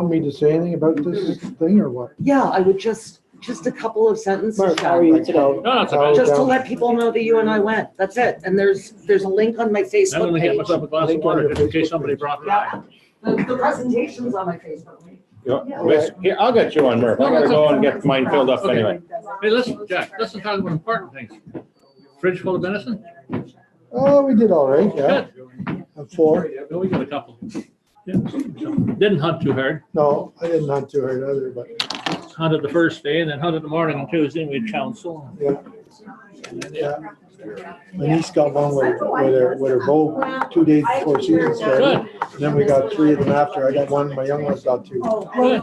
want me to say anything about this thing or what? Yeah, I would just a couple of sentences. Mark, how are you today? No, that's about Just to let people know that you and I went. That's it. And there's a link on my I'm Facebook gonna get page. myself a glass of water just in case somebody brought it Yeah. out. The presentation's on my Facebook page. Here, I'll get you one, Murph. I gotta go and get mine filled up Okay. anyway. Hey, listen, Jack, let's talk about important things. Fridge full of venison? Oh, we did all right, yeah. Good. And 4. No, we got a couple. Yeah. Didn't hunt too hard. No, I didn't hunt too hard either, but Hunted the first day and then hunted the morning on Tuesday and we had council. yeah. Yeah. My niece got one with her bow 2 days before season started. Good. And then we got 3 of them after. I got one, my young one's got 2. Good.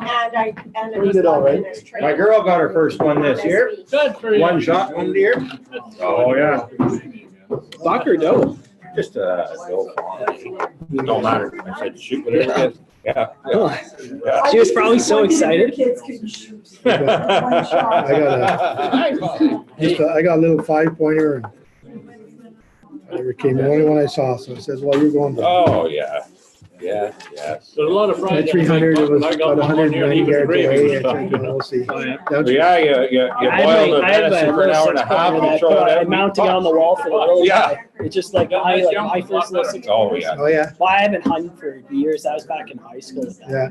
We did all right. My girl got her first one this year. Good for you. One shot, one deer. Oh, yeah. Buck or doe? Just doe. Don't matter. I said, shoot whatever it is. Yeah. Yeah. She was probably so excited. I got a little 5-pointer and whatever came, the only one I saw. So it says, well, you're going to. Oh, yeah. Yeah, yes. There's a lot of My pride. 300, it was I got about one 190 here, yards he was away. I raving. think, we'll see. Oh, yeah. Down to- Yeah, you boil the venison for an hour and a half, you throw it I out. mounted it on the wall for the little Yeah. guy. It's just like my first little 6. Oh, yeah. Oh, yeah, Well, I haven't hunted for years. I was back in high school with that. yeah.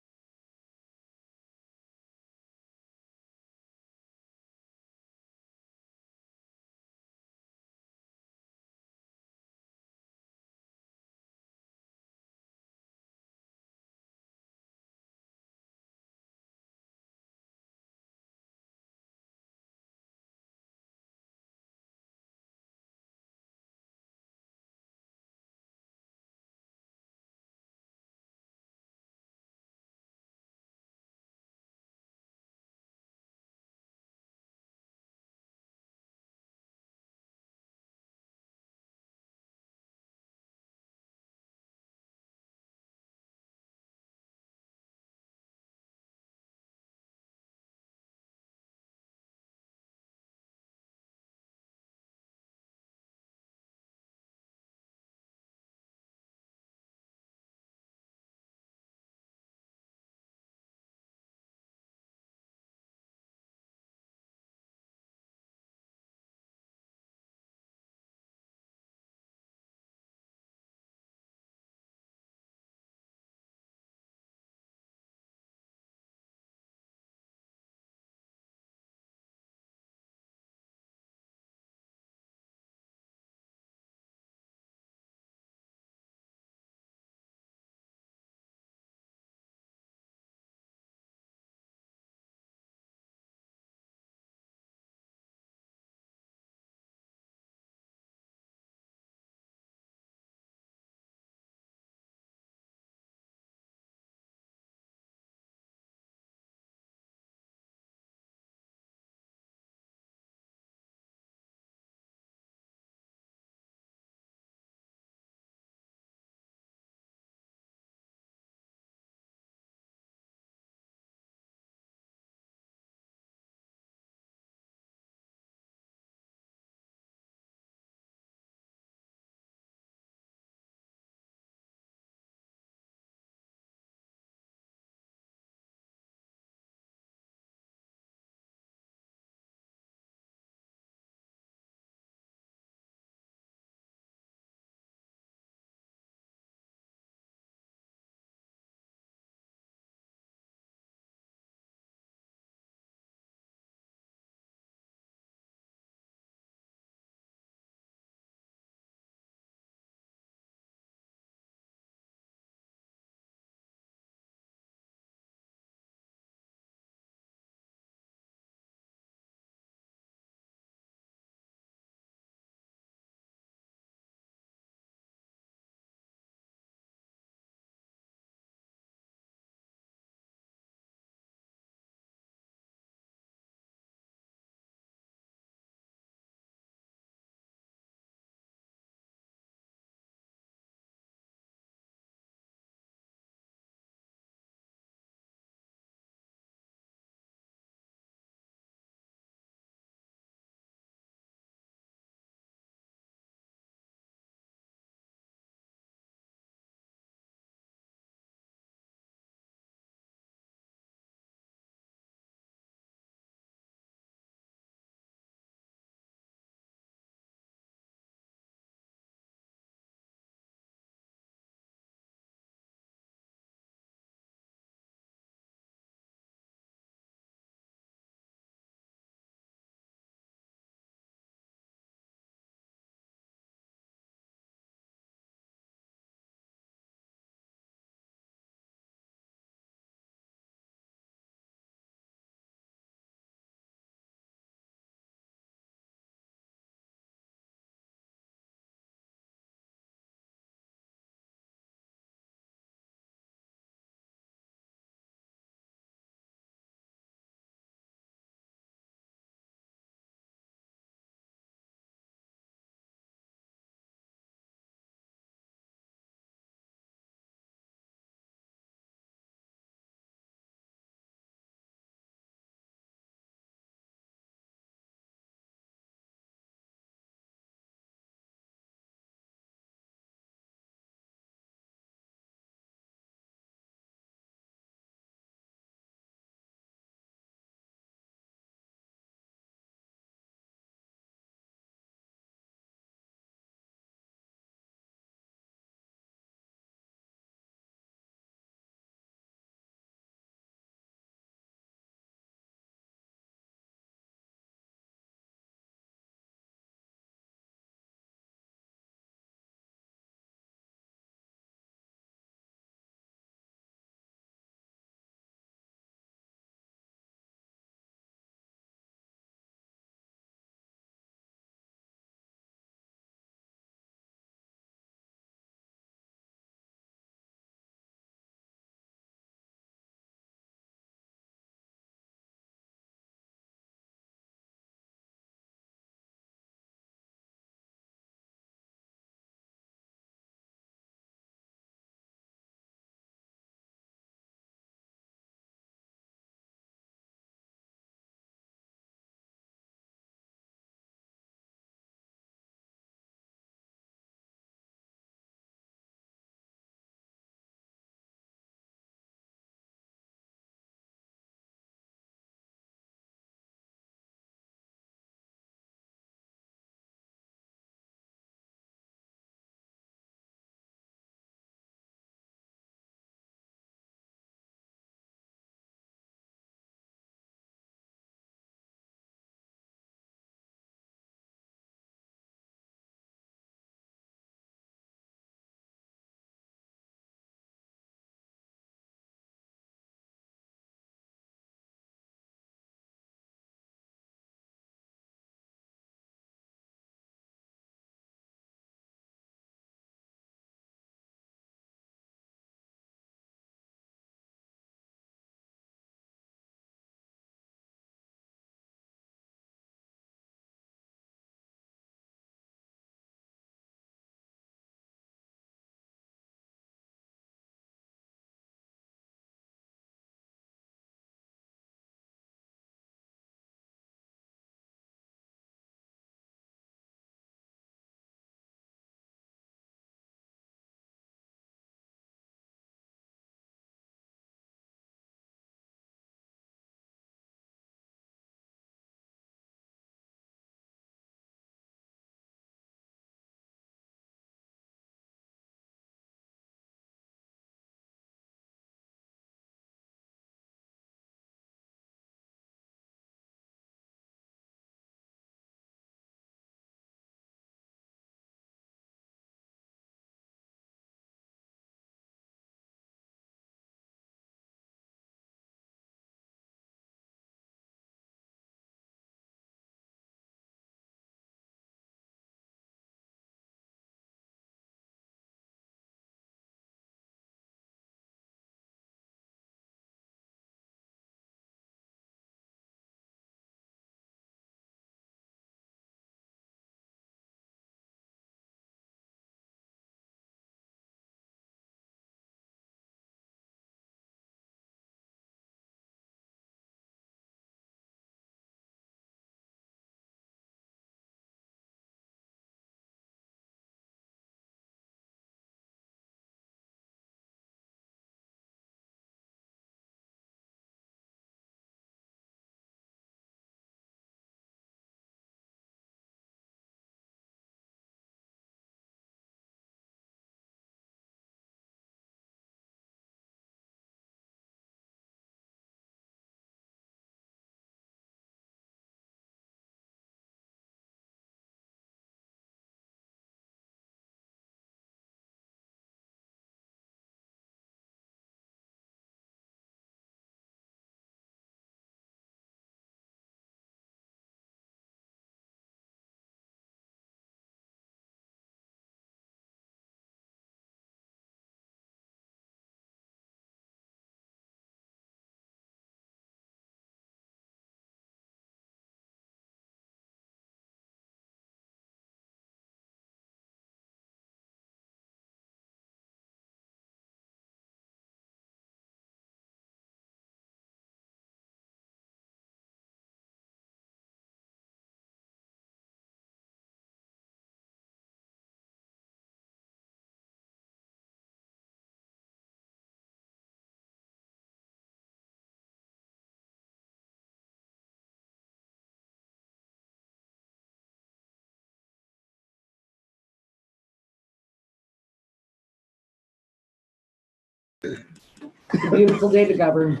Beautiful day to govern.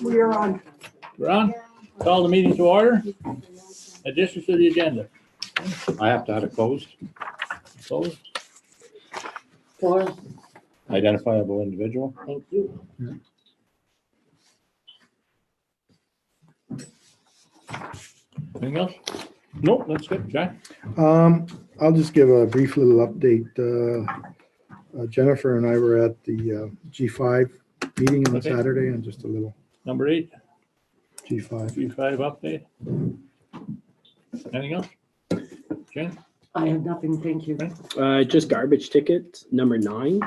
We are on. We're on. Call the meeting to order. Additions to the agenda. I have to have it closed. Closed. For, Identifiable individual. thank you. Anything else? Nope, that's good. Jack? I'll just give a brief little update. Jennifer and I were at the G5 meeting on Okay. Saturday, and just a little Number 8, G5. G5 update. Anything else? Jen? I have nothing, thank you. Just garbage ticket, number 9.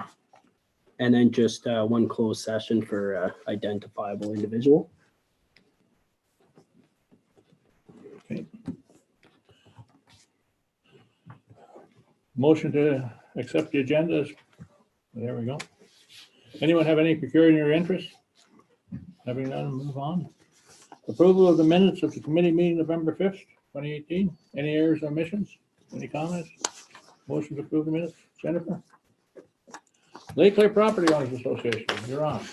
And then just one closed session for identifiable individual. Motion to accept the agendas. There we go. Anyone have any pecuniary interest? Having none, move on. Approval of the minutes of the committee meeting November 5th, 2018. Any errors or omissions? Any comments? Motion to approve the minutes. Jennifer? Lake Clay Property Owners Association, you're on.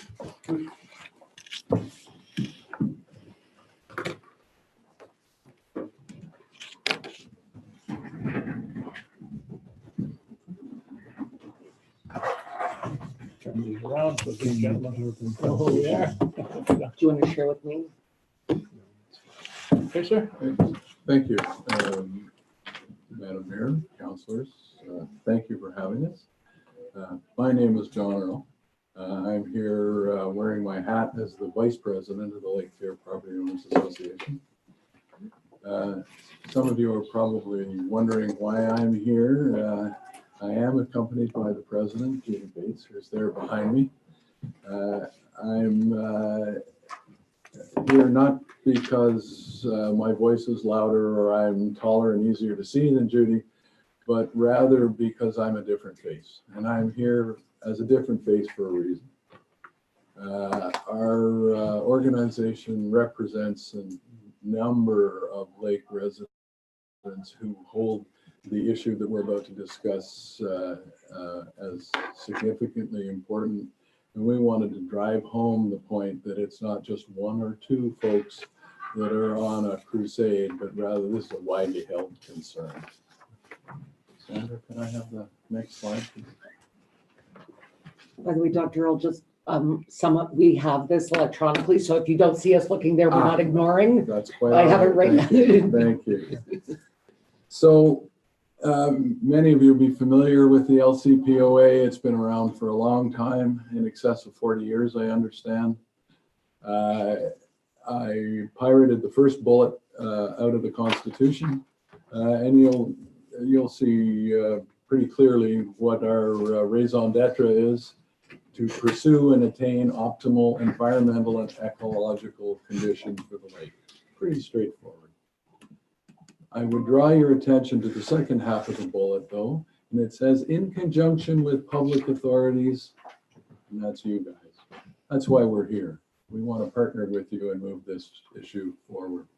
Turn these around so these gentlemen know who we are. Do you want to share with me? Okay, sir. Thank you, Madam Mayor, councilors. Thank you for having us. My name is John Earl. I'm here wearing my hat as the Vice President of the Lake Clay Property Owners Association. Some of you are probably wondering why I'm here. I am accompanied by the President, Judy Bates, who's there behind me. I'm here not because my voice is louder or I'm taller and easier to see than Judy, but rather because I'm a different face. And I'm here as a different face for a reason. Our organization represents a number of lake residents who hold the issue that we're about to discuss as significantly important. And we wanted to drive home the point that it's not just one or two folks that are on a crusade, but rather this is a widely held concern. Sandra, can I have the next slide, please? By the way, Dr. Earl, just we have this electronically, so if you don't see us looking there, we're not ignoring. That's quite. I have it right now. Thank you. So many of you will be familiar with the LCPOA. It's been around for a long time, in excess of 40 years, I understand. I pirated the first bullet out of the Constitution, and you'll see pretty clearly what our raison d'etre is: to pursue and attain optimal environmental and ecological conditions for the lake. Pretty straightforward. I would draw your attention to the second half of the bullet, though, and it says, in conjunction with public authorities, and that's you guys. That's why we're here. We want to partner with you and move this issue forward.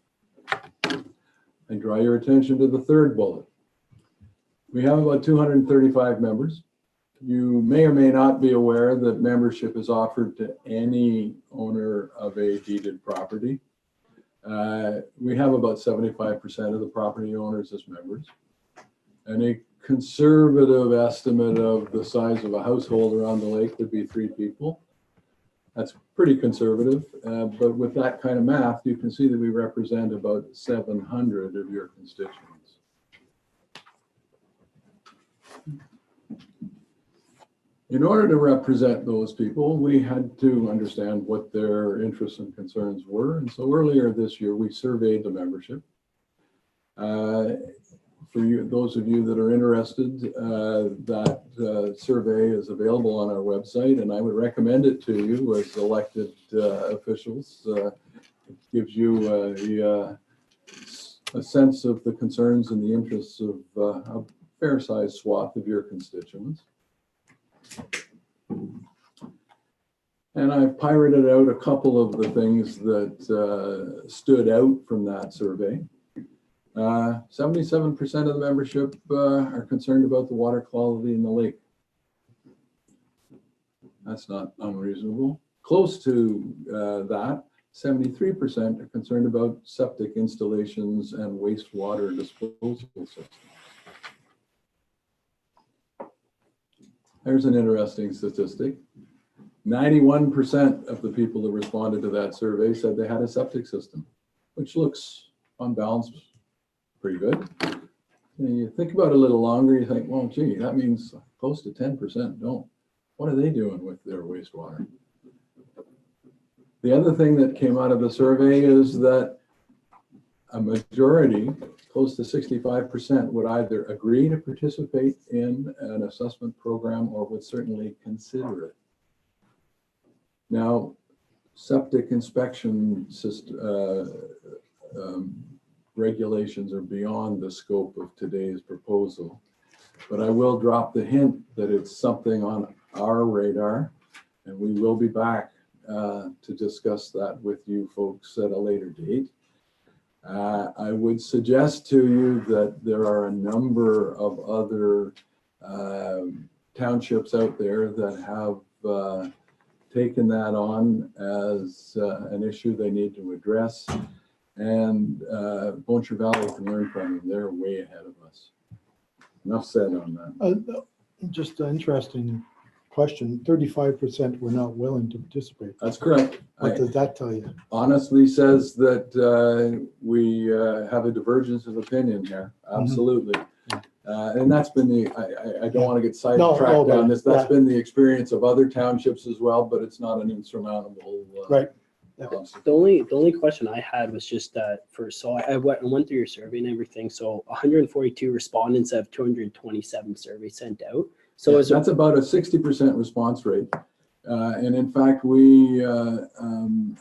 I draw your attention to the third bullet. We have about 235 members. You may or may not be aware that membership is offered to any owner of a deeded property. We have about 75% of the property owners as members. And a conservative estimate of the size of a household around the lake would be 3 people. That's pretty conservative, but with that kind of math, you can see that we represent about 700 of your constituents. In order to represent those people, we had to understand what their interests and concerns were. And so earlier this year, we surveyed the membership. For you, those of you that are interested, that survey is available on our website, and I would recommend it to you as elected officials. It gives you a sense of the concerns and the interests of a fair-sized swath of your constituents. And I've pirated out a couple of the things that stood out from that survey. 77% of the membership are concerned about the water quality in the lake. That's not unreasonable. Close to that, 73% are concerned about septic installations and wastewater disposal systems. There's an interesting statistic. 91% of the people that responded to that survey said they had a septic system, which looks on balance pretty good. And you think about it a little longer, you think, well, gee, that means close to 10% don't. What are they doing with their wastewater? The other thing that came out of the survey is that a majority, close to 65%, would either agree to participate in an assessment program or would certainly consider it. Now, septic inspection regulations are beyond the scope of today's proposal, but I will drop the hint that it's something on our radar, and we will be back to discuss that with you folks at a later date. I would suggest to you that there are a number of other townships out there that have taken that on as an issue they need to address. And Bonnechere Valley can learn from them. They're way ahead of us. Enough said on that. Just an interesting question. 35% were not willing to participate. That's correct. What does that tell you? Honestly says that we have a divergence of opinion here. Absolutely. And that's been the, I don't want to get sidetracked on this. That's been the experience of other townships as well, but it's not an insurmountable. Right. The only question I had was just that so I went through your survey and everything. So 142 respondents out of 227 surveys sent out. So yeah, that's about a 60% response rate. And in fact, we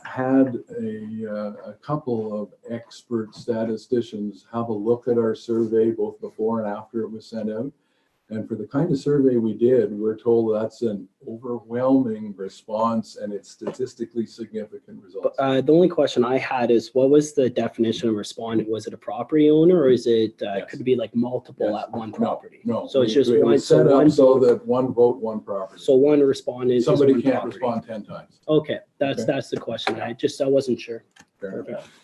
had a couple of expert statisticians have a look at our survey both before and after it was sent out. And for the kind of survey we did, we're told that's an overwhelming response and it's statistically significant results. The only question I had is, what was the definition of respondent? Was it a property owner, or is it Yes. could it be like multiple Yes. at one property? No. So it's just it one. was set So up one so vote. that one vote, one property. So one respondent. Somebody is one can't property. respond 10 times. Okay, that's Okay. the question. I wasn't sure. Fair Perfect. enough.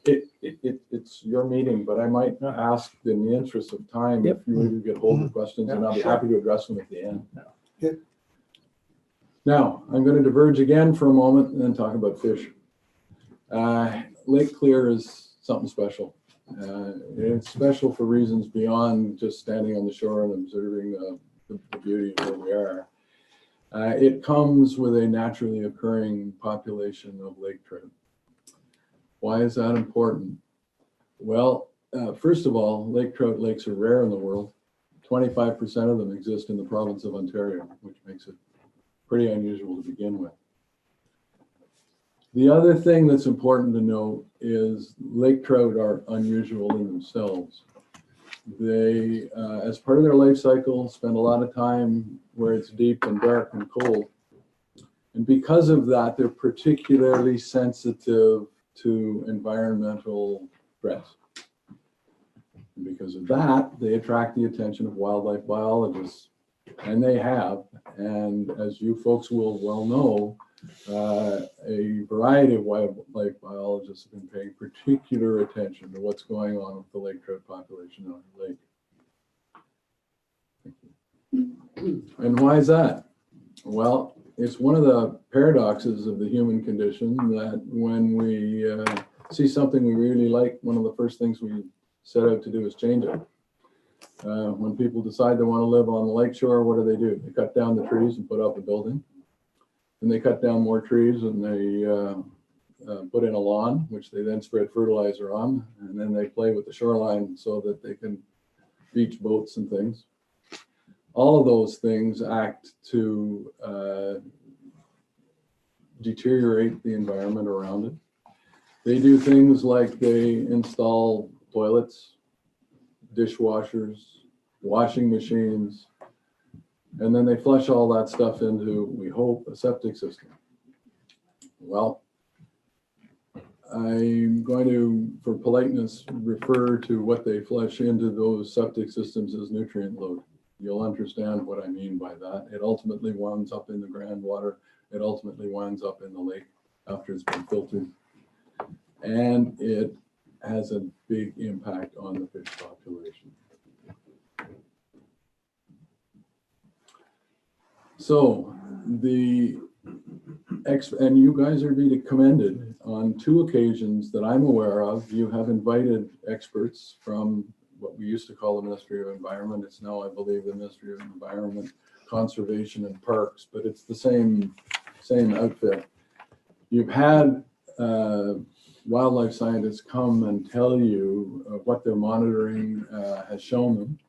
It's your meeting, but I might ask in the interest of time Yep. if you maybe get hold of questions, and Yeah, I'll be sure. happy to address them at the end. Good. Now, I'm going to diverge again for a moment and then talk about fish. Lake Clear is something special. It's special for reasons beyond just standing on the shore and observing the beauty of where we are. It comes with a naturally occurring population of lake trout. Why is that important? Well, first of all, lake trout lakes are rare in the world. 25% of them exist in the province of Ontario, which makes it pretty unusual to begin with. The other thing that's important to note is lake trout are unusual in themselves. They, as part of their life cycle, spend a lot of time where it's deep and dark and cold. And because of that, they're particularly sensitive to environmental threats. And because of that, they attract the attention of wildlife biologists, and they have. And as you folks will well know, a variety of wildlife biologists have been paying particular attention to what's going on with the lake trout population on the lake. And why is that? Well, it's one of the paradoxes of the human condition that when we see something we really like, one of the first things we set out to do is change it. When people decide they want to live on the lakeshore, what do? They cut down the trees and put up a building. And they cut down more trees and they put in a lawn, which they then spread fertilizer on. And then they play with the shoreline so that they can beach boats and things. All of those things act to deteriorate the environment around it. They do things like they install toilets, dishwashers, washing machines, and then they flush all that stuff into, we hope, a septic system. Well, I'm going to, for politeness, refer to what they flush into those septic systems as nutrient load. You'll understand what I mean by that. It ultimately winds up in the groundwater. It ultimately winds up in the lake after it's been filtered. And it has a big impact on the fish population. So and you guys are being commended on 2 occasions that I'm aware of. You have invited experts from what we used to call the Ministry of Environment. It's now, I believe, the Ministry of Environment, Conservation and Parks, but it's the same outfit. You've had wildlife scientists come and tell you what their monitoring has shown them.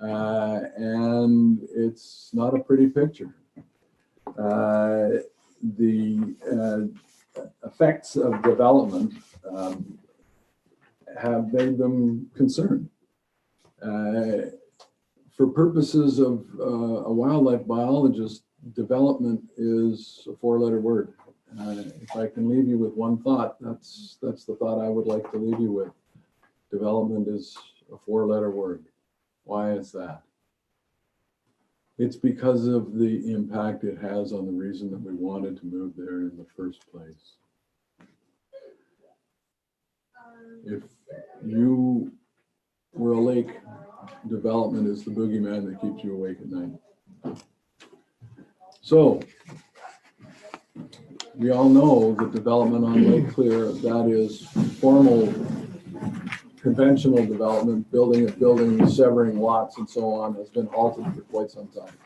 And it's not a pretty picture. The effects of development have made them concerned. For purposes of a wildlife biologist, development is a 4-letter word. If I can leave you with one thought, that's the thought I would like to leave you with. Development is a 4-letter word. Why is that? It's because of the impact it has on the reason that we wanted to move there in the first place. If you were a lake, development is the boogeyman that keeps you awake at night. So, we all know that development on Lake Clear, that is formal conventional development, building of buildings, severing lots and so on, has been halted for quite some time.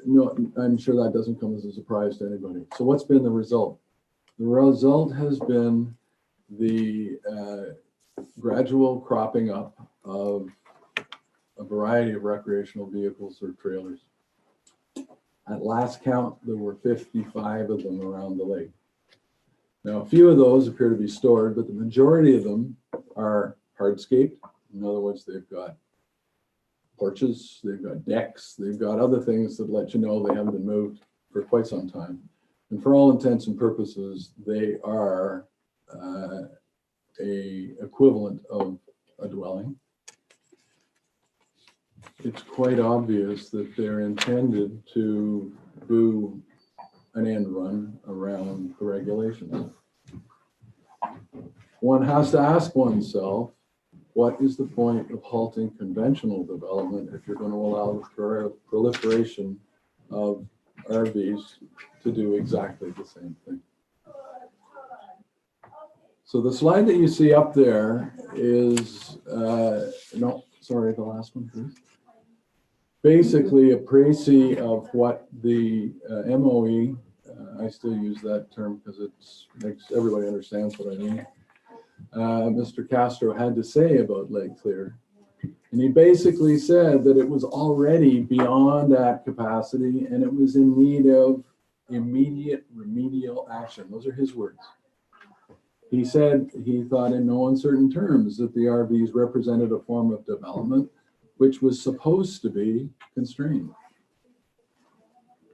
No, I'm sure that doesn't come as a surprise to anybody. So what's been the result? The result has been the gradual cropping up of a variety of recreational vehicles or trailers. At last count, there were 55 of them around the lake. Now, a few of those appear to be stored, but the majority of them are hardscaped. In other words, they've got porches, they've got decks, they've got other things that let you know they haven't been moved for quite some time. And for all intents and purposes, they are a equivalent of a dwelling. It's quite obvious that they're intended to do an end run around the regulations. One has to ask oneself, what is the point of halting conventional development if you're going to allow the proliferation of RVs to do exactly the same thing? So the slide that you see up there is, no, sorry, the last one, please. Basically a précis of what the MOE, I still use that term because it makes everybody understands what I mean. Mr. Castro had to say about Lake Clear. And he basically said that it was already beyond that capacity and it was in need of immediate remedial action. Those are his words. He said he thought in no uncertain terms that the RVs represented a form of development which was supposed to be constrained.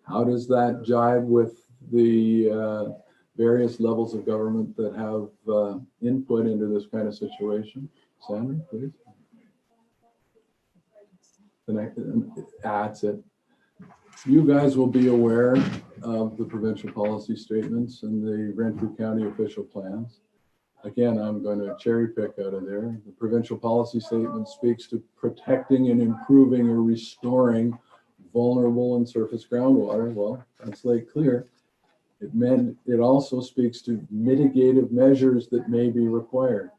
How does that jive with the various levels of government that have input into this kind of situation? Sandra, please. That's it. You guys will be aware of the provincial policy statements and the Renfrew County official plans. Again, I'm going to cherry pick out of there. The provincial policy statement speaks to protecting and improving or restoring vulnerable and surface groundwater. Well, that's Lake Clear. It also speaks to mitigative measures that may be required.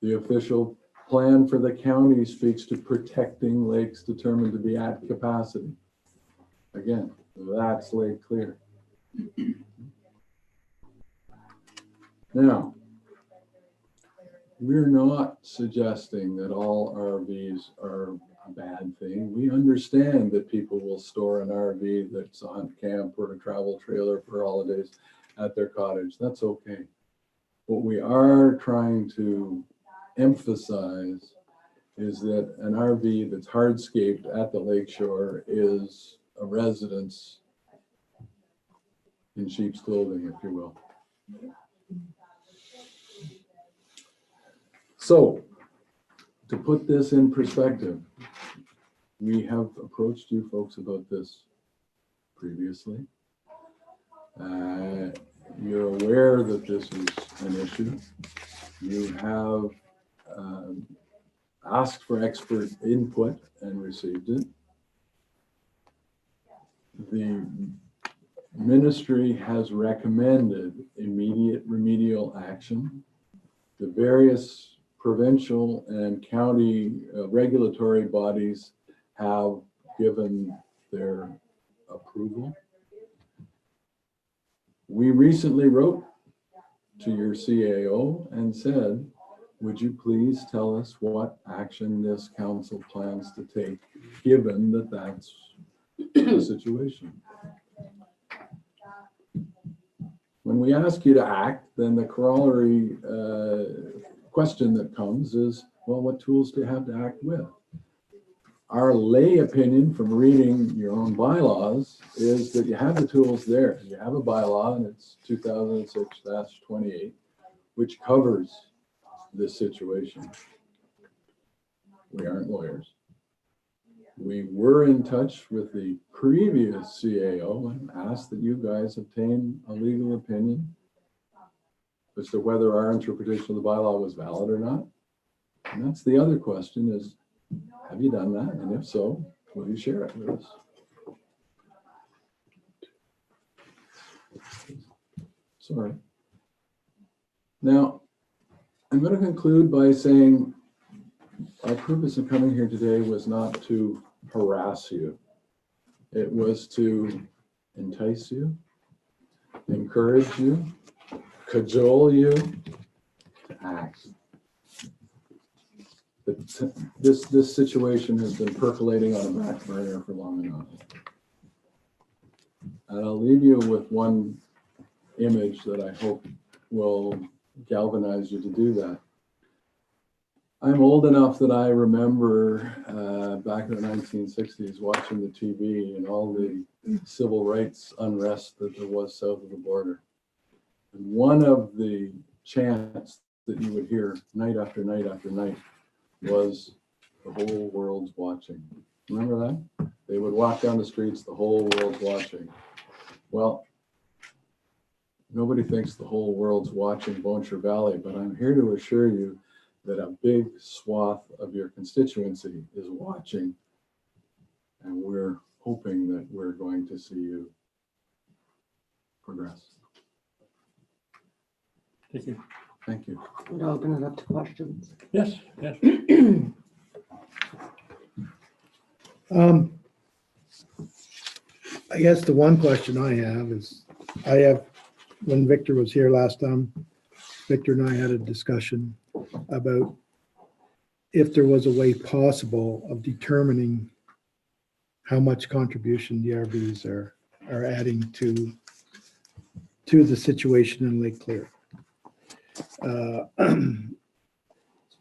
The official plan for the county speaks to protecting lakes determined to be at capacity. Again, that's Lake Clear. Now, we're not suggesting that all RVs are a bad thing. We understand that people will store an RV that's a hunt camp or a travel trailer for holidays at their cottage. That's okay. What we are trying to emphasize is that an RV that's hardscaped at the lakeshore is a residence in sheep's clothing, if you will. So to put this in perspective, we have approached you folks about this previously. You're aware that this is an issue. You have asked for expert input and received it. The ministry has recommended immediate remedial action. The various provincial and county regulatory bodies have given their approval. We recently wrote to your CAO and said, would you please tell us what action this council plans to take, given that that's the situation? When we ask you to act, then the corollary question that comes is, well, what tools do you have to act with? Our lay opinion from reading your own bylaws is that you have the tools there. You have a bylaw, and it's 2006-28, which covers this situation. We aren't lawyers. We were in touch with the previous CAO and asked that you guys obtain a legal opinion as to whether our interpretation of the bylaw was valid or not. And that's the other question is, have you done that? And if so, will you share it with us? Sorry. Now, I'm going to conclude by saying our purpose in coming here today was not to harass you. It was to entice you, encourage you, cajole you to act. This situation has been percolating on a back burner for long enough. And I'll leave you with one image that I hope will galvanize you to do that. I'm old enough that I remember back in the 1960s watching the TV and all the civil rights unrest that there was south of the border. And one of the chants that you would hear night after night after night was the whole world's watching. Remember that? They would walk down the streets, the whole world's watching. Well, nobody thinks the whole world's watching Bonnechere Valley, but I'm here to assure you that a big swath of your constituency is watching, and we're hoping that we're going to see you progress. Thank you. Thank you. We'll open it up to questions. Yes, yes. I guess the one question I have is, when Victor was here last time, Victor and I had a discussion about if there was a way possible of determining how much contribution the RVs are adding to the situation in Lake Clear.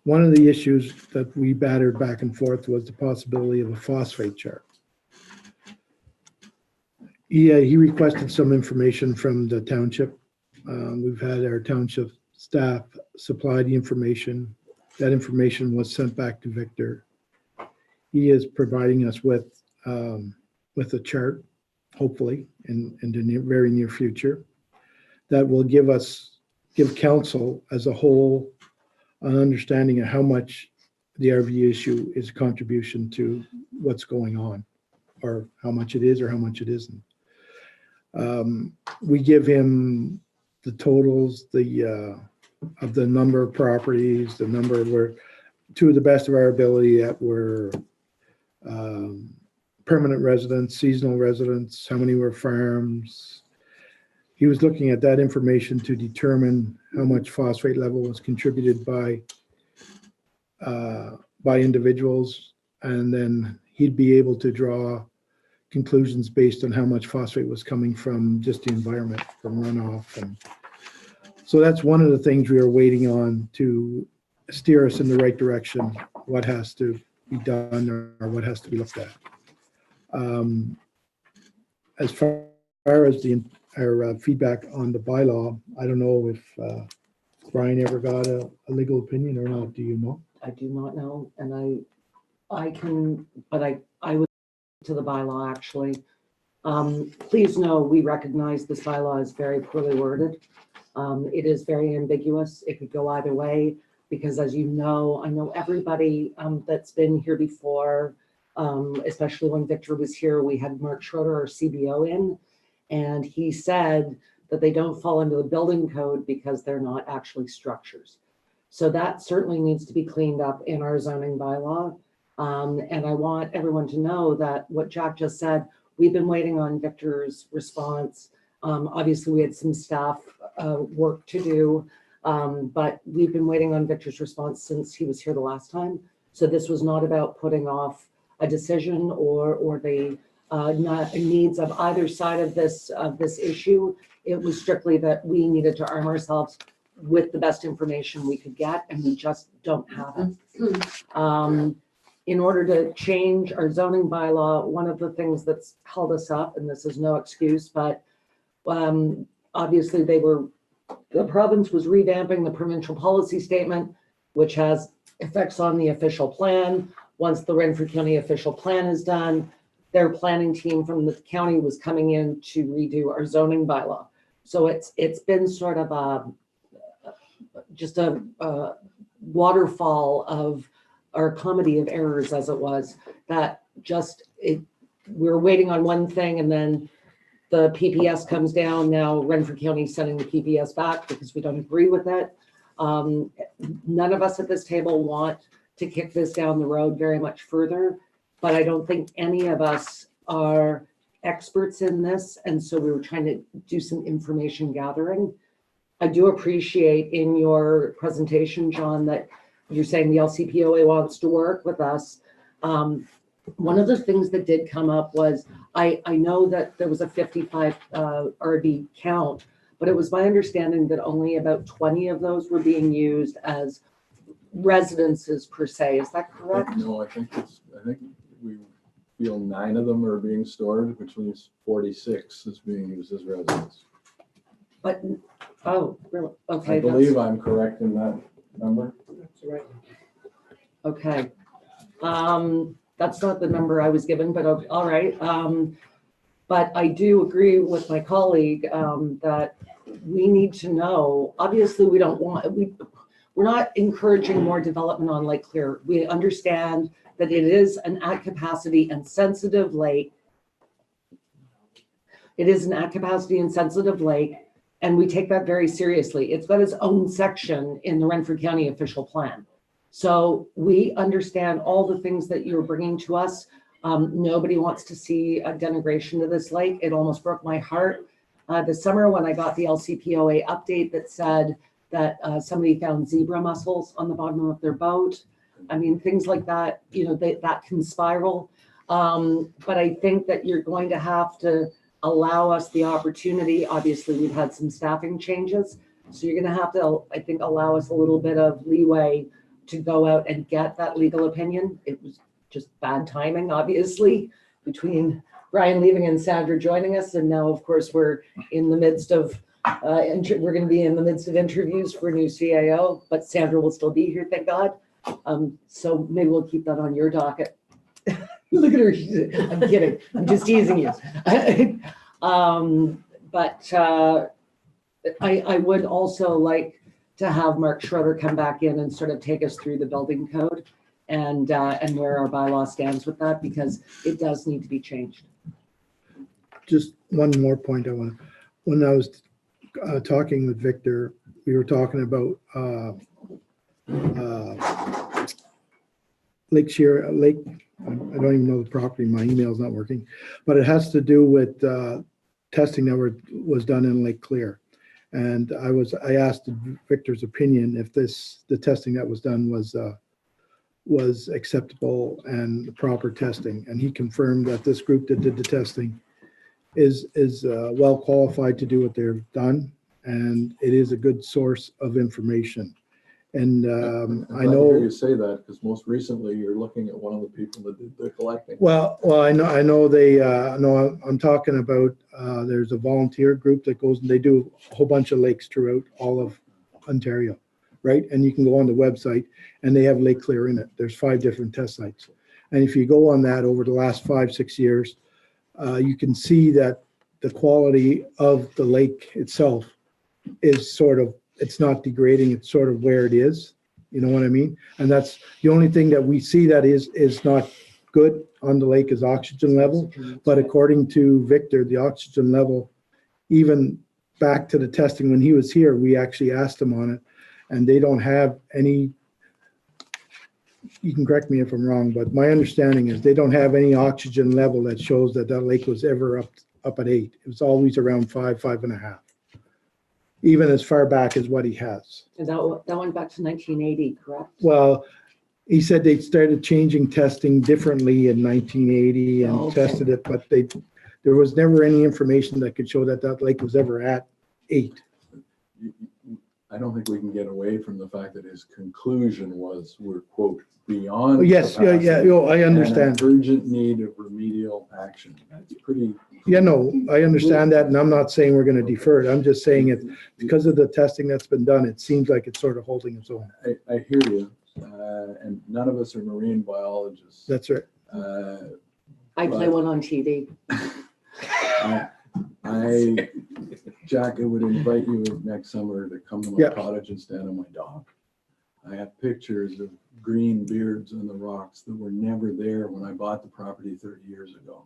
One of the issues that we battered back and forth was the possibility of a phosphate chart. He requested some information from the township. We've had our township staff supply the information. That information was sent back to Victor. He is providing us with a chart, hopefully, in the very near future, that will give council as a whole an understanding of how much the RV issue is a contribution to what's going on, or how much it is or how much it isn't. We give him the totals, of the number of properties, the number where, to the best of our ability, that were permanent residents, seasonal residents, how many were farms. He was looking at that information to determine how much phosphate level was contributed by individuals, and then he'd be able to draw conclusions based on how much phosphate was coming from just the environment, from runoff. And so that's one of the things we are waiting on to steer us in the right direction, what has to be done or what has to be looked at. As far as our feedback on the bylaw, I don't know if Brian ever got a legal opinion or not. Do you know? I do not know, and I can, but I would to the bylaw actually. Please know, we recognize this bylaw is very poorly worded. It is very ambiguous. It could go either way, because as you know, I know everybody that's been here before, especially when Victor was here, we had Mark Schroeder, our CBO in, and he said that they don't fall into the building code because they're not actually structures. So that certainly needs to be cleaned up in our zoning bylaw. And I want everyone to know that what Jack just said, we've been waiting on Victor's response. Obviously, we had some staff work to do, but we've been waiting on Victor's response since he was here the last time. So this was not about putting off a decision or the needs of either side of this issue. It was strictly that we needed to arm ourselves with the best information we could get, and we just don't have it. In order to change our zoning bylaw, one of the things that's held us up, and this is no excuse, but obviously the province was revamping the provincial policy statement, which has effects on the official plan. Once the Renfrew County official plan is done, their planning team from the county was coming in to redo our zoning bylaw. So it's been sort of just a waterfall of, or comedy of errors as it was, that just we're waiting on one thing and then the PPS comes down. Now Renfrew County is sending the PPS back because we don't agree with it. None of us at this table want to kick this down the road very much further, but I don't think any of us are experts in this. And so we were trying to do some information gathering. I do appreciate in your presentation, John, that you're saying the LCPOA wants to work with us. One of the things that did come up was, I know that there was a 55 RV count, but it was my understanding that only about 20 of those were being used as residences per se. Is that correct? No, I think we feel 9 of them are being stored, which means 46 is being used as residence. But, oh, really? Okay. I believe I'm correct in that number. That's right. Okay. That's not the number I was given, but all right. But I do agree with my colleague that we need to know, obviously we don't want, we're not encouraging more development on Lake Clear. We understand that it is an at capacity and sensitive lake. It is an at capacity and sensitive lake, and we take that very seriously. It's got its own section in the Renfrew County official plan. So we understand all the things that you're bringing to us. Nobody wants to see a denigration to this lake. It almost broke my heart this summer when I got the LCPOA update that said that somebody found zebra mussels on the bottom of their boat. I mean, things like that, you know, that can spiral. But I think that you're going to have to allow us the opportunity. Obviously, we've had some staffing changes. So you're going to have to, I think, allow us a little bit of leeway to go out and get that legal opinion. It was just bad timing, obviously, between Brian leaving and Sandra joining us. And now, of course, we're in the midst of, we're going to be in the midst of interviews for a new CAO, but Sandra will still be here, thank God. So maybe we'll keep that on your docket. Look at her. I'm kidding. I'm just teasing you. But I would also like to have Mark Schroeder come back in and sort of take us through the building code and where our bylaw stands with that, because it does need to be changed. Just one more point I want to, when I was talking with Victor, we were talking about Lake, I don't even know the property, my email's not working, but it has to do with testing that was done in Lake Clear. And I asked Victor's opinion if the testing that was done was acceptable and the proper testing. And he confirmed that this group that did the testing is well qualified to do what they've done. And it is a good source of information. And I know you say that because most recently you're looking at one of the people that did the collecting. Well, I know they know I'm talking about. There's a volunteer group that goes and they do a whole bunch of lakes throughout all of Ontario, right? And you can go on the website and they have Lake Clear in it. There's 5 different test sites. And if you go on that over the last 5-6 years, you can see that the quality of the lake itself is sort of, it's not degrading, it's sort of where it is. You know what I mean? And that's the only thing that we see that is not good on the lake is oxygen level. But according to Victor, the oxygen level, even back to the testing when he was here, we actually asked him on it, and they don't have any, you can correct me if I'm wrong, but my understanding is they don't have any oxygen level that shows that that lake was ever up at 8. It was always around 5, 5.5, even as far back as what he has. And that went back to 1980, correct? Well, he said they started changing testing differently in 1980 and Okay. tested it, but there was never any information that could show that that lake was ever at 8. I don't think we can get away from the fact that his conclusion was we're, quote, beyond. Yes, yeah, capacity I and understand. an urgent need of remedial action. That's pretty. Yeah, no, I understand that, and I'm not saying we're going to defer it. I'm just saying it because of the testing that's been done. It seems like it's sort of holding its own. I hear you, and none of us are marine biologists. That's right. I play one on TV. Jack, I would invite you next summer to come to my Yeah. cottage and stand on my dock. I have pictures of green beards on the rocks that were never there when I bought the property 30 years ago.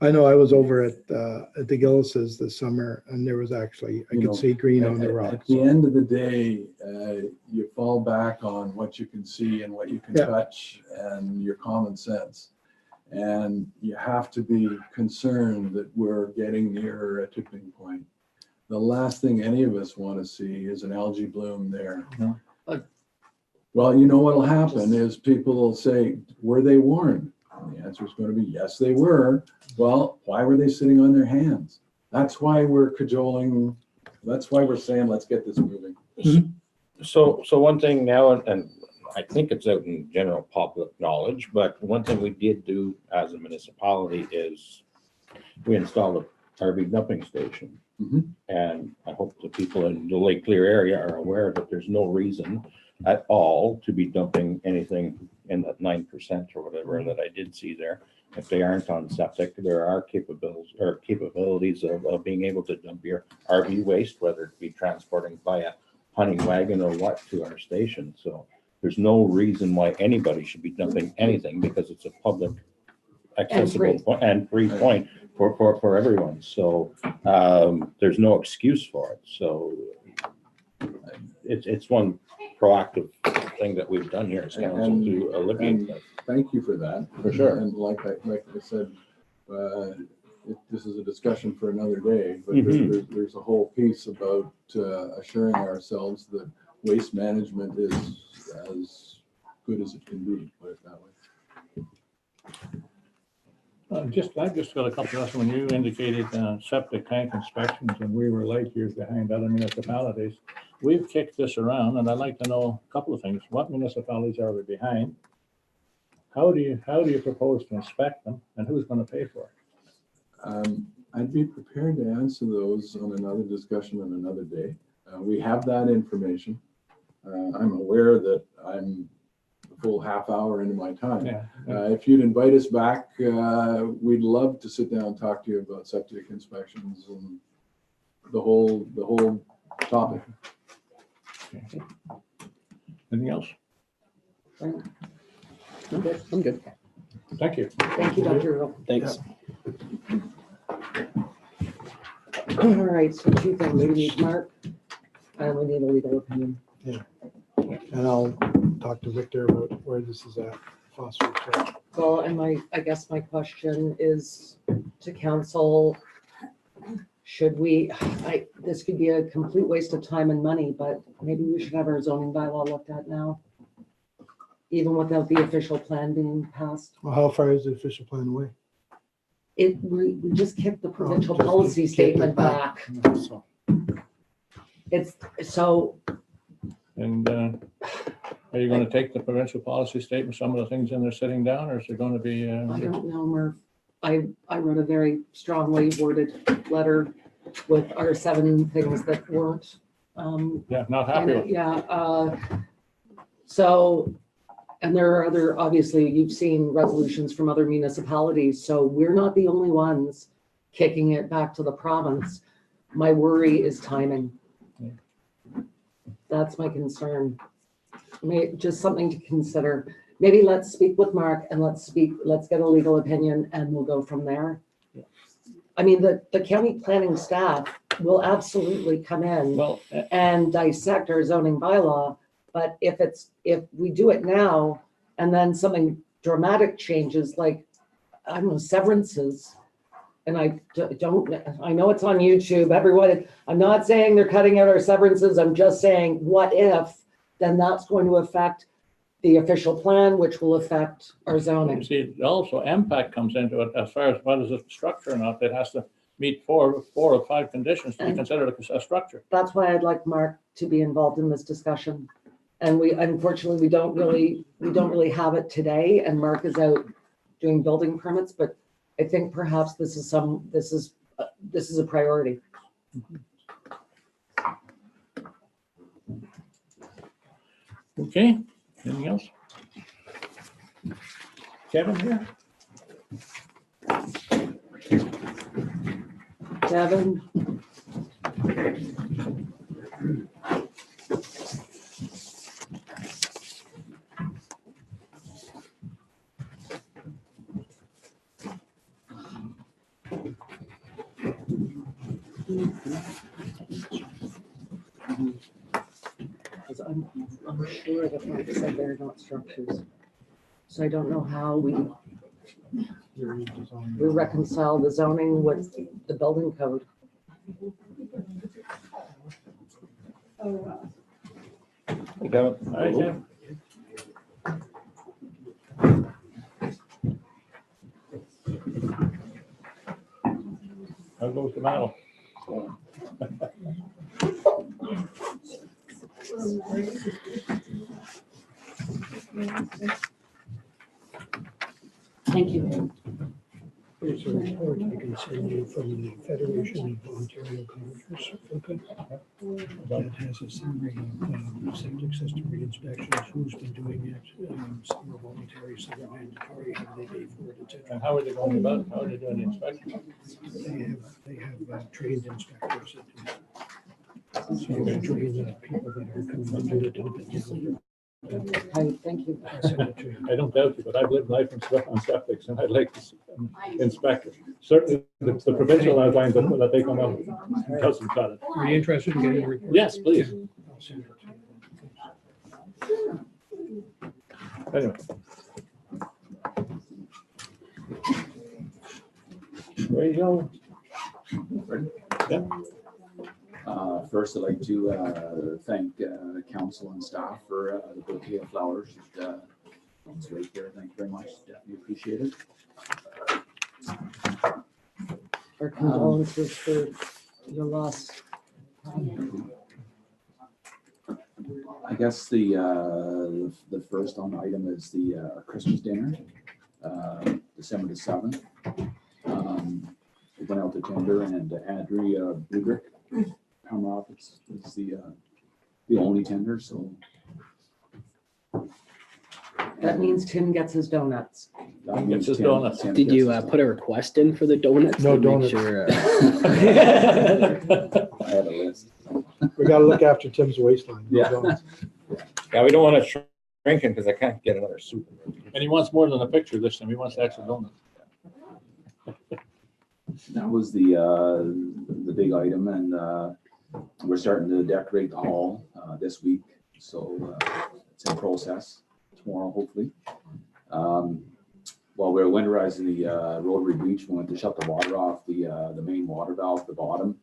I know I was over at the Gillis's this summer, and there was actually, I You know, could see green on the At rocks. the end of the day, you fall back on what you can see and what you can Yeah. touch and your common sense. And you have to be concerned that we're getting near a tipping point. The last thing any of us want to see is an algae bloom there. No. Well, you know what'll happen is people will say, were they warned? And the answer is going to be, yes, they were. Well, why were they sitting on their hands? That's why we're cajoling. That's why we're saying, let's get this moving. So one thing now, and I think it's out in general public knowledge, but one thing we did do as a municipality is we installed a RV dumping station. Mhm. And I hope the people in the Lake Clear area are aware that there's no reason at all to be dumping anything in that 9% or whatever that I did see there. If they aren't on septic, there are capabilities of being able to dump your RV waste, whether it be transporting by a hunting wagon or what, to our station. So there's no reason why anybody should be dumping anything because it's a public accessible and free point for everyone. So there's no excuse for it. So it's one proactive thing that we've done here as council to alleviate that. Thank you for that. For sure. And like I said, this is a discussion for another day, but Mhm. there's a whole piece about assuring ourselves that waste management is as good as it can be, put it that way. I've just got a couple of, when you indicated septic tank inspections and we were light years behind other municipalities. We've kicked this around and I'd like to know a couple of things. What municipalities are we behind? How do you propose to inspect them and who's going to pay for it? I'd be prepared to answer those on another discussion on another day. We have that information. I'm aware that I'm a full half hour into my time. Yeah. If you'd invite us back, we'd love to sit down and talk to you about septic inspections and the whole topic. Okay. Anything else? I'm good. Thank you. Thank you, Dr. Earl. Thanks. All right, so 2 things. We need Mark, and we need a legal opinion. And I'll talk to Victor about where this is at. Phosphorus. Well, and I guess my question is to council, should we, this could be a complete waste of time and money, but maybe we should have our zoning bylaw looked at now, even without the official plan being passed. Well, how far is the official plan away? We just kicked the provincial just policy kicked it statement back. back. So, It's, so, And are you going to take the provincial policy statement, some of the things in there sitting down, or is there going to be? I don't know, Murph. I wrote a very strongly worded letter with our 7 things that weren't Yeah, not happy with it. Yeah, so, and there are other, obviously, you've seen resolutions from other municipalities, so we're not the only ones kicking it back to the province. My worry is timing. That's my concern. Just something to consider. Maybe let's speak with Mark and let's get a legal opinion and we'll go from there. I mean, the county planning staff will absolutely come in Well, and dissect our zoning bylaw. But if we do it now and then something dramatic changes, like, I don't know, severances, and I know it's on YouTube, everyone, I'm not saying they're cutting out our severances, I'm just saying, what if, then that's going to affect the official plan, which will affect our zoning. see, also impact comes into it as far as what is a structure or not. It has to meet four or five conditions to be considered a structure. That's why I'd like Mark to be involved in this discussion. And unfortunately, we don't really have it today, and Mark is out doing building permits, but I think perhaps this is a priority. Okay, anything else? Kevin here? Devin? Because I'm sure that Mark said they're not structures. So I don't know how we reconcile the zoning with the building code. Okay. All right, Kevin. How goes the battle? Thank you. There's a report I can send you from the Federation of Ontario Colleges. Okay. That has a summary of septic system re-inspections, who's been doing it, some are voluntary, some are mandatory, how they pay for it, And etc. how are they going about it? How are they doing the inspection? They have trained inspectors that do that. So you can train the people that are coming to do the dumping. Hi, thank you. I'll send it to you. I don't doubt you, but I've lived life on septics and I'd like to inspect it. Certainly, the provincial outlines that they come out doesn't cut it. Are you interested in getting a report? Yes, please. I'll send it to you. Anyway. Radio. Yeah. First, I'd like to thank council and staff for the bouquet of flowers. It's right there. Thank you very much. Definitely appreciate it. Our condolences for your loss. I guess the first on the item is the Christmas dinner, December the 7th. We went out to tender, and Andrea Budrick, Hamrock is the only tender, so. That means Tim gets his donuts. that Gets means his Tim- donuts. Tim Did gets you his put a request in for the donuts? No to make donuts. Sure, donuts. I had a list. We gotta look after Tim's waistline. No Yeah. donuts. Yeah, we don't want to shrink him because I can't get another soup. And he wants more than a picture this time. He wants actual donuts. That was the big item, and we're starting to decorate the hall this week, so it's in process. Tomorrow, hopefully. While we were winterizing the rotary bleach, we went to shut the water off. The main water valve at the bottom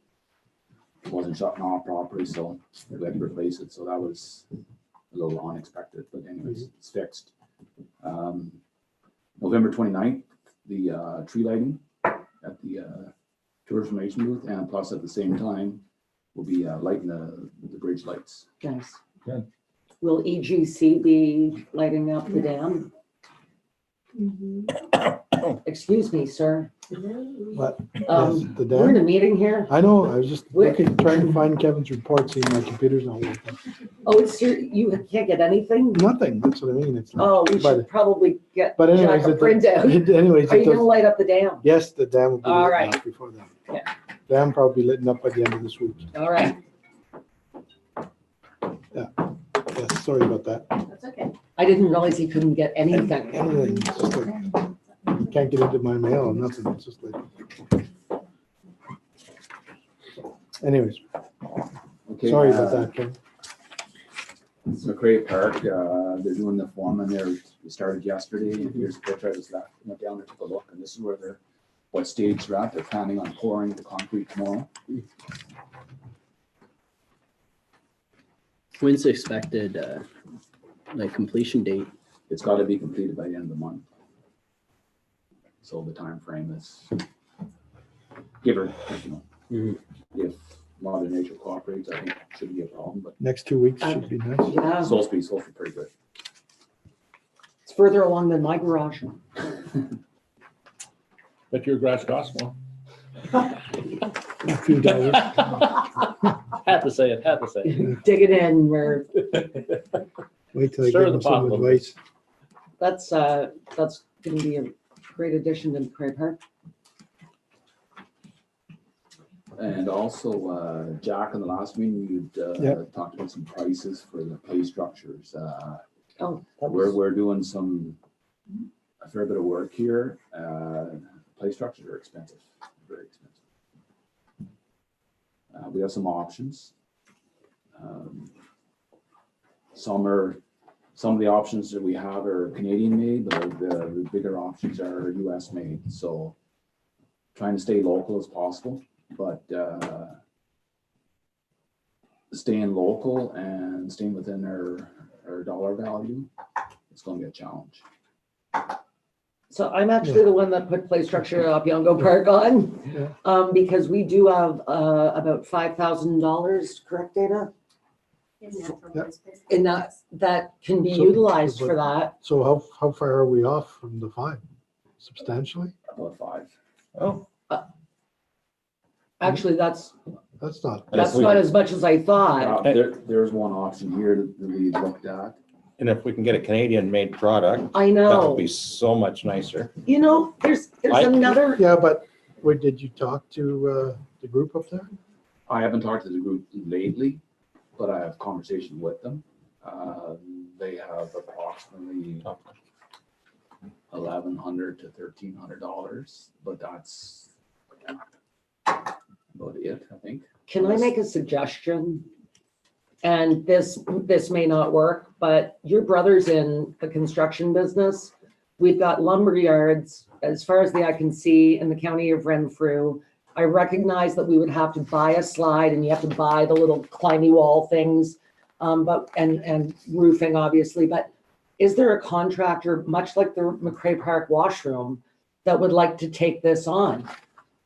wasn't shutting off properly, so we had to replace it. So that was a little unexpected, but anyways, it's fixed. November 29th, the tree lighting at the tourist information booth, and plus at the same time, we'll be lighting the bridge lights. Nice. Good. Will EGC be lighting up the dam? Excuse me, sir. But yes, Um, the we're in a dam, meeting here. I know, I was just Wait. looking, trying to find Kevin's report, seeing my computer's not working. Oh, it's you can't get anything? Nothing, that's what I mean, it's. Oh, we should But, probably get but anyways, Jack a printout. anyways, Are it you gonna does, light up the dam? yes, the dam will be All lit right. up before that. Yeah. Dam probably lit up by the end of this week. All right. Yes, sorry about that. That's okay. I didn't realize he couldn't get anything. Anything, it's just like, can't get into my mail or nothing, it's just like. Anyways, Okay, sorry about that, Ken. McCray Park, they're doing the foreman there. We started yesterday, and here's the picture I just left. Went down there, took a look, and this is where what stage they're at. They're planning on pouring the concrete tomorrow. When's the expected, completion date? It's got to be completed by the end of the month. So the time frame is, give or, if Mother Nature cooperates, I think it shouldn't be a problem, but Next 2 weeks should be nice. Yeah, it's supposed to be pretty good. it's further along than my garage. But your grass costs more. A few dollars. Had to say it. Dig it in where Wait till I Stir give the them pot a some little advice. that's gonna be a great addition to McCray Park. And also, Jack, in the last meeting, you'd Yep. talked about some prices for the play structures. Oh, that was, We're doing a fair bit of work here. Play structures are expensive, very expensive. We have some options. Some of the options that we have are Canadian made, but the bigger options are US made. So trying to stay local as possible, but staying local and staying within our dollar value, it's going to be a challenge. so I'm actually the one that put play structure up Yongo Park on. Yeah. Because we do have about $5,000, correct, Dana? And that can be So- utilized for that. So how far are we off from the 5? Substantially? About 5. Oh, Actually, that's not. not as much as I thought. There's one option here that we looked at. and if we can get a Canadian-made product, I that know. would be so much nicer. You know, there's I- another, Yeah, but wait, did you talk to the group up there? I haven't talked to the group lately, but I have conversation with them. They have approximately $1,100 to $1,300, but that's about it, I think. can I make a suggestion? And this may not work, but your brother's in the construction business. We've got lumber yards as far as the eye can see in the county of Renfrew. I recognize that we would have to buy a slide and you have to buy the little climbing wall things, and roofing obviously, but is there a contractor, much like the McCray Park washroom, that would like to take this on?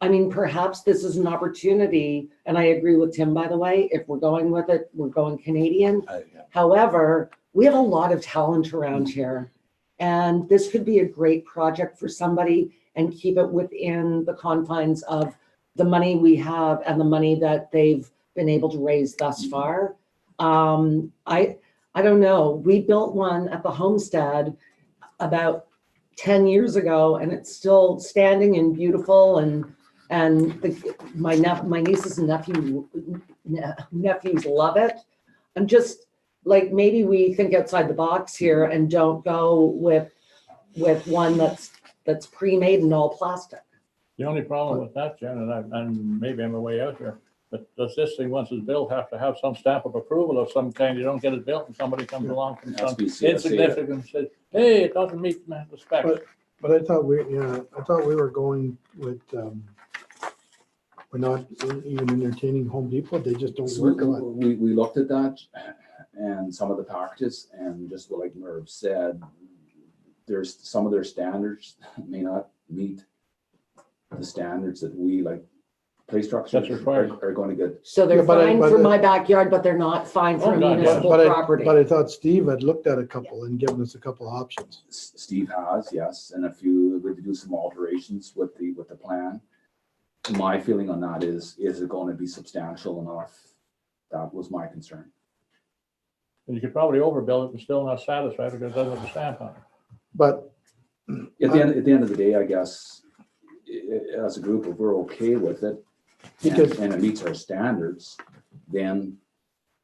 I mean, perhaps this is an opportunity, and I agree with Tim, by the way, if we're going with it, we're going Canadian. However, we have a lot of talent around here, and this could be a great project for somebody and keep it within the confines of the money we have and the money that they've been able to raise thus far. I don't know. We built one at the homestead about 10 years ago, and it's still standing and beautiful, and my nieces and nephews love it. I'm just like, maybe we think outside the box here and don't go with one that's pre-made and all plastic. The only problem with that, Jen, and maybe I'm way out here, but does this thing, once it's built, have to have some stamp of approval of some kind? You don't get it built and somebody comes along from some SBC, insignificant and says, hey, it doesn't meet the specs. But I thought we were going with, we're not even entertaining Home Depot, they just don't So work a lot. we looked at that and some of the packages, and just like Merv said, there's some of their standards may not meet the standards that we like play structures That's required. are going to get, So they're Yeah, but fine for my backyard, but they're not fine for Oh, God, yeah. municipal But property. I thought Steve had looked at a couple and given us a couple options. Steve has, yes, and if you were to do some alterations with the plan, my feeling on that is it going to be substantial enough? That was my concern. And you could probably overbuild it and still not satisfied because it doesn't have a stamp on it. But At the end of the day, I guess, as a group, if we're okay with it Because- and it meets our standards, then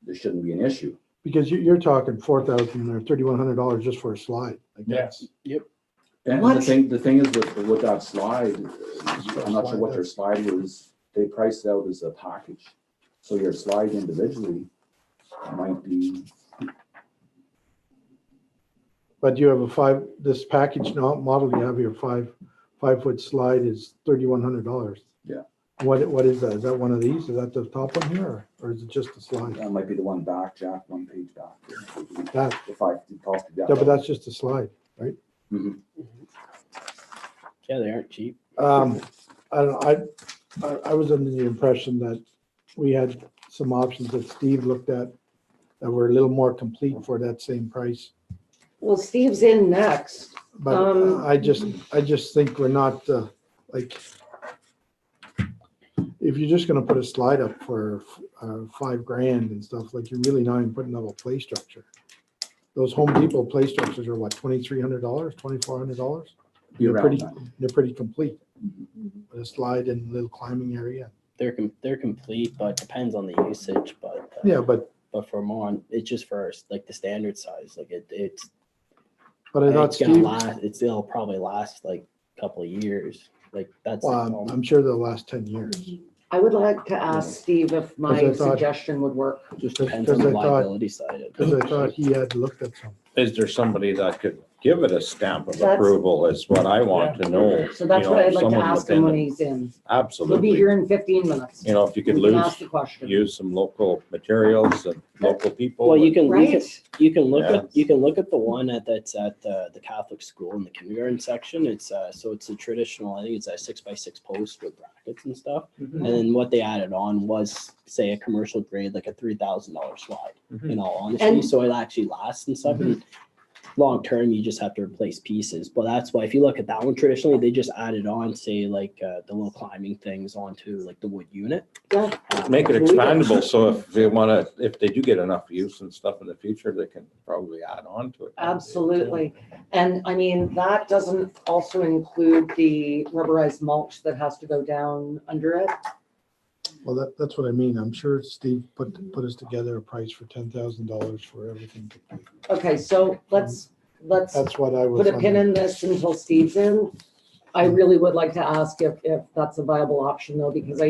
there shouldn't be an issue. because you're talking $4,000 or $3,100 just for a slide. Like Yes. And What? the thing is with that slide, I'm not sure what their slide was, they priced it out as a package. So your slide individually might be, But you have this package now model, you have your 5-foot slide is $3,100. Yeah. What is that? Is that one of these? Is that the top one here or is it just the slide? that might be the one back, Jack, one page back. That, If I talk to yeah, but that. that's just a slide. Yeah, they aren't cheap. I don't know, I was under the impression that we had some options that Steve looked at that were a little more complete for that same price. Well, Steve's in next. But I just think we're not, like, if you're just gonna put a slide up for $5,000 and stuff, like, you're really not even putting up a play structure. Those Home Depot play structures are what, $2,300, $2,400? Be They're around pretty, that. they're pretty complete. With a slide and a little climbing area. They're complete, but it depends on the usage, but. Yeah, but For more on, it's just for like the standard size, like it's. I thought It's gonna Steve, last, it'll probably last like a couple of years, like that's. well, I'm sure they'll last 10 years. I would like to ask Steve if my 'Cause I thought- suggestion would work. Just depends on the because I thought- liability side of it. Because I thought he had looked at some. Is there somebody that could give it a stamp of That's- approval is what I want to know. So that's You what know, I'd like to someone ask him within when the- he's in. He'll be Absolutely. here in 15 minutes. You know, if you could We can ask the lose, question. use some local materials and local people. Well, you can Right? you can look Yeah. at the one that's at the Catholic school in the kindergarten section. It's so it's a traditional, I think it's a 6x6 post with brackets and stuff. And then what they added on was, say, a commercial grade, like a $3,000 slide, in all honesty. And- So it actually lasts and stuff. And long term, you just have to replace pieces. But that's why if you look at that one, traditionally, they just added on, say, like the little climbing things onto like the wood unit. Yeah. Make it Believe it. expandable, so if they wanna, if they do get enough use and stuff in the future, they can probably add on to it. Absolutely. And I mean, that doesn't also include the rubberized mulch that has to go down under it. Well, that's what I mean. I'm sure Steve put us together a price for $10,000 for everything. Okay, so let's That's what I was. put a pin in this until Steve's in. I really would like to ask if that's a viable option though, because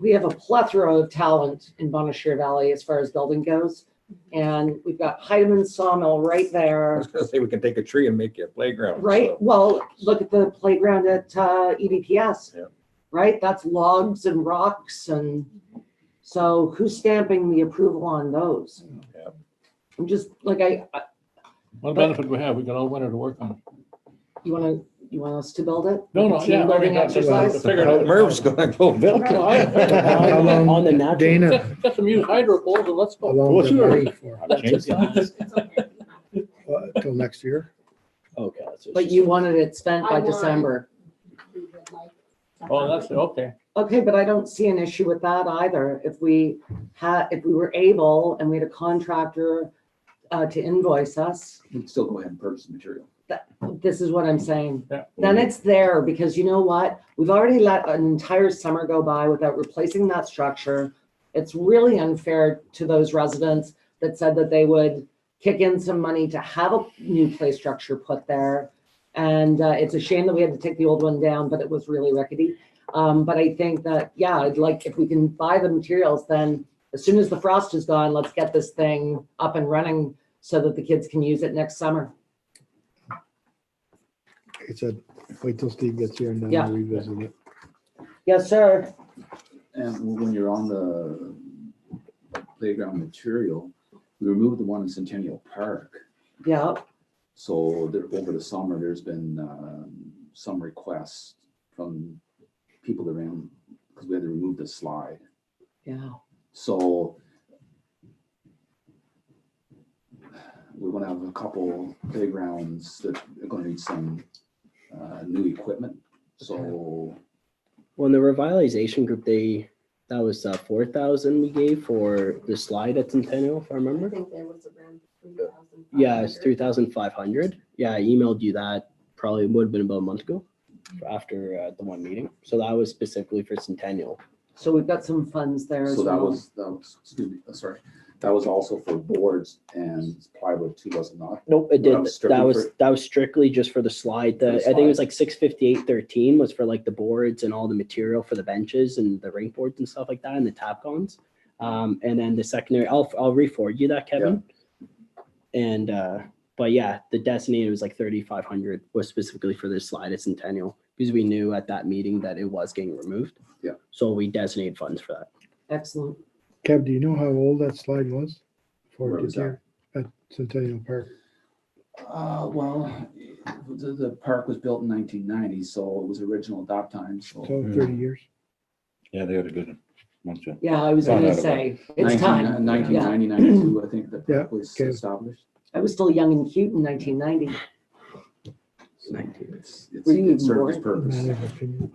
we have a plethora of talent in Bonnechere Valley as far as building goes. And we've got Heidemann Sawmill right I there, was gonna say, we can take a tree and make you a playground. right? so. Well, look at the playground at EDPS. Yeah. Right? That's logs and rocks and so who's stamping the approval on those? Yeah. I'm just like, What benefit we have? We got all winter to work on it. you want us to build it? No, Like a no, yeah, team building that's- exercise? figured out. Merv's gonna go build it. How long, On the natural. Dana, Get some used hydro poles and let's how go. long What's is the yours? money for? Chainsaw? Till next year? Okay. So But you wanted it spent by I want- December. Oh, that's, okay. Okay, but I don't see an issue with that either. If we were able and we had a contractor to invoice us, We can still go ahead and purchase the material. this is what I'm saying. Yeah. Then it's there because you know what? We've already let an entire summer go by without replacing that structure. It's really unfair to those residents that said that they would kick in some money to have a new play structure put there. And it's a shame that we had to take the old one down, but it was really rickety. But I think that, yeah, I'd like, if we can buy the materials, then as soon as the frost is gone, let's get this thing up and running so that the kids can use it next summer. He said, wait till Steve gets here and then Yeah. we'll revisit it. Yes, sir. And when you're on the playground material, we removed the one in Centennial Park. Yeah. So over the summer, there's been some requests from people around, because we had to remove the slide. Yeah. So we're gonna have a couple playgrounds that are gonna need some new equipment. So Well, in the revitalization group, that was 4,000 we gave for the slide at Centennial, if I I remember. think there was around 3,000. Yeah, it's 3,500. Yeah, I emailed you that probably would have been about a month ago after the one meeting. So that was specifically for Centennial. So we've got some funds there as so that well. was, excuse me, sorry, that was also for boards and plywood too, was it not? Nope, it That did. was strictly That was strictly just for the slide. For the I think it was slide. like 658.13 was for like the boards and all the material for the benches and the rink boards and stuff like that and the tap cons. And then the secondary, I'll re-forward you that, Kevin. And but yeah, the designated was like 3,500 was specifically for this slide at Centennial because we knew at that meeting that it was getting removed. Yeah. So we designated funds for that. Excellent. Kev, do you know how old that slide was? For Where was that? At Centennial Park. Well, the park was built in 1990, so it was original at that time, so. So 30 years. Yeah, they had a good bunch of. Yeah, I was Found gonna out say, it's time. 1990, 92, I think the Yeah, park was okay. established. I was still young and cute in 1990. So it's Were you it served its born? purpose. Matter of opinion.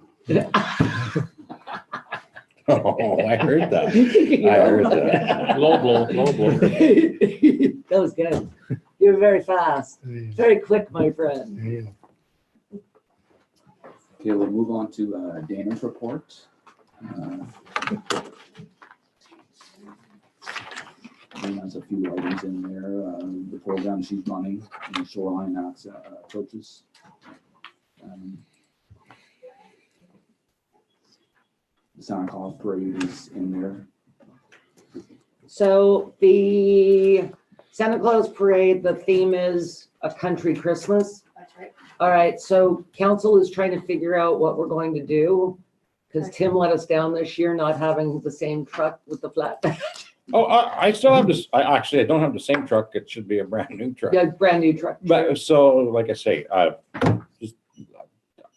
Oh, I heard that. You I know? heard that. Low blow, low blow. That was good. You were very fast, Yeah, very quick, my friend. yeah. Okay, we'll move on to Dana's report. Dana has a few items in there, the program she's running, and the shoreline approaches. The Santa Claus parade is in there. So the Santa Claus parade, the theme is a country Christmas. That's right. All right, so council is trying to figure out what we're going to do. Because Tim let us down this year, not having the same truck with the flat. Oh, I still have this, I don't have the same truck. It should be a brand new truck. Yeah, brand new truck. But so, like I say,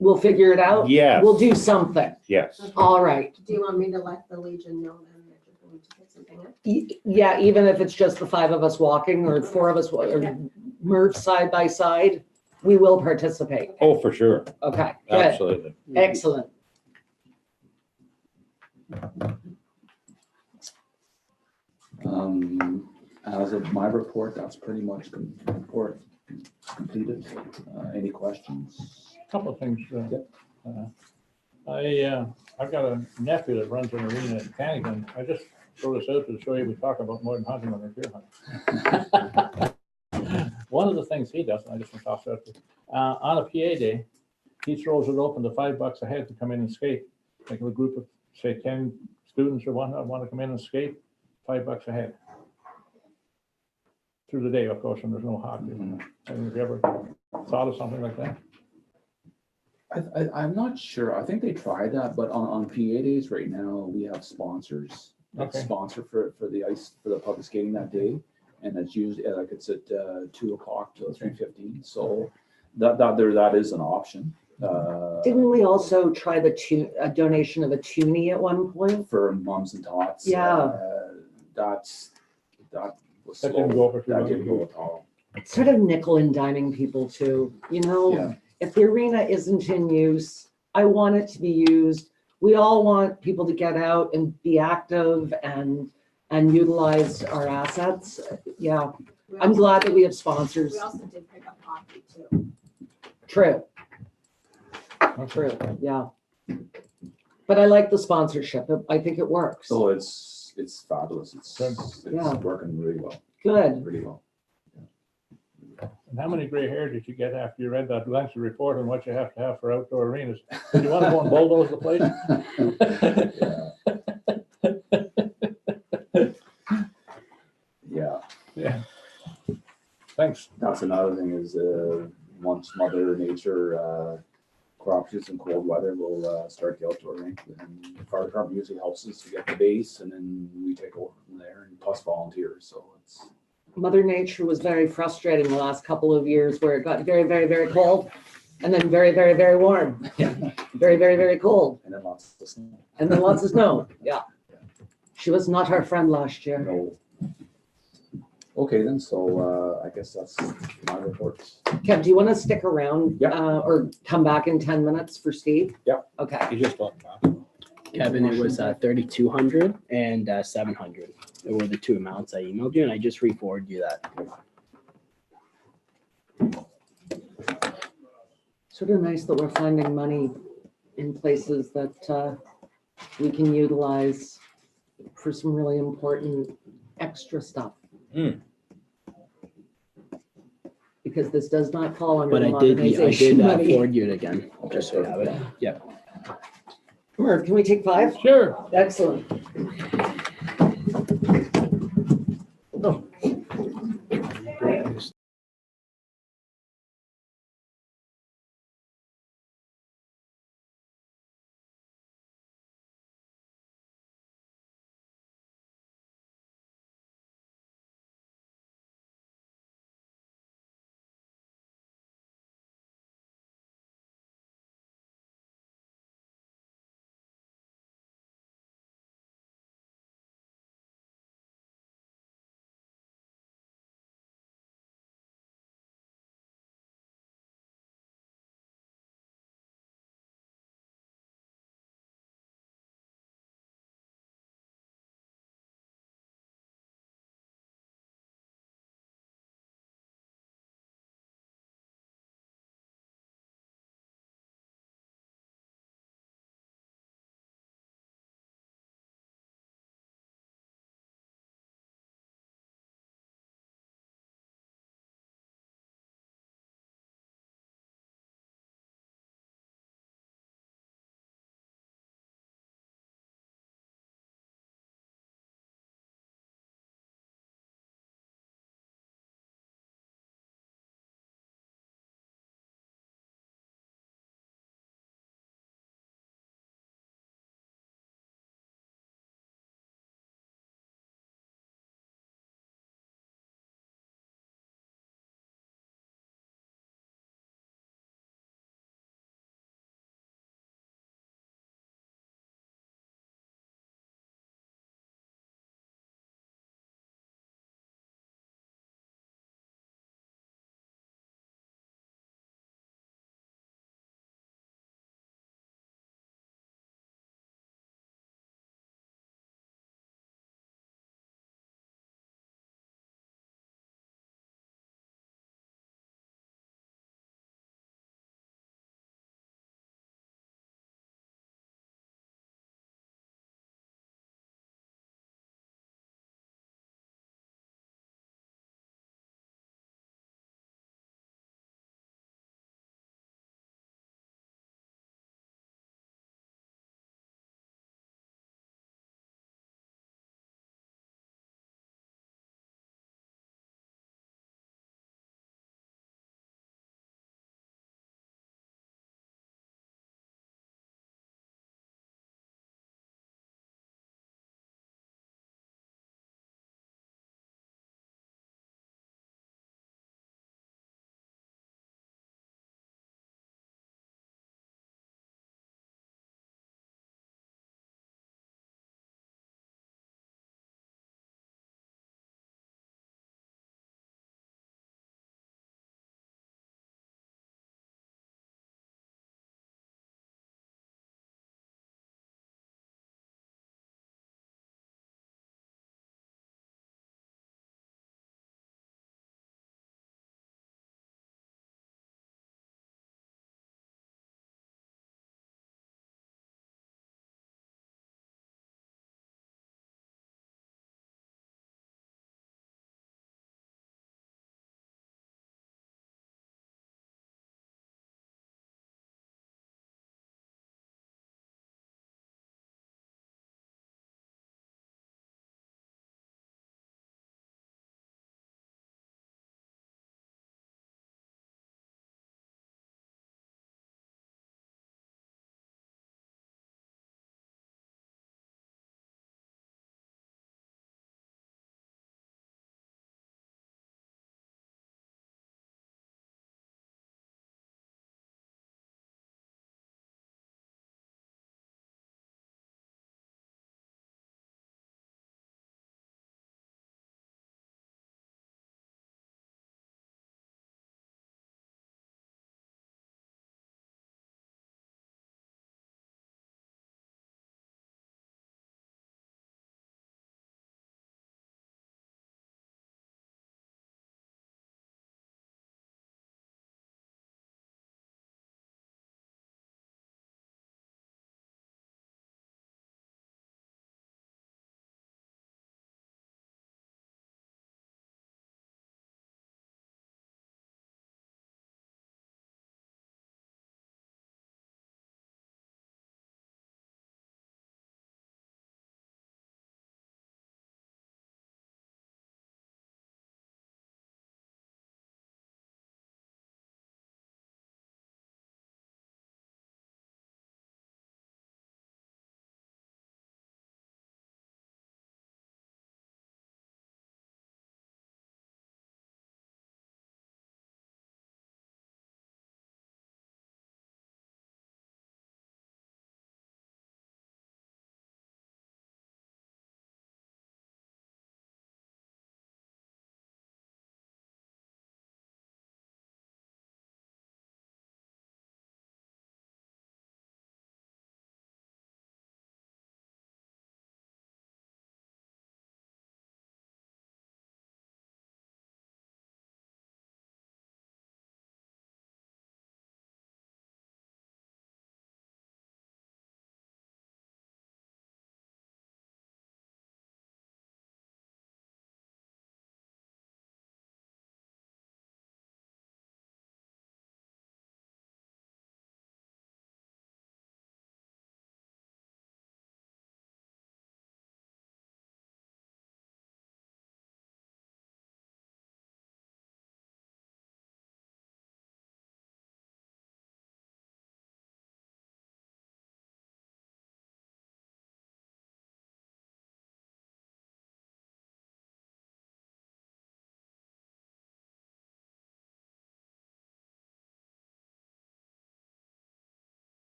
We'll figure it out. yes, We'll do something. yes. All right. Do you want me to let the Legion know then that you're going to get something in? Yeah, even if it's just the 5 of us walking or 4 of us or merged side by side, we will participate. Oh, for sure. Okay, good, Absolutely. excellent. As of my report, that's pretty much report completed. Any questions? Couple of things. Yep. I've got a nephew that runs an arena in Canada. I just throw this out to show you, we talk about more than hunting on our deer hunt. One of the things he does, and I just want to toss it out there, on a PA day, he throws it open to $5 a head to come in and skate. Like a group of, say, 10 students or whatnot want to come in and skate, $5 a head. Through the day, of course, and there's no hockey. Have you ever thought of something like that? I'm not sure. I think they tried that, but on PA days right now, we have sponsors. that Okay. Sponsor for the ice, for the public skating that day. And it's usually like it's at 2 o'clock till 3:15. So that is an option. Didn't we also try a donation of a toonie at one point? For mums and tots. Yeah. That was That slow. didn't go over too That well. didn't go at all. It's sort of nickel and diming people too, you know? Yeah. If the arena isn't in use, I want it to be used. We all want people to get out and be active and utilize our assets. Yeah, We I'm also- glad that we have sponsors. We also did pick up hockey too. True, Okay. true, yeah. But I like the sponsorship. I think it works. So it's fabulous. Good. It's Yeah. working really well, Good. really well. And how many gray hair did you get after you read that lengthy report on what you have to have for outdoor arenas? Did you want to go and bulldoze the place? Yeah, Yeah. Thanks. that's another thing is, once Mother Nature cooperates in cold weather, we'll start the outdoor rink. And the fire department usually helps us to get the base and then we take over from there and plus volunteers, so it's. Mother Nature was very frustrating the last couple of years where it got very, very, very cold. And then very, very, very warm. Very, very, very cold. And then lots of snow. And then lots of snow. Yeah. She was not our friend last year. No. Okay, then, so, I guess that's my reports. Kev, do you want to stick around? Yeah. Or come back in 10 minutes for Steve? Yeah. Okay. You just talked about. Kevin, it was 3,200 and 700. It were the two amounts I emailed you, and I just re-forwarded you that. Sort of nice that we're finding money in places that we can utilize for some really important extra stuff. Mm. Because this does not fall under But the I did modernization money. forward you it again, just so you have it. Yeah. Merv, can we take 5? Sure. Excellent.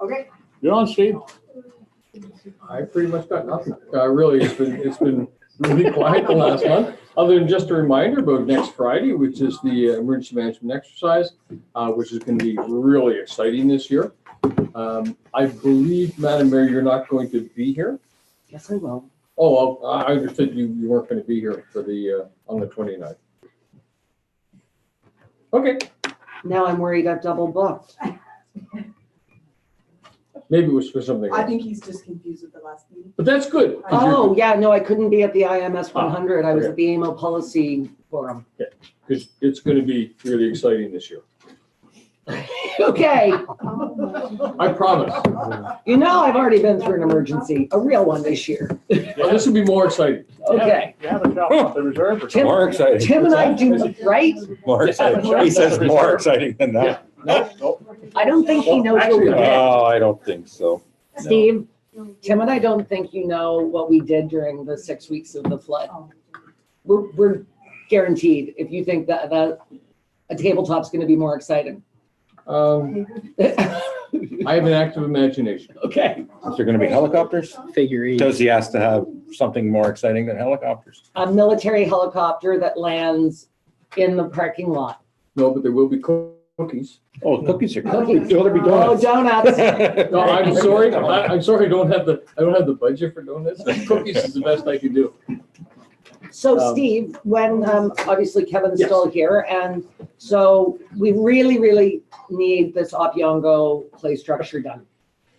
Okay. You're on, Steve. I pretty much got nothing. Really, it's been really quiet the last month, other than just a reminder about next Friday, which is the emergency management exercise, which is going to be really exciting this year. I believe, Madam Mayor, you're not going to be here. Yes, I will. Oh, well, I understood you weren't going to be here for the, on the 29th. Okay, Now I'm worried I've double booked. maybe it was for something I else, think he's just confused with the last meeting. but that's good. 'cause you're- Oh, yeah, no, I couldn't be at the IMS 100. I was okay. at the AMO policy forum. Because it's going to be really exciting this year. Okay, I promise. you know I've already been through an emergency, a real one this year. Well, this will be more exciting. Okay. You have a job at the reserve or Tim- More exciting. Tim and I do, right? More exciting. He says more exciting than that. I don't think he knows what we did. Oh, I don't think so. Steve, Tim and I don't think you know what we did during the 6 weeks of the flood. We're guaranteed, if you think that a tabletop's gonna be more exciting. I have an active imagination. Okay, Is there gonna be helicopters? Figure Does he has to have something more exciting than helicopters? a military helicopter that lands in the parking lot. No, but there will be cookies. Oh, cookies are. Cookies. There'll be Oh, donuts. donuts. No, I'm sorry. I'm sorry. I don't have the budget for donuts. Cookies is the best I can do. So Steve, when, obviously Kevin's Yes. still here, and so we really, really need this Opiongo play structure done.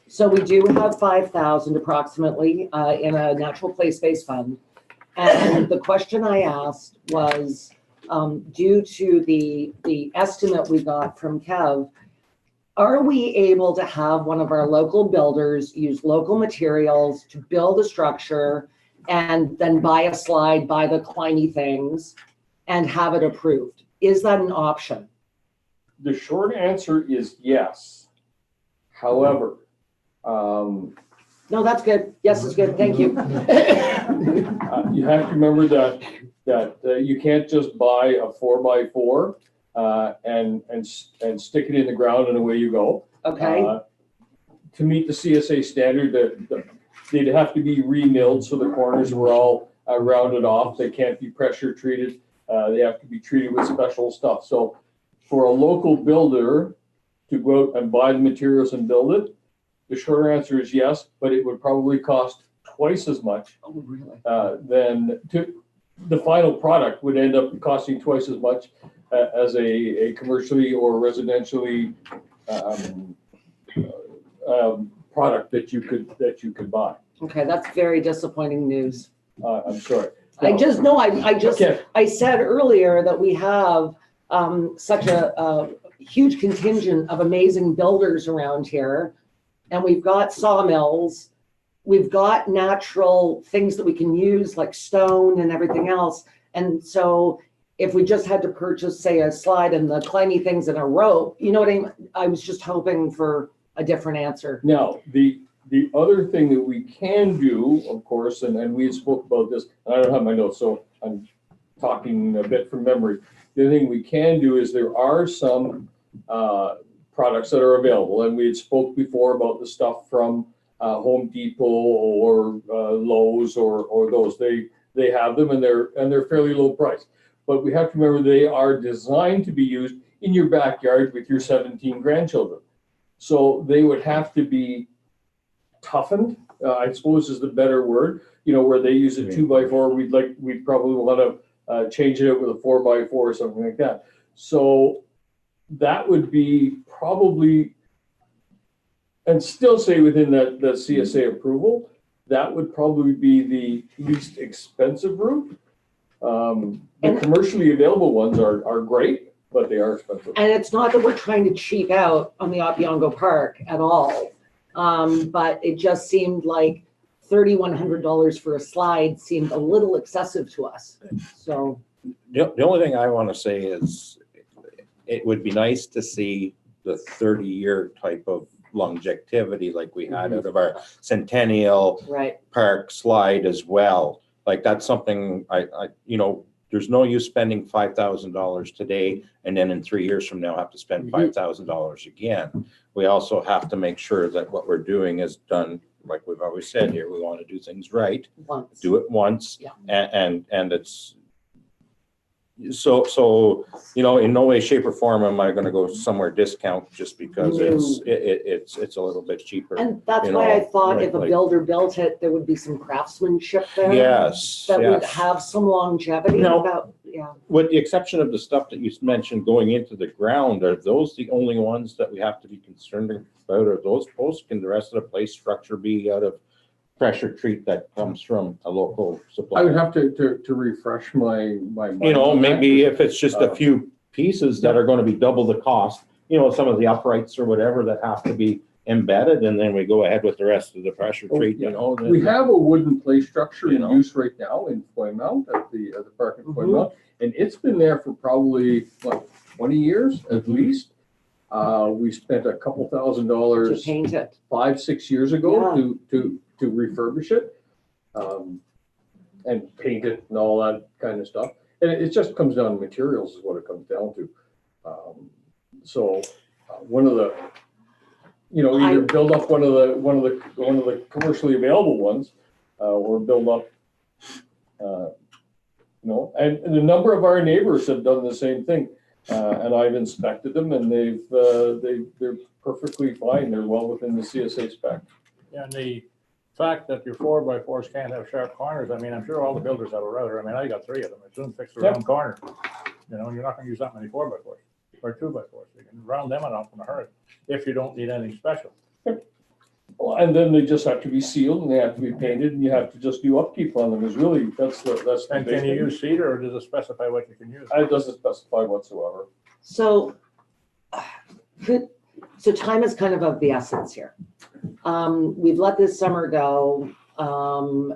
So we do have 5,000 approximately in a natural play space fund. And the question I asked was, due to the estimate we got from Kev, are we able to have one of our local builders use local materials to build a structure and then buy a slide, buy the climby things, and have it approved? Is that an option? The short answer is yes. However, No, that's good. Yes, it's good. Thank you. you have to remember that you can't just buy a 4x4 and stick it in the ground and away you go. Okay, To meet the CSA standard, they'd have to be remilled, so the corners were all rounded off. They can't be pressure treated. They have to be treated with special stuff. So for a local builder to go out and buy the materials and build it, the short answer is yes, but it would probably cost twice as much oh, really? the final product would end up costing twice as much as a commercially or residentially product that you could buy. Okay, that's very disappointing news. I'm sorry. Okay. I said earlier that we have such a huge contingent of amazing builders around here. And we've got sawmills, we've got natural things that we can use like stone and everything else. And so if we just had to purchase, say, a slide and the climby things and a rope, you know what I mean? I was just hoping for a different answer. Now, the other thing that we can do, of course, and we spoke about this, and I don't have my notes, so I'm talking a bit from memory. The other thing we can do is there are some products that are available, and we had spoke before about the stuff from Home Depot or Lowe's or those. They have them, and they're fairly low price. But we have to remember they are designed to be used in your backyard with your 17 grandchildren. So they would have to be toughened, I suppose is the better word, where they use a 2x4, we'd probably want to change it out with a 4x4 or something like that. So that would be probably, and still say within the CSA approval, that would probably be the least expensive route. The commercially available ones are great, but they are expensive. And it's not that we're trying to cheap out on the Opiongo Park at all. But it just seemed like $3,100 for a slide seemed a little excessive to us. So The only thing I want to say is it would be nice to see the 30-year type of longevity like we had out of our Centennial right. Park slide as well. Like that's something there's there's no use spending $5,000 today and then in 3 years from now have to spend $5,000 again. We also have to make sure that what we're doing is done, like we've always said here, we want to do things right, Once. do it once. Yeah. And it's, so, you know, in no way, shape or form am I gonna go somewhere discount just because it's a little bit cheaper. And that's you why I know, thought right, if a like- builder built it, there would be some craftsmanship there. Yes, That would yes. have some longevity No. about, yeah. With the exception of the stuff that you mentioned going into the ground, are those the only ones that we have to be concerned about? Are those posts? Can the rest of the place structure be out of pressure treat that comes from a local I would supplier? have to refresh my. You know, maybe if it's just a few pieces that are gonna be double the cost, you know, some of the uprights or whatever that have to be embedded, and then we go ahead with the rest of the pressure treat, you know. We have a wooden play structure You in know. use right now in Foymount at the park in Mhm. Foymount. And it's been there for probably, what, 20 years at least? We spent a couple $1,000 To paint it. 5-6 years ago Yeah. to refurbish it. And paint it and all that kind of stuff. And it just comes down to materials is what it comes down to. So one of the, you know, either build up one of the commercially available ones, or build up, you know, and a number of our neighbors have done the same thing. And I've inspected them and they're perfectly fine. They're well within the CSA spec. And the fact that your 4x4s can't have sharp corners, I mean, I'm sure all the builders have a router. I mean, I got 3 of them. It soon fix the Yep. round corner. You know, you're not gonna use that many 4x4s or 2x4s. You can round them off in a hurry if you don't need anything special. Well, and then they just have to be sealed and they have to be painted and you have to just do upkeep on them is really, that's the And big can you thing. use cedar or does it specify what you can use? It doesn't specify whatsoever. So, so time is kind of the essence here. We've let this summer go.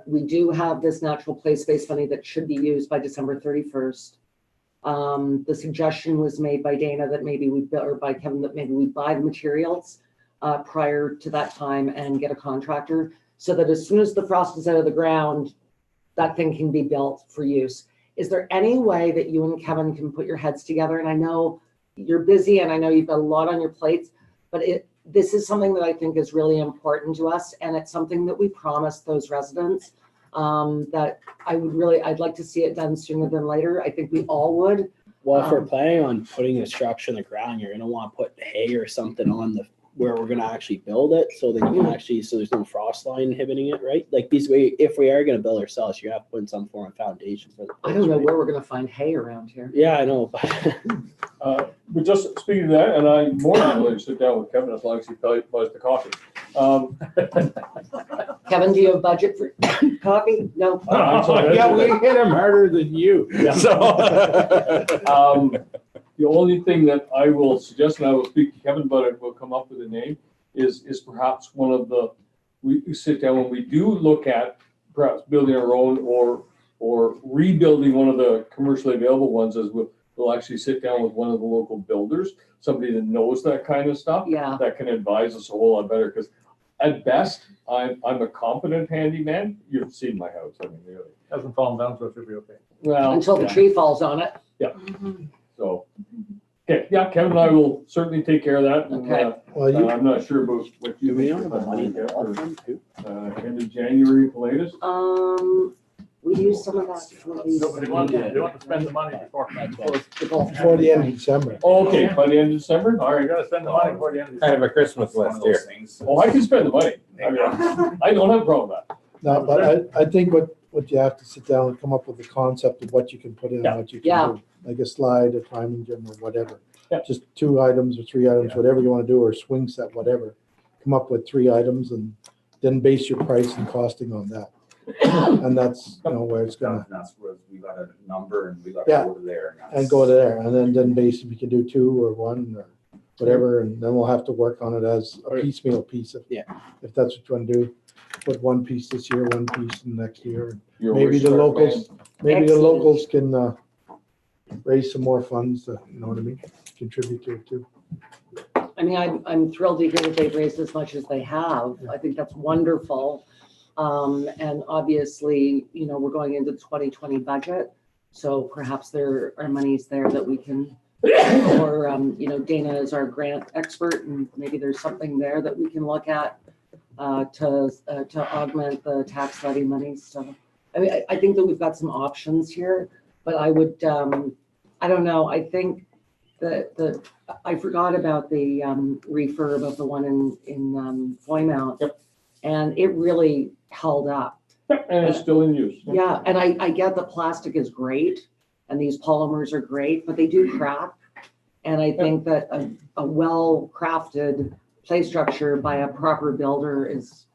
We do have this natural play space money that should be used by December 31st. The suggestion was made by Dana that maybe or by Kevin, that maybe we buy the materials prior to that time and get a contractor so that as soon as the frost is out of the ground, that thing can be built for use. Is there any way that you and Kevin can put your heads together? And I know you're busy and I know you've got a lot on your plates, but this is something that I think is really important to us. And it's something that we promised those residents that I'd like to see it done sooner than later. I think we all would. Well, if we're planning on putting a structure in the ground, you're gonna want to put hay or something on where we're gonna actually build it, so that you can actually, so there's no frost line inhibiting it, right? Like if we are gonna build ourselves, you're gonna have to put in some form of foundation for the I don't know place, right? where we're gonna find hay around here. Yeah, I know, But just speaking of that, and I'm more than willing to sit down with Kevin as long as he buys the coffee. Kevin, do you have budget for coffee? No. I'm sorry. Yeah, we hit him harder than you. So. The only thing that I will suggest, and I will speak to Kevin about it, we'll come up with a name, is perhaps one of the, we sit down when we do look at perhaps building our own or rebuilding one of the commercially available ones, as we'll actually sit down with one of the local builders, somebody that knows that kind of stuff. Yeah. That can advise us a whole lot better, because at best, I'm a competent handyman. You've seen my house, I mean, really. Hasn't fallen down, so it should be okay. Well, Until the yeah. tree falls on it. So, okay, yeah, Kevin and I will certainly take care of that. And, Okay. Well, I'm not sure about what you do we think. don't have the money in the Or, fund too? end of January at the latest. We use some of that for these. No, but they want to spend the money before. before the end of December. Oh, okay, by the end of December? All You right. gotta spend the money before the end of Kind of December. a Christmas list here. Oh, I can spend the money. I mean, I don't have a problem with that. No, but I think what you have to sit down and come up with the concept of what you can put in, Yeah. and what you Yeah. can do. Like a slide, a climbing gym or whatever. Yeah. Just 2 items or 3 items, Yeah. whatever you want to do, or swing set, whatever. Come up with 3 items and then base your price and costing on that. And that's, where it's gonna, That's where we got a number and we got Yeah. to go to there. and go there. And then base, if you can do 2 or 1 or whatever, and then we'll have to work on it as a piecemeal piece. Yeah. If that's what you want to do, put 1 piece this year, 1 piece next year. Your Maybe wish the list, locals, maybe the Excellent. locals can raise some more funds, you know what I mean, contribute to it too. I mean, I'm thrilled to hear that they've raised as much as they have. I think that's wonderful. And obviously, we're going into the 2020 budget. So perhaps there are monies there that we can, or, Dana is our grant expert, and maybe there's something there that we can look at to augment the tax levy money. So, I mean, I think that we've got some options here, but I would, I don't know, I think that I forgot about the refurb of the one in Foymount. Yep. And it really held up. And it's still in use. Yeah, and I get that plastic is great and these polymers are great, but they do crack. And I think that a well-crafted play structure by a proper builder is.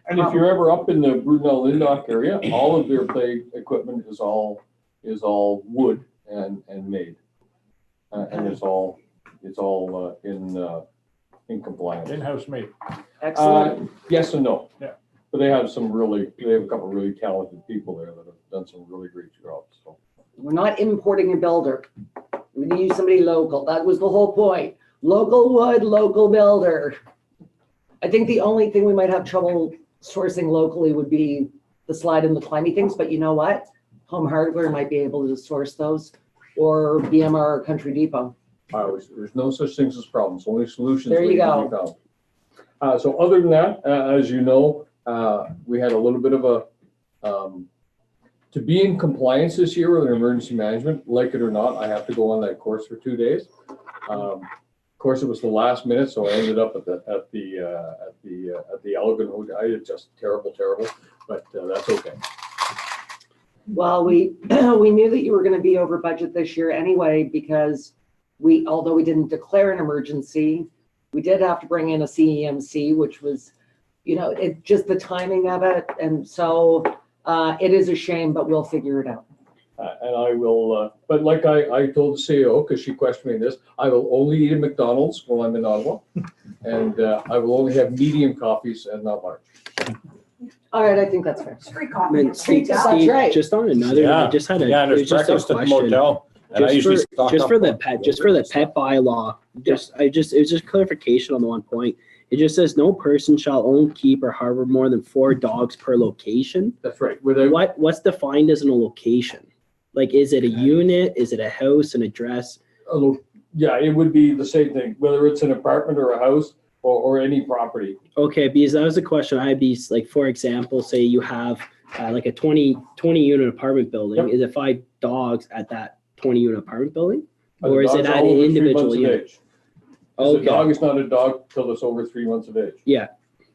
And if you're ever up in the Brunel Lindach area, all of their play equipment is all wood and made. And it's all in compliance. In-house made. Excellent. Yes and no. Yeah. But they have a couple of really talented people there that have done some really great jobs, so. We're not importing a builder. We need somebody local. That was the whole point. Local wood, local builder. I think the only thing we might have trouble sourcing locally would be the slide and the climbing things, but you know what? Home Hardware might be able to source those, or BMR or Country Depot. There's no such things as problems, only solutions. There you waiting to be go. found. So other than that, as you know, we had a little bit of to be in compliance this year with emergency management, like it or not, I have to go on that course for 2 days. Of course, it was the last minute, so I ended up at the Elegant Hotel. It's just terrible, but that's okay. Well, we knew that you were going to be over budget this year anyway, because although we didn't declare an emergency, we did have to bring in a CEMC, which was, just the timing of it. And so it is a shame, but we'll figure it out. And I will, but like I told the CEO, because she questioned me this, I will only eat at McDonald's while I'm in Ottawa. And I will only have medium coffees and not large. All right, I think that's fair. Free coffee. Steve, that's right. Just on another, I just had Yeah, there's just a breakfast at the question. motel. And I usually stock Just up for the on- pet bylaw, it was just clarification on the one point. It just says no person shall own, keep, or harbor more than 4 dogs per location. That's right. What's defined as a location? Like, is it a unit? Is it a house, an address? Yeah, it would be the same thing, whether it's an apartment or a house or any property. Okay, because that was the question. I'd be like, for example, say you have like a 20 unit apartment building. Yep. Is it 5 dogs at that 20 unit apartment building? The Or is it dogs are at an over 3 individual months of unit? age. 'Cause Okay. a dog is not a dog till it's over 3 months of age.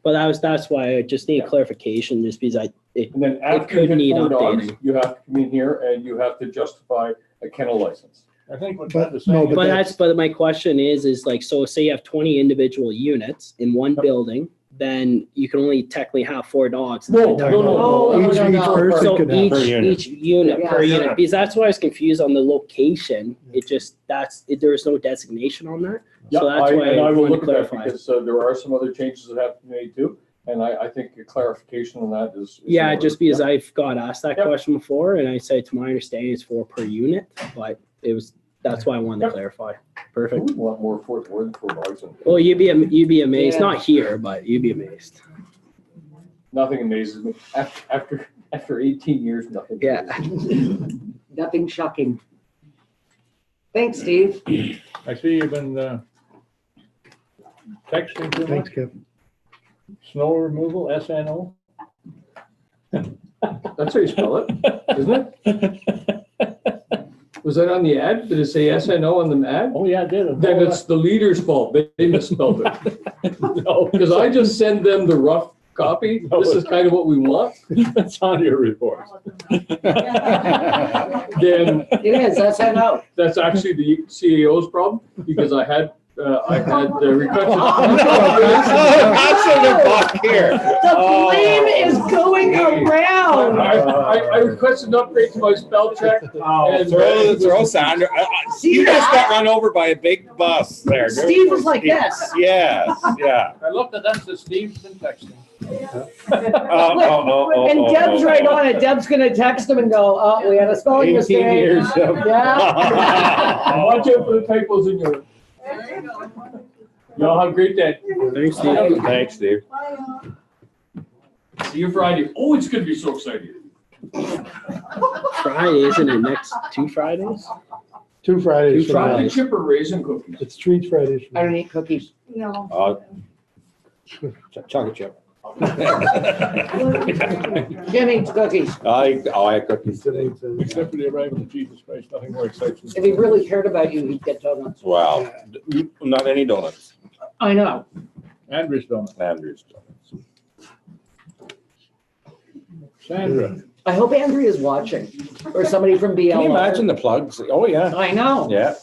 But that's why I just need clarification, just because And then after you could need hit 4 dogs, updating. you have to come in here and you have to justify a kennel license. I think what But Ted is no, saying. but but my question is like, so say you have 20 individual units in one Yep. building, then you can only technically have 4 dogs. No, No, no, Each no, no. person So could have. each Per unit. each unit per Yes. unit, because that's why I was confused on the location. There's no designation on that. Yeah, So that's why and I I will want look to at that clarify. because there are some other changes that have to be made too. And I think a clarification on that is. Yeah, in order. just because I've got asked that Yep. question before, and I said to my understanding it's 4 per unit, but that's why I wanted to Yep. clarify. Who Perfect. would want more for dogs? Well, you'd be amazed. Yeah. Not here, but you'd be amazed. Nothing amazes me. After 18 years, nothing. Yeah. amazes me. Nothing shocking. Thanks, Steve. I see you've been texting too Thanks, much. Kev. Snow removal, SNO. That's how you spell it, isn't it? Was that on the ad? Did it say SNO on the ad? Oh, yeah, I did. Then it's the leader's fault. They misspelled it. No, Because I just send them the rough copy. This is kind of what we want. it's on your report. Then It is, that's I know. that's actually the CEO's problem because I had requested. The blame is going around. I requested an upgrade to my spell check. And Throw Sandra. See You just that? got run over by a big bus there. Steve was like this. Yes, yeah. I looked at that, and Steve's been texting. And Deb's right on it. Deb's gonna text him and go, oh, we had a spelling 18 mistake. years of. Yeah. Watch out for the typos in your. Y'all have a great day. Thanks, Steve. Thanks, Steve. See you Friday. Oh, it's gonna be so exciting. Friday, isn't it next 2 Fridays? 2 Fridays. Two from now. Fridays. Chocolate chip or raisin cookies? It's Treats Fridays. from I now. don't eat cookies. No. Chocolate chip. Jim eats cookies. I like cookies. Today, so- Except for the arrival of Jesus Christ, nothing more exciting. If he really cared about you, he'd get donuts. Wow, not any donuts. I know. Andrew's donut. Andrew's donuts. Sandra, I hope Andrea's watching, or somebody from BLR. Can you imagine the plugs? Oh, yeah, I know. yeah.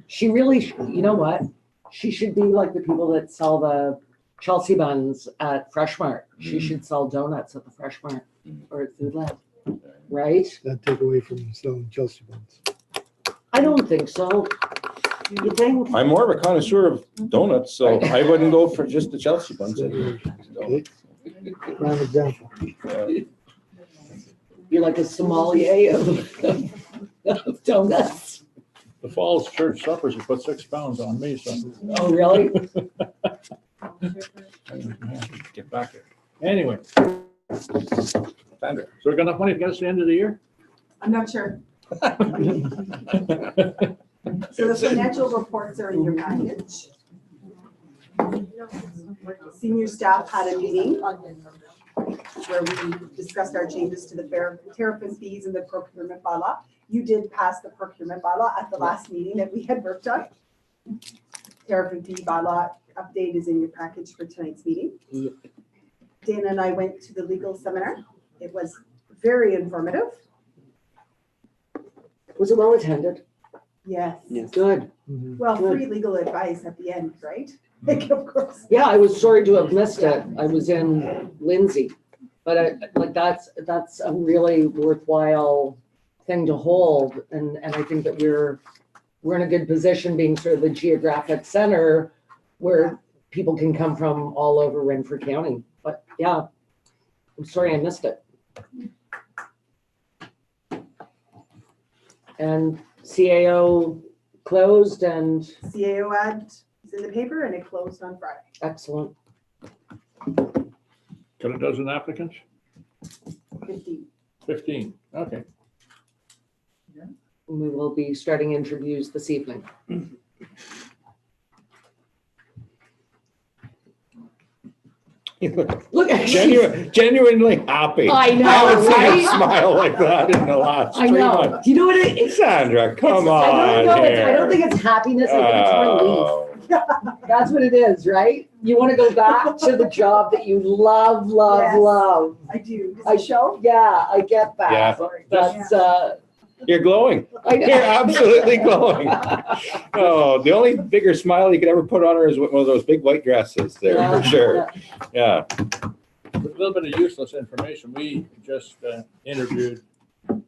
She really, you know what? She should be like the people that sell the Chelsea buns at Fresh Mart. She should sell donuts at the Fresh Mart or at Food Lab, right? That take away from selling Chelsea buns. I don't think so. You think? I'm more of a connoisseur of donuts, so I wouldn't go for just the Chelsea buns. Okay. Prime example. You're like a sommelier of donuts. the Falls Church suppers have put 6 pounds on me, so. Oh, really? Get back here. Anyway, Sandra. so we got enough money to get us to the end of the year? I'm not sure. So the financial reports are in your package. Senior staff had a meeting where we discussed our changes to the tariff and fees and the procurement bylaw. You did pass the procurement bylaw at the last meeting that we had worked on. Tariff and fee bylaw update is in your package for tonight's meeting. Dana and I went to the legal seminar. It was very informative. Was it well attended? Yes. Good. Well, free legal advice at the end, right? Like, of course. Yeah, I was sorry to have missed it. I was in Lindsay. But that's a really worthwhile thing to hold. And I think that we're in a good position being sort of the geographic center where people can come from all over Renfrew County. But yeah, I'm sorry I missed it. And CAO closed and CAO ad is in the paper and it closed on Friday. excellent. Got a dozen applicants? 15. 15, okay. We will be starting interviews this evening. Look at Genuinely happy. I know, haven't seen right? a smile like that in the last I 3 know. months. Do you know what it is? Sandra, come I on don't know. here. I don't think it's happiness. I think it's relief. Oh, That's what it is, right? You want to go back to the job that you love, Yes. love. I do. Does I it show? Yeah, I get that. Yeah. That's You're glowing. I know. You're absolutely glowing. Oh, the only bigger smile you could ever put on her is one of those big white dresses there, Yeah, for sure. Yeah. A little bit of useless information. We just interviewed.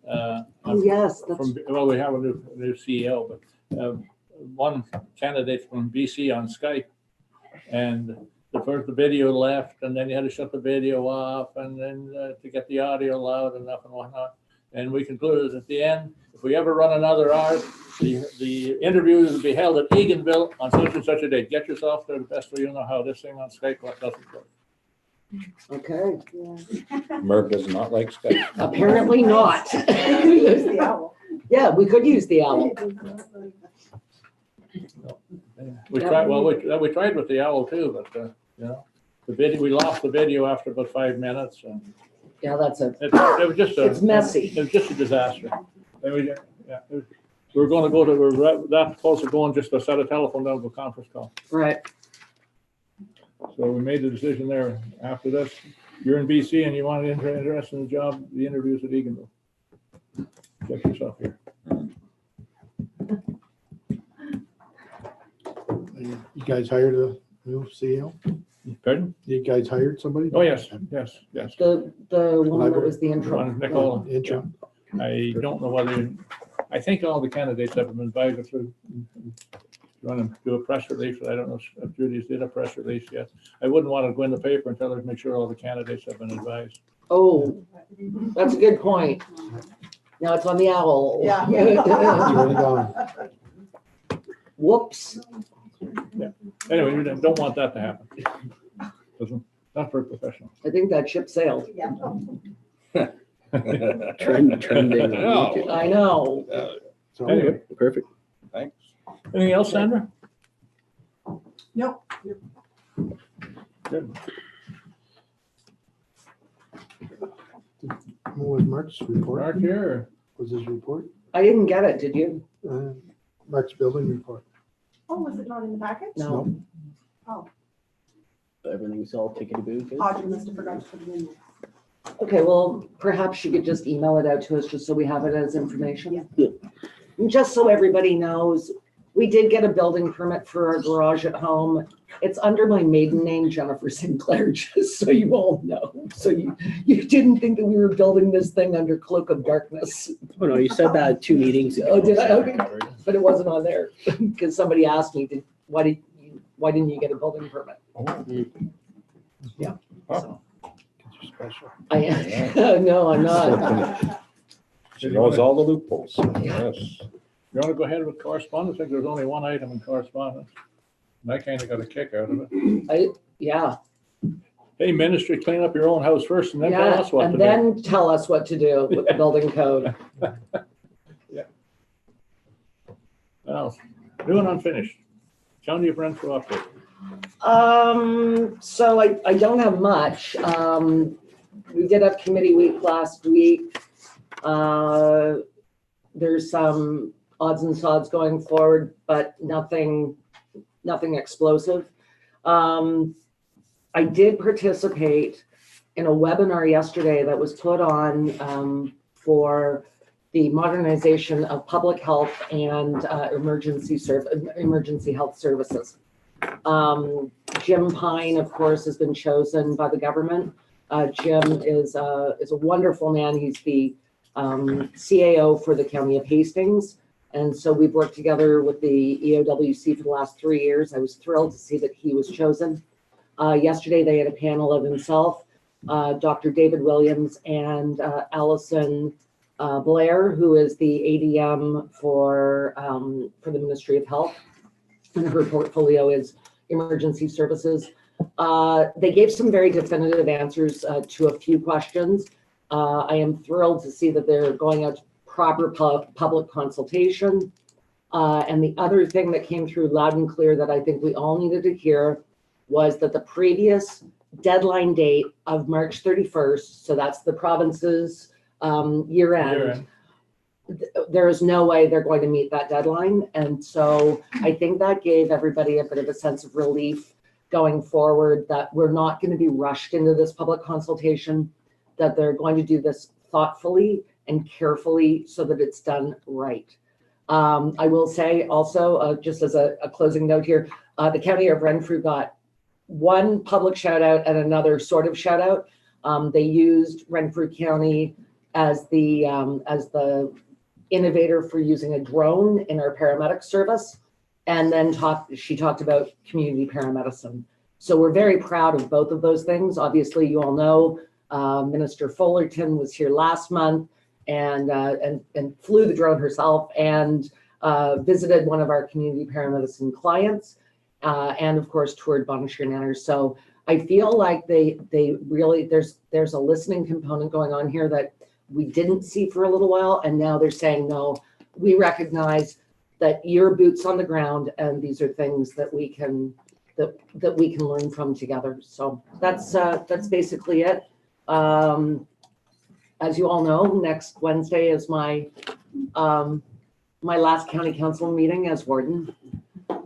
Oh, yes, that's From, well, we have a new CEO, but one candidate from BC on Skype. And the video left, and then you had to shut the video off, and then to get the audio loud enough and whatnot. And we concluded at the end, if we ever run another hour, the interview will be held at Eganville on such and such a date. Get yourself there the best way you know how. This thing on Skype doesn't work. okay. Merv does not like Skype. Apparently not. Use the owl. Yeah, we could use the owl. We tried, well, we tried with the owl too, but, you know, we lost the video after about 5 minutes, and Yeah, that's it. it was just It's messy. It was just a disaster. And we were going to go to, we're that close to going just to set a telephone down to a conference call. Right. So we made the decision there. After this, you're in BC and you want to interested in the job, the interview's at Eganville. Get yourself here. You guys hired a new CEO? Pardon? You guys hired somebody? Oh, yes. The one that was the intro. One, Nicole. Interim. I don't know whether, I think all the candidates have been invited through. You want to do a press release, I don't know if Judy's did a press release yet. I wouldn't want to go in the paper and tell her to make sure all the candidates have been advised. Oh, that's a good point. Now it's on the owl. Yeah. It's already gone. Whoops. Anyway, we don't want that to happen. Not very professional. I think that ship sailed. Yeah. Trending. No. I know. So Anyway, Perfect. Thanks. anything else, Sandra? No, Good. what was Mark's report? Mark here. Was his report? I didn't get it, did you? Mark's building report. oh, was it not in the package? No. Everything's all tickety-boo. good? Audrey must have forgot to put it in. Okay, well, perhaps you could just email it out to us just so we have it as information. Yeah. And just so everybody knows, we did get a building permit for our garage at home. It's under my maiden name, Jennifer Sinclair, just so you all know. So you didn't think that we were building this thing under cloak of darkness, Oh, no, you said that 2 meetings ago. Oh, did I? Okay. Covered. but it wasn't on there. Because somebody asked me, why didn't you get a building permit? Yeah. So, You're special. no, I'm not. She knows all the loopholes. Yes. You want to go ahead with correspondence? I think there's only one item in correspondence. And I kind of got a kick out of it. Yeah, Hey, ministry, clean up your own house first and then tell yeah, us what to and do. then tell us what to do with the building code. Well, new and unfinished. County of Renfrew update. So I don't have much. We did have committee week last week. There's some odds and sods going forward, but nothing explosive. I did participate in a webinar yesterday that was put on for the modernization of public health and emergency health services. Jim Pine, of course, has been chosen by the government. Jim is a wonderful man. He's the CAO for the County of Hastings. And so we've worked together with the EOWC for the last 3 years. I was thrilled to see that he was chosen. Yesterday, they had a panel of himself, Dr. David Williams and Allison Blair, who is the ADM for the Ministry of Health. And her portfolio is emergency services. They gave some very definitive answers to a few questions. I am thrilled to see that they're going out to proper public consultation. And the other thing that came through loud and clear that I think we all needed to hear was that the previous deadline date of March 31st, so that's the province's year end, there is no way they're going to meet that deadline. And so I think that gave everybody a bit of a sense of relief going forward, that we're not going to be rushed into this public consultation, that they're going to do this thoughtfully and carefully so that it's done right. I will say also, just as a closing note here, the County of Renfrew got one public shout out and another sort of shout out. They used Renfrew County as the innovator for using a drone in our paramedic service. And then she talked about community paramedicine. So we're very proud of both of those things. Obviously, you all know Minister Fullerton was here last month and flew the drone herself and visited one of our community paramedicine clients, and of course toured Bonnechere Nanners. So I feel like they really, there's a listening component going on here that we didn't see for a little while, and now they're saying, no, we recognize that you're boots on the ground, and these are things that we can learn from together. So that's basically it. As you all know, next Wednesday is my last county council meeting as warden.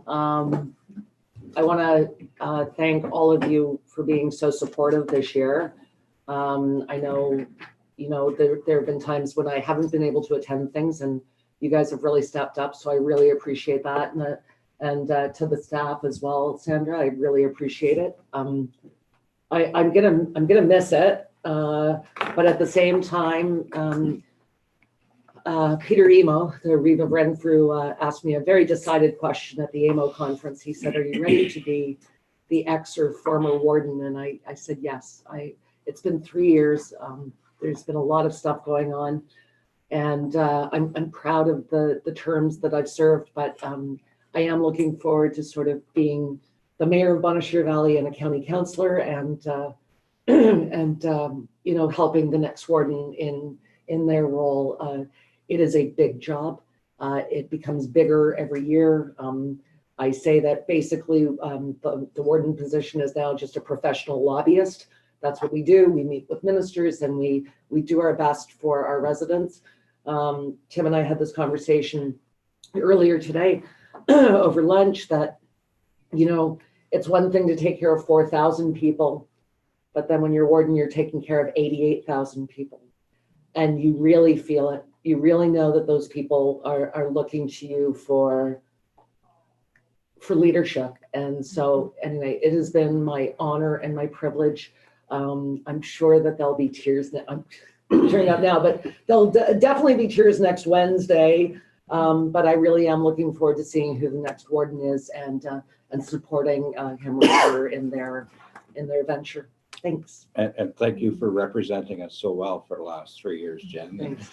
I want to thank all of you for being so supportive this year. I know, there have been times when I haven't been able to attend things, and you guys have really stepped up. So I really appreciate that. And to the staff as well, Sandra, I really appreciate it. I'm gonna miss it. But at the same time, Peter Emo, the Reeve of Renfrew, asked me a very decided question at the AMO conference. He said, "Are you ready to be the ex or former warden?" And I said, yes. It's been 3 years. There's been a lot of stuff going on, and I'm proud of the terms that I've served, but I am looking forward to sort of being the mayor of Bonnechere Valley and a county councillor, and and, helping the next warden in their role. It is a big job. It becomes bigger every year. I say that basically the warden position is now just a professional lobbyist. That's what we do. We meet with ministers and we do our best for our residents. Tim and I had this conversation earlier today over lunch that, it's one thing to take care of 4,000 people, but then when you're warden, you're taking care of 88,000 people. And you really feel it. You really know that those people are looking to you for leadership. And so anyway, it has been my honor and my privilege. I'm sure that there'll be tears that I'm tearing up now, but there'll definitely be tears next Wednesday. But I really am looking forward to seeing who the next warden is and supporting him or her in their venture. Thanks. And thank you for representing us so well for the last 3 years, Jen. Thanks.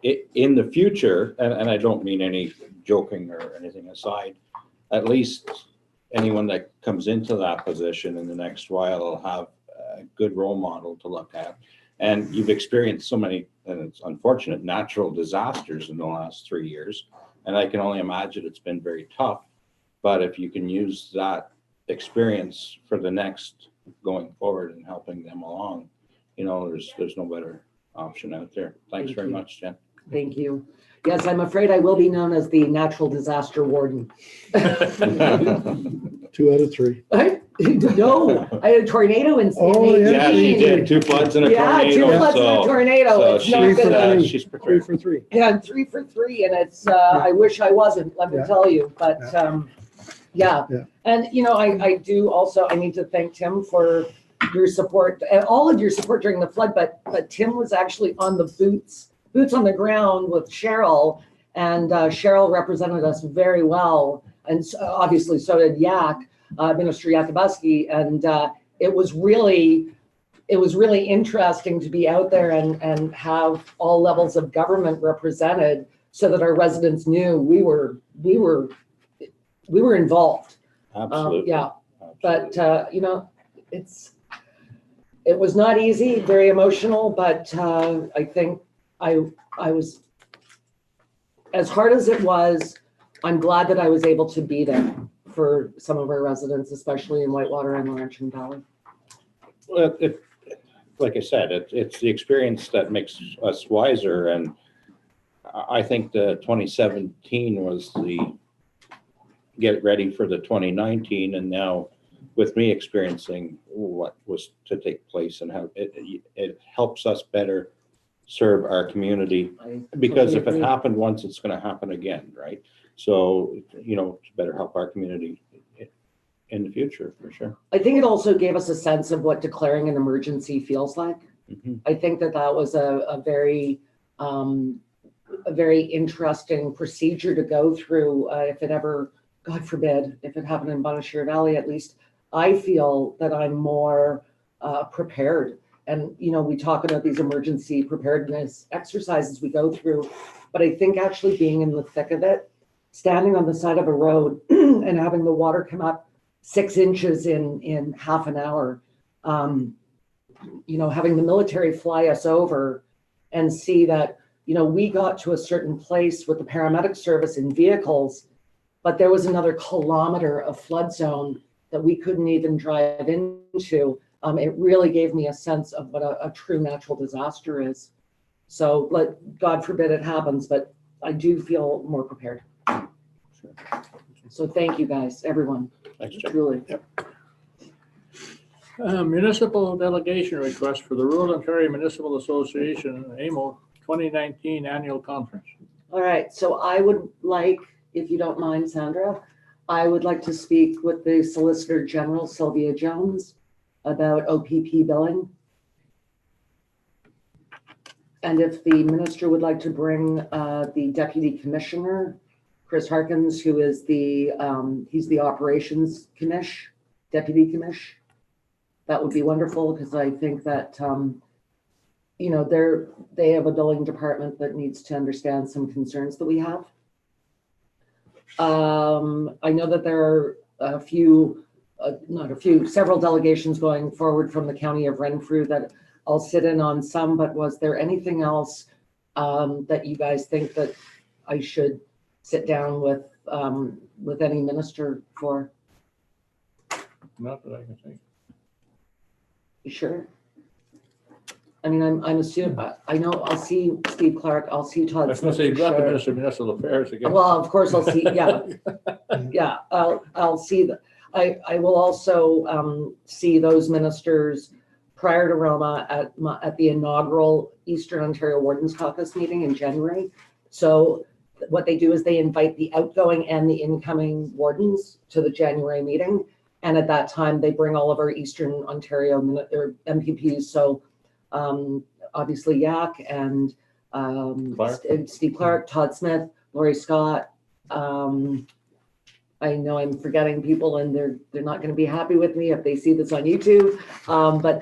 In the future, and I don't mean any joking or anything aside, at least anyone that comes into that position in the next while will have a good role model to look at. And you've experienced so many, and it's unfortunate, natural disasters in the last 3 years. And I can only imagine it's been very tough. But if you can use that experience for the next going forward and helping them along, there's no better option out there. Thanks very much, Jen. Thank you. Yes, I'm afraid I will be known as the natural disaster warden. 2 out of 3. No, I had a tornado in San Oh, yeah. Yeah, she did 2 floods and a tornado. Yeah, 2 floods and a tornado. So It's not gonna, she's 3 prepared. for 3. yeah, I'm 3 for 3 and it's, I wish I wasn't, let me Yeah. tell you, but, yeah. Yeah. And, I do also, I need to thank Tim for your support and all of your support during the flood, but Tim was actually on the boots on the ground with Cheryl, and Cheryl represented us very well. And obviously so did Minister Yakubuski. And it was really interesting to be out there and have all levels of government represented so that our residents knew we were involved. Absolutely. Yeah. But, it was not easy, very emotional, but I think I was, as hard as it was, I'm glad that I was able to be there for some of our residents, especially in Whitewater and Laurentian Valley. Well, like I said, it's the experience that makes us wiser. And I think the 2017 was the get ready for the 2019. And now with me experiencing what was to take place and how it helps us better serve our community, because if it happened once, it's going to happen again, right? So, to better help our community in the future, for sure. I think it also gave us a sense of what declaring an emergency feels like. Mm-hmm. I think that was a very interesting procedure to go through. If it ever, God forbid, if it happened in Bonnechere Valley, at least I feel that I'm more prepared. And, we talk about these emergency preparedness exercises we go through, but I think actually being in the thick of it, standing on the side of a road and having the water come up 6 inches in half an hour, having the military fly us over and see that, we got to a certain place with the paramedic service in vehicles, but there was another kilometer of flood zone that we couldn't even drive into. It really gave me a sense of what a true natural disaster is. So God forbid it happens, but I do feel more prepared. Sure. So thank you guys, everyone. Thanks, Jeff. Truly. Yep. Municipal delegation request for the Rural Ontario Municipal Association, AMO 2019 Annual Conference. All right, so I would like, if you don't mind, Sandra, I would like to speak with the Solicitor General, Sylvia Jones, about OPP billing. And if the minister would like to bring the Deputy Commissioner, Chris Harkins, who is he's the Operations Deputy Commish, that would be wonderful, because I think that, they have a billing department that needs to understand some concerns that we have. I know that there are a few several delegations going forward from the county of Renfrew that I'll sit in on some, but was there anything else that you guys think that I should sit down with any minister for? Not that I can think. You sure? I mean, I'm assuming, I know I'll see Steve Clark, I'll see I Todd was gonna Smith say, for you've got the sure. Minister of Municipal Affairs again. Well, of course I'll see, yeah. Yeah, I'll see that. I will also see those ministers prior to Roma at the inaugural Eastern Ontario Wardens Caucus meeting in January. So what they do is they invite the outgoing and the incoming wardens to the January meeting. And at that time, they bring all of our Eastern Ontario MPPs. So obviously Yak and Clark. Steve Clark, Todd Smith, Lori Scott. I know I'm forgetting people and they're not going to be happy with me if they see this on YouTube. But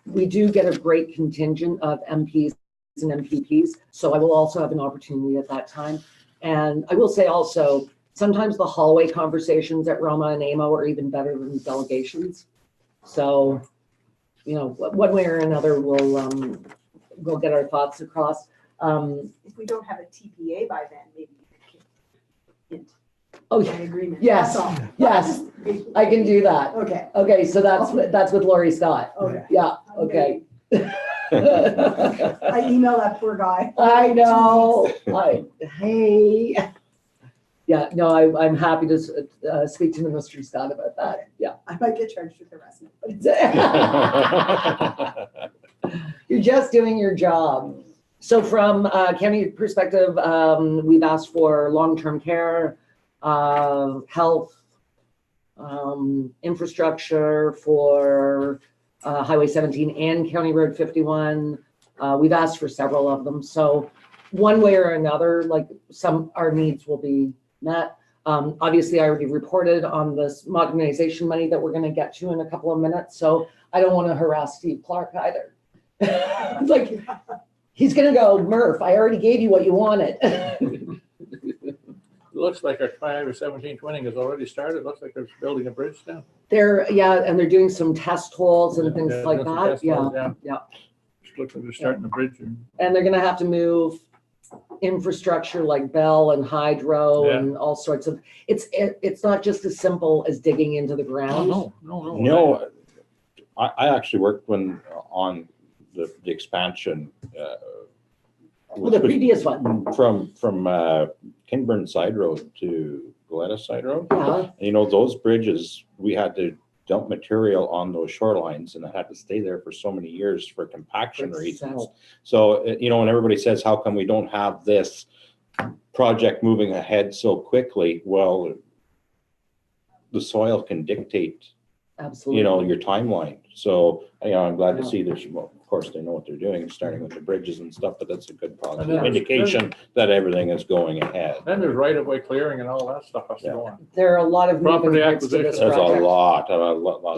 we do get a great contingent of MPs and MPPs. So I will also have an opportunity at that time. And I will say also, sometimes the hallway conversations at Roma and AMO are even better than delegations. So, you know, one way or another, we'll get our thoughts across. If we don't have a TPA by then, maybe you can hint Oh, an agreement. yes, That's all. yes, I can do that. Okay, Okay, so that's with Lori Scott. okay. Yeah, okay. I emailed that poor guy. I know. Hey. Yeah, no, I'm happy to speak to Minister Scott about that. Yeah. I might get charged with harassment. You're just doing your job. So from county perspective, we've asked for long-term care, health, infrastructure for Highway 17 and County Road 51. We've asked for several of them. So one way or another, like our needs will be met. Obviously, I already reported on this modernization money that we're going to get to in a couple of minutes. So I don't want to harass Steve Clark either. Like, he's going to go, Murph, I already gave you what you wanted. It looks like our Highway 17 twinning has already started. Looks like they're building a bridge now. And they're doing some test holes and things like doing some that. test Yeah, holes, yeah. Looks like they're starting the bridge. And they're going to have to move infrastructure like Bell and Hydro and all sorts of, it's not just as simple as digging into the ground. No. No, I actually worked on the expansion. Well, the previous one. From Kinburn Side Road to Goleta Side Road. Yeah. And, you know, those bridges, we had to dump material on those shorelines and it had to stay there for so many years for compaction reasons. So, you know, when everybody says, how come we don't have this project moving ahead so quickly? Well, the soil can dictate, Absolutely. you know, your timeline. So, you know, I'm glad to see that, well, of course, they know what they're doing, starting with the bridges and stuff, but that's a good positive indication that everything is going ahead. Then there's right-of-way clearing and all that stuff has to go on. There are a lot of Property moving parts to this acquisition. There's a project. lot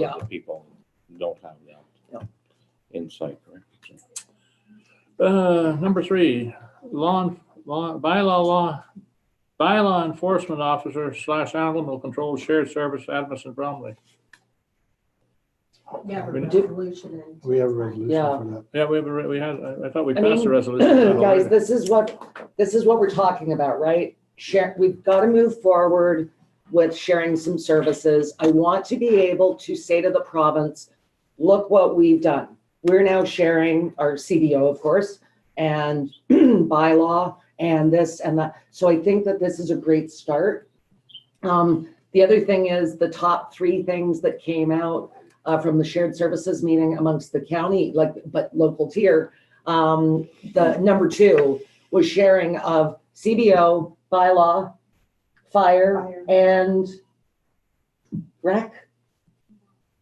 of the people don't have that insight, right? Number 3, bylaw enforcement officer / animal control shared service, Adamson Bromley. Yeah, We- resolution and. We have a resolution Yeah. for that. Yeah, I thought we I passed the mean, resolution. Guys, this is what we're talking about, right? We've got to move forward with sharing some services. I want to be able to say to the province, look what we've done. We're now sharing our CBO, of course, and bylaw and this and that. So I think that this is a great start. The other thing is the top 3 things that came out from the shared services meeting amongst the county, but local tier. The number 2 was sharing of CBO, bylaw, fire, and rec.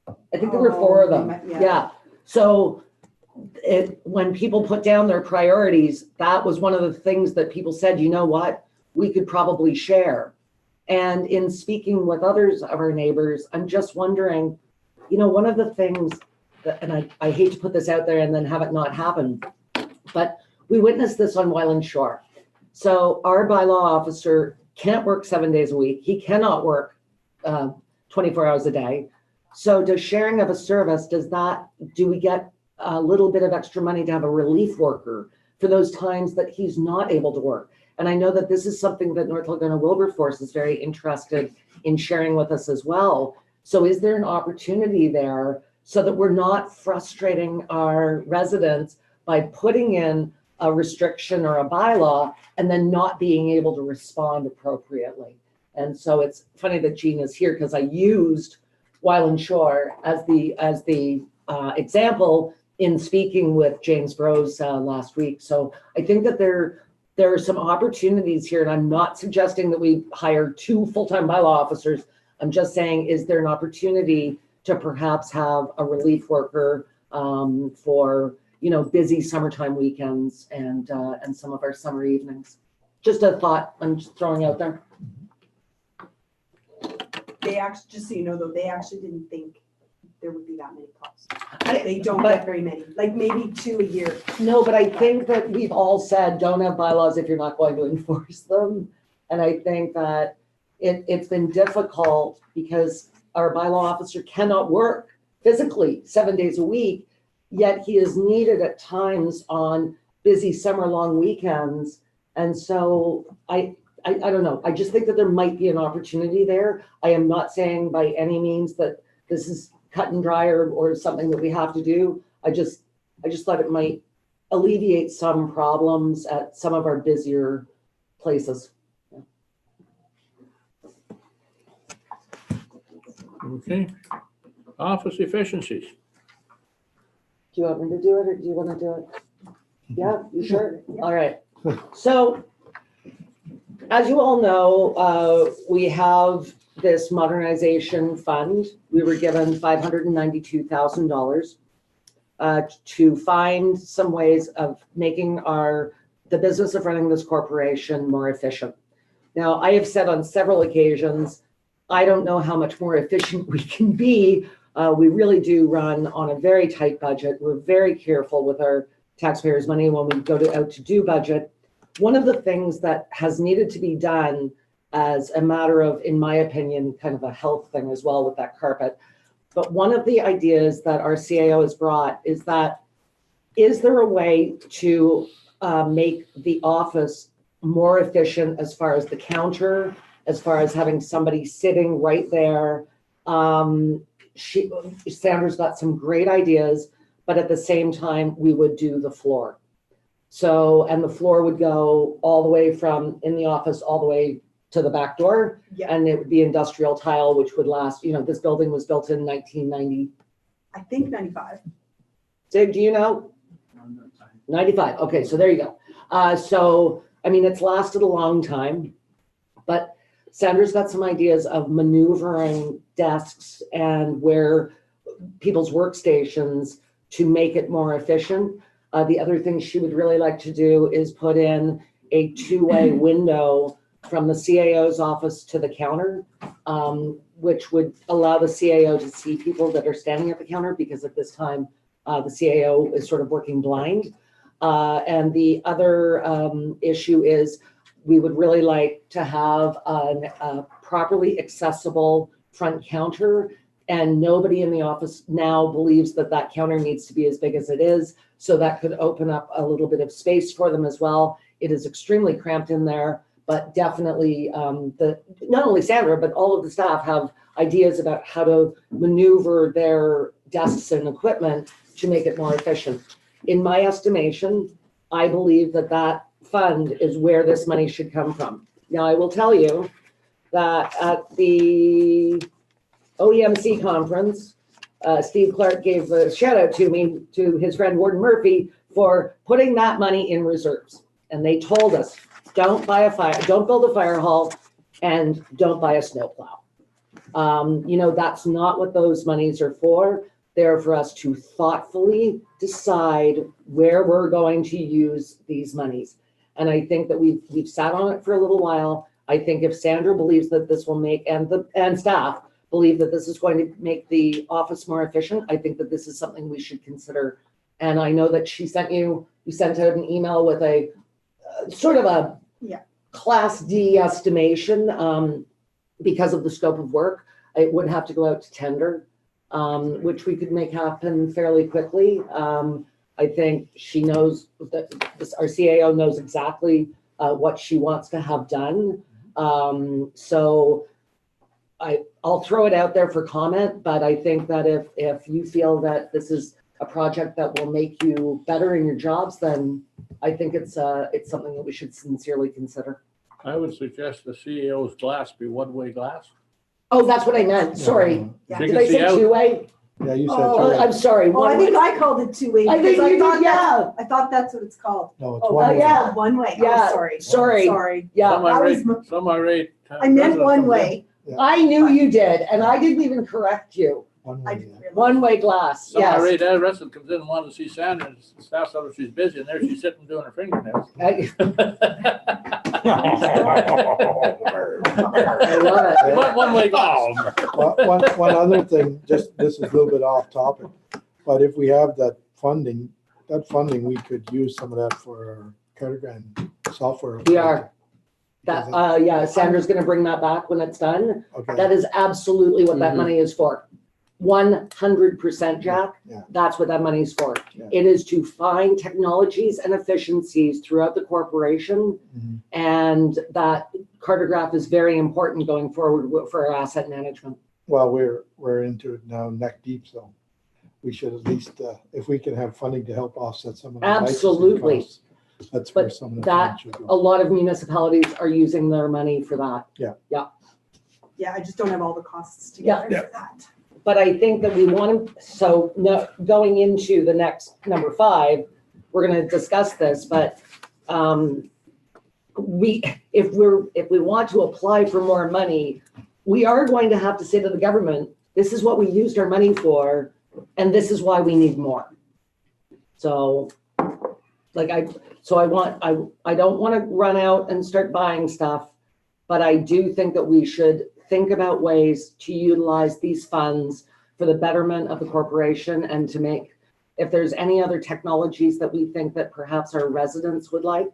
I think there were 4 of them. Yeah. So when people put down their priorities, that was one of the things that people said, you know what, we could probably share. And in speaking with others of our neighbors, I'm just wondering, you know, one of the things that, and I hate to put this out there and then have it not happen, but we witnessed this on Wyland Shore. So our bylaw officer can't work 7 days a week. He cannot work 24 hours a day. So does sharing of a service, do we get a little bit of extra money to have a relief worker for those times that he's not able to work? And I know that this is something that North Laguna Wilberforce is very interested in sharing with us as well. So is there an opportunity there so that we're not frustrating our residents by putting in a restriction or a bylaw and then not being able to respond appropriately? And so it's funny that Jean is here because I used Wyland Shore as the example in speaking with James Brose last week. So I think that there are some opportunities here, and I'm not suggesting that we hire 2 full-time bylaw officers. I'm just saying, is there an opportunity to perhaps have a relief worker for busy summertime weekends and some of our summer evenings? Just a thought I'm just throwing out there. They actually, just so you know though, they actually didn't think there would be that many calls. I- They don't but- get very many, like maybe 2 a year. No, but I think that we've all said, don't have bylaws if you're not going to enforce them. And I think that it's been difficult because our bylaw officer cannot work physically 7 days a week, yet he is needed at times on busy summer long weekends. And so I don't know. I just think that there might be an opportunity there. I am not saying by any means that this is cut and dry or something that we have to do. I just thought it might alleviate some problems at some of our busier places. Okay. Office efficiencies. Do you want me to do it or do you want to do it? Yeah, you sure? All right. So as you all know, we have this modernization fund. We were given $592,000 to find some ways of making the business of running this corporation more efficient. Now, I have said on several occasions, I don't know how much more efficient we can be. We really do run on a very tight budget. We're very careful with our taxpayers' money when we go out to do budget. One of the things that has needed to be done as a matter of, in my opinion, kind of a health thing as well with that carpet. But one of the ideas that our CAO has brought is there a way to make the office more efficient as far as the counter, as far as having somebody sitting right there? Sandra's got some great ideas, but at the same time, we would do the floor. So, and the floor would go all the way from in the office, all the way to the back door. Yeah. And it would be industrial tile, which would last, this building was built in 1990. I think 95. Sig, do you know? 95. Okay, so there you go. So, I mean, it's lasted a long time, but Sandra's got some ideas of maneuvering desks and where people's workstations to make it more efficient. The other thing she would really like to do is put in a 2-way window from the CAO's office to the counter, which would allow the CAO to see people that are standing at the counter, because at this time, the CAO is sort of working blind. And the other issue is we would really like to have a properly accessible front counter, and nobody in the office now believes that that counter needs to be as big as it is. So that could open up a little bit of space for them as well. It is extremely cramped in there, but definitely not only Sandra, but all of the staff have ideas about how to maneuver their desks and equipment to make it more efficient. In my estimation, I believe that that fund is where this money should come from. Now, I will tell you that at the OEMC conference, Steve Clark gave a shout out to me, to his friend Warden Murphy, for putting that money in reserves. And they told us, don't build a fire hall, and don't buy a snowplow. That's not what those monies are for. They're for us to thoughtfully decide where we're going to use these monies. And I think that we've sat on it for a little while. I think if Sandra believes that this will make, and staff believe that this is going to make the office more efficient, I think that this is something we should consider. And I know that you sent out an email with a sort of a Class D estimation because of the scope of work. it would have to go out to tender, which we could make happen fairly quickly. I think she knows that our CAO knows exactly what she wants to have done. So I'll throw it out there for comment, but I think that if you feel that this is a project that will make you better in your jobs, then I think it's something that we should sincerely consider. I would suggest the CEO's glass be one-way glass. Oh, that's what I meant. Sorry. Yeah. You Did can I see say out. two-way? Yeah, you said. Oh, two. I'm sorry. Oh, I One-way. think I called it two-way. I think because you thought did, yeah. I thought that's what it's called. No, it's Oh, one. yeah. one way. Yeah. Oh, sorry. Sorry. Sorry. Yeah, Some that was irate- some irate, I meant resident one comes in. way. I knew you did, and I didn't even correct you. One I way, didn't yeah. realize. One-way glass, Some yes. irate resident comes in and wants to see Sandra, and staff says she's busy, and there she's sitting doing her fingernails. I love it. One-way glass. One other thing, just, this is a little bit off topic, but if we have that funding, we could use some of that for our Cardigan software. We are. That, yeah, Sandra's gonna bring that back when it's done. Okay, That is absolutely what that Mhm. money is for. 100%, Jack. Yeah. That's what that money's for. Yeah. It is to find technologies and efficiencies throughout the corporation. Mhm. And that cartograph is very important going forward for our asset management. Well, we're into it now neck deep, so we should at least, if we can have funding to help offset some of the licensing Absolutely. costs, that's where But some of the that- funds should A go. lot of municipalities are using their money for that. Yeah, I just don't have all the costs Yeah. together for that. But I think that we want to, so no, going into the next number 5, we're going to discuss this, but if we want to apply for more money, we are going to have to say to the government, this is what we used our money for, and this is why we need more. So I don't want to run out and start buying stuff, but I do think that we should think about ways to utilize these funds for the betterment of the corporation and to make, if there's any other technologies that we think that perhaps our residents would like,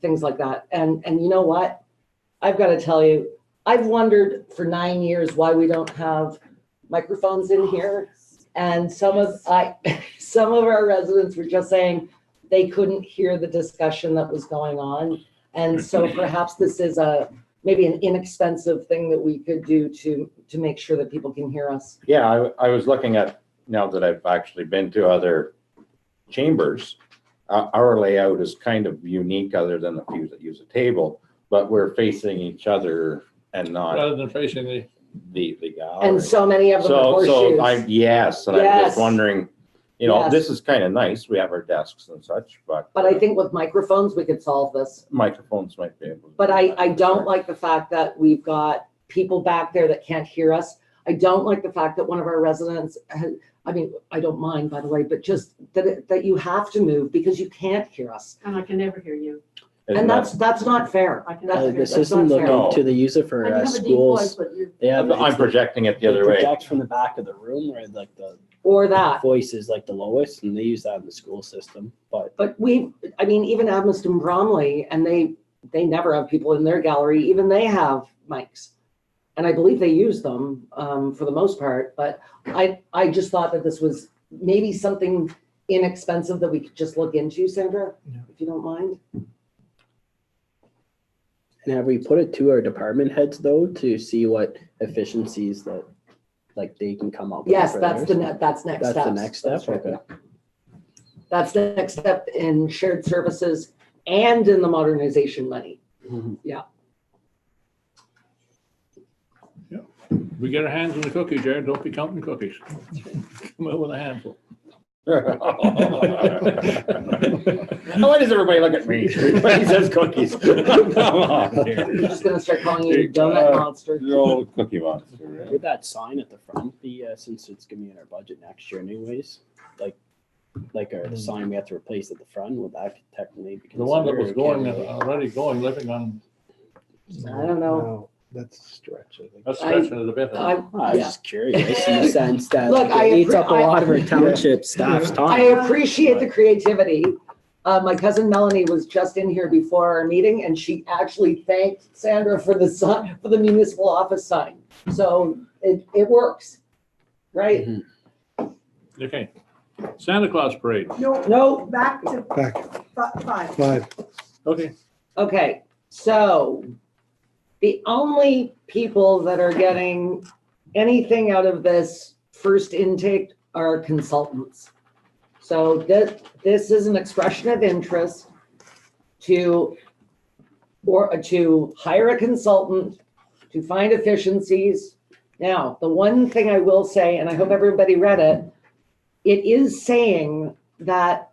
things like that. And you know what? I've got to tell you, I've wondered for 9 years why we don't have microphones in here. And some of our residents were just saying they couldn't hear the discussion that was going on. And so perhaps this is maybe an inexpensive thing that we could do to make sure that people can hear us. Yeah, I was looking at, now that I've actually been to other chambers, our layout is kind of unique other than the few that use a table, but we're facing each other and not Rather than facing the gallery. And so many of them are So horseshoes. yes, and I'm Yes. just wondering, you know, Yes. this is kind of nice. We have our desks and such, but. But I think with microphones, we could solve this. Microphones might be able to. But do that. I don't like the fact that we've got people back there that can't hear us. I don't like the fact that one of our residents, I don't mind, by the way, but just that you have to move because you can't hear us. And I can never hear you. Isn't And that- that's not fair. I can That- never The hear that's system not fair. looking to the user for I can have a deep voice, schools. but you. They have. I'm projecting it the other way. Project from the back of the room where like the Or that. voice is like the lowest, and they use that in the school system. But But even Admiston Bromley, and they never have people in their gallery, even they have mics. And I believe they use them for the most part, but I just thought that this was maybe something inexpensive that we could just look into, Sandra, Yeah. if you don't mind. and have we put it to our department heads though to see what efficiencies that like they can come up with? Yes, for that's theirs? that's next That's step. the next step. Okay. That's the next step in shared services and in the modernization money. Mhm. we get our hands on the cookie, Jared, don't be counting cookies. Come out with a handful. Why does everybody look at me when he says cookies? Come on, I'm here. just gonna start calling you donut monster. The old cookie monster. right? Would that sign at the front be since it's gonna be in our budget next year anyways? Like our the sign we have to replace at the front, would that technically be The one that was considered, going, or can we- already going, living on, I don't know. No, that's a stretch, I think. that's stretching it a bit. I I was yeah. just curious in the sense that Look, it eats up a I- lot of our township staff's I time. appreciate the creativity, My cousin Melanie was just in here before our meeting and she actually thanked Sandra for the sign, for the municipal office sign. So it works, right? Okay. Santa Claus parade. No, Back to Back, 5. 5. Okay. okay, so the only people that are getting anything out of this first intake are consultants. So this is an expression of interest to hire a consultant to find efficiencies. Now, the one thing I will say, and I hope everybody read it, it is saying that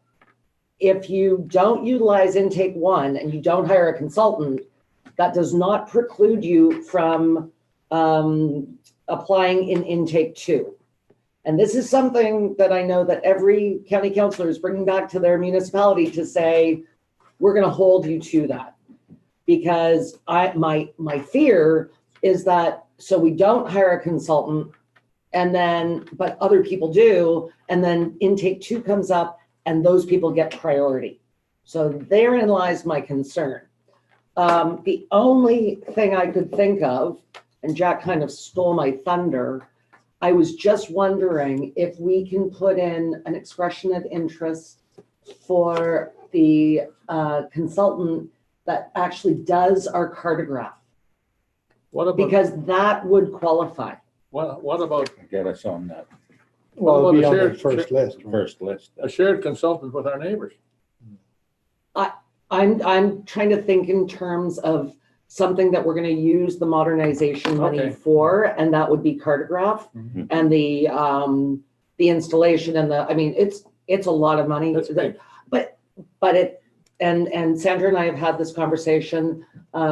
if you don't utilize intake 1 and you don't hire a consultant, that does not preclude you from applying in intake 2. And this is something that I know that every county councillor is bringing back to their municipality to say, we're going to hold you to that. Because my fear is that, so we don't hire a consultant and then, but other people do, and then intake 2 comes up and those people get priority. So therein lies my concern. The only thing I could think of, and Jack kind of stole my thunder, I was just wondering if we can put in an expression of interest for the consultant that actually does our cartograph, What about, because that would qualify. what about Get us on that Well, it'll be on the shared- first list. right? first list. a shared consultant with our neighbors? I'm trying to think in terms of something that we're gonna use the modernization money Okay. for, and that would be cartograph Mhm. and the installation and the, I mean, it's a lot of money. That's big. But it, and Sandra and I have had this conversation.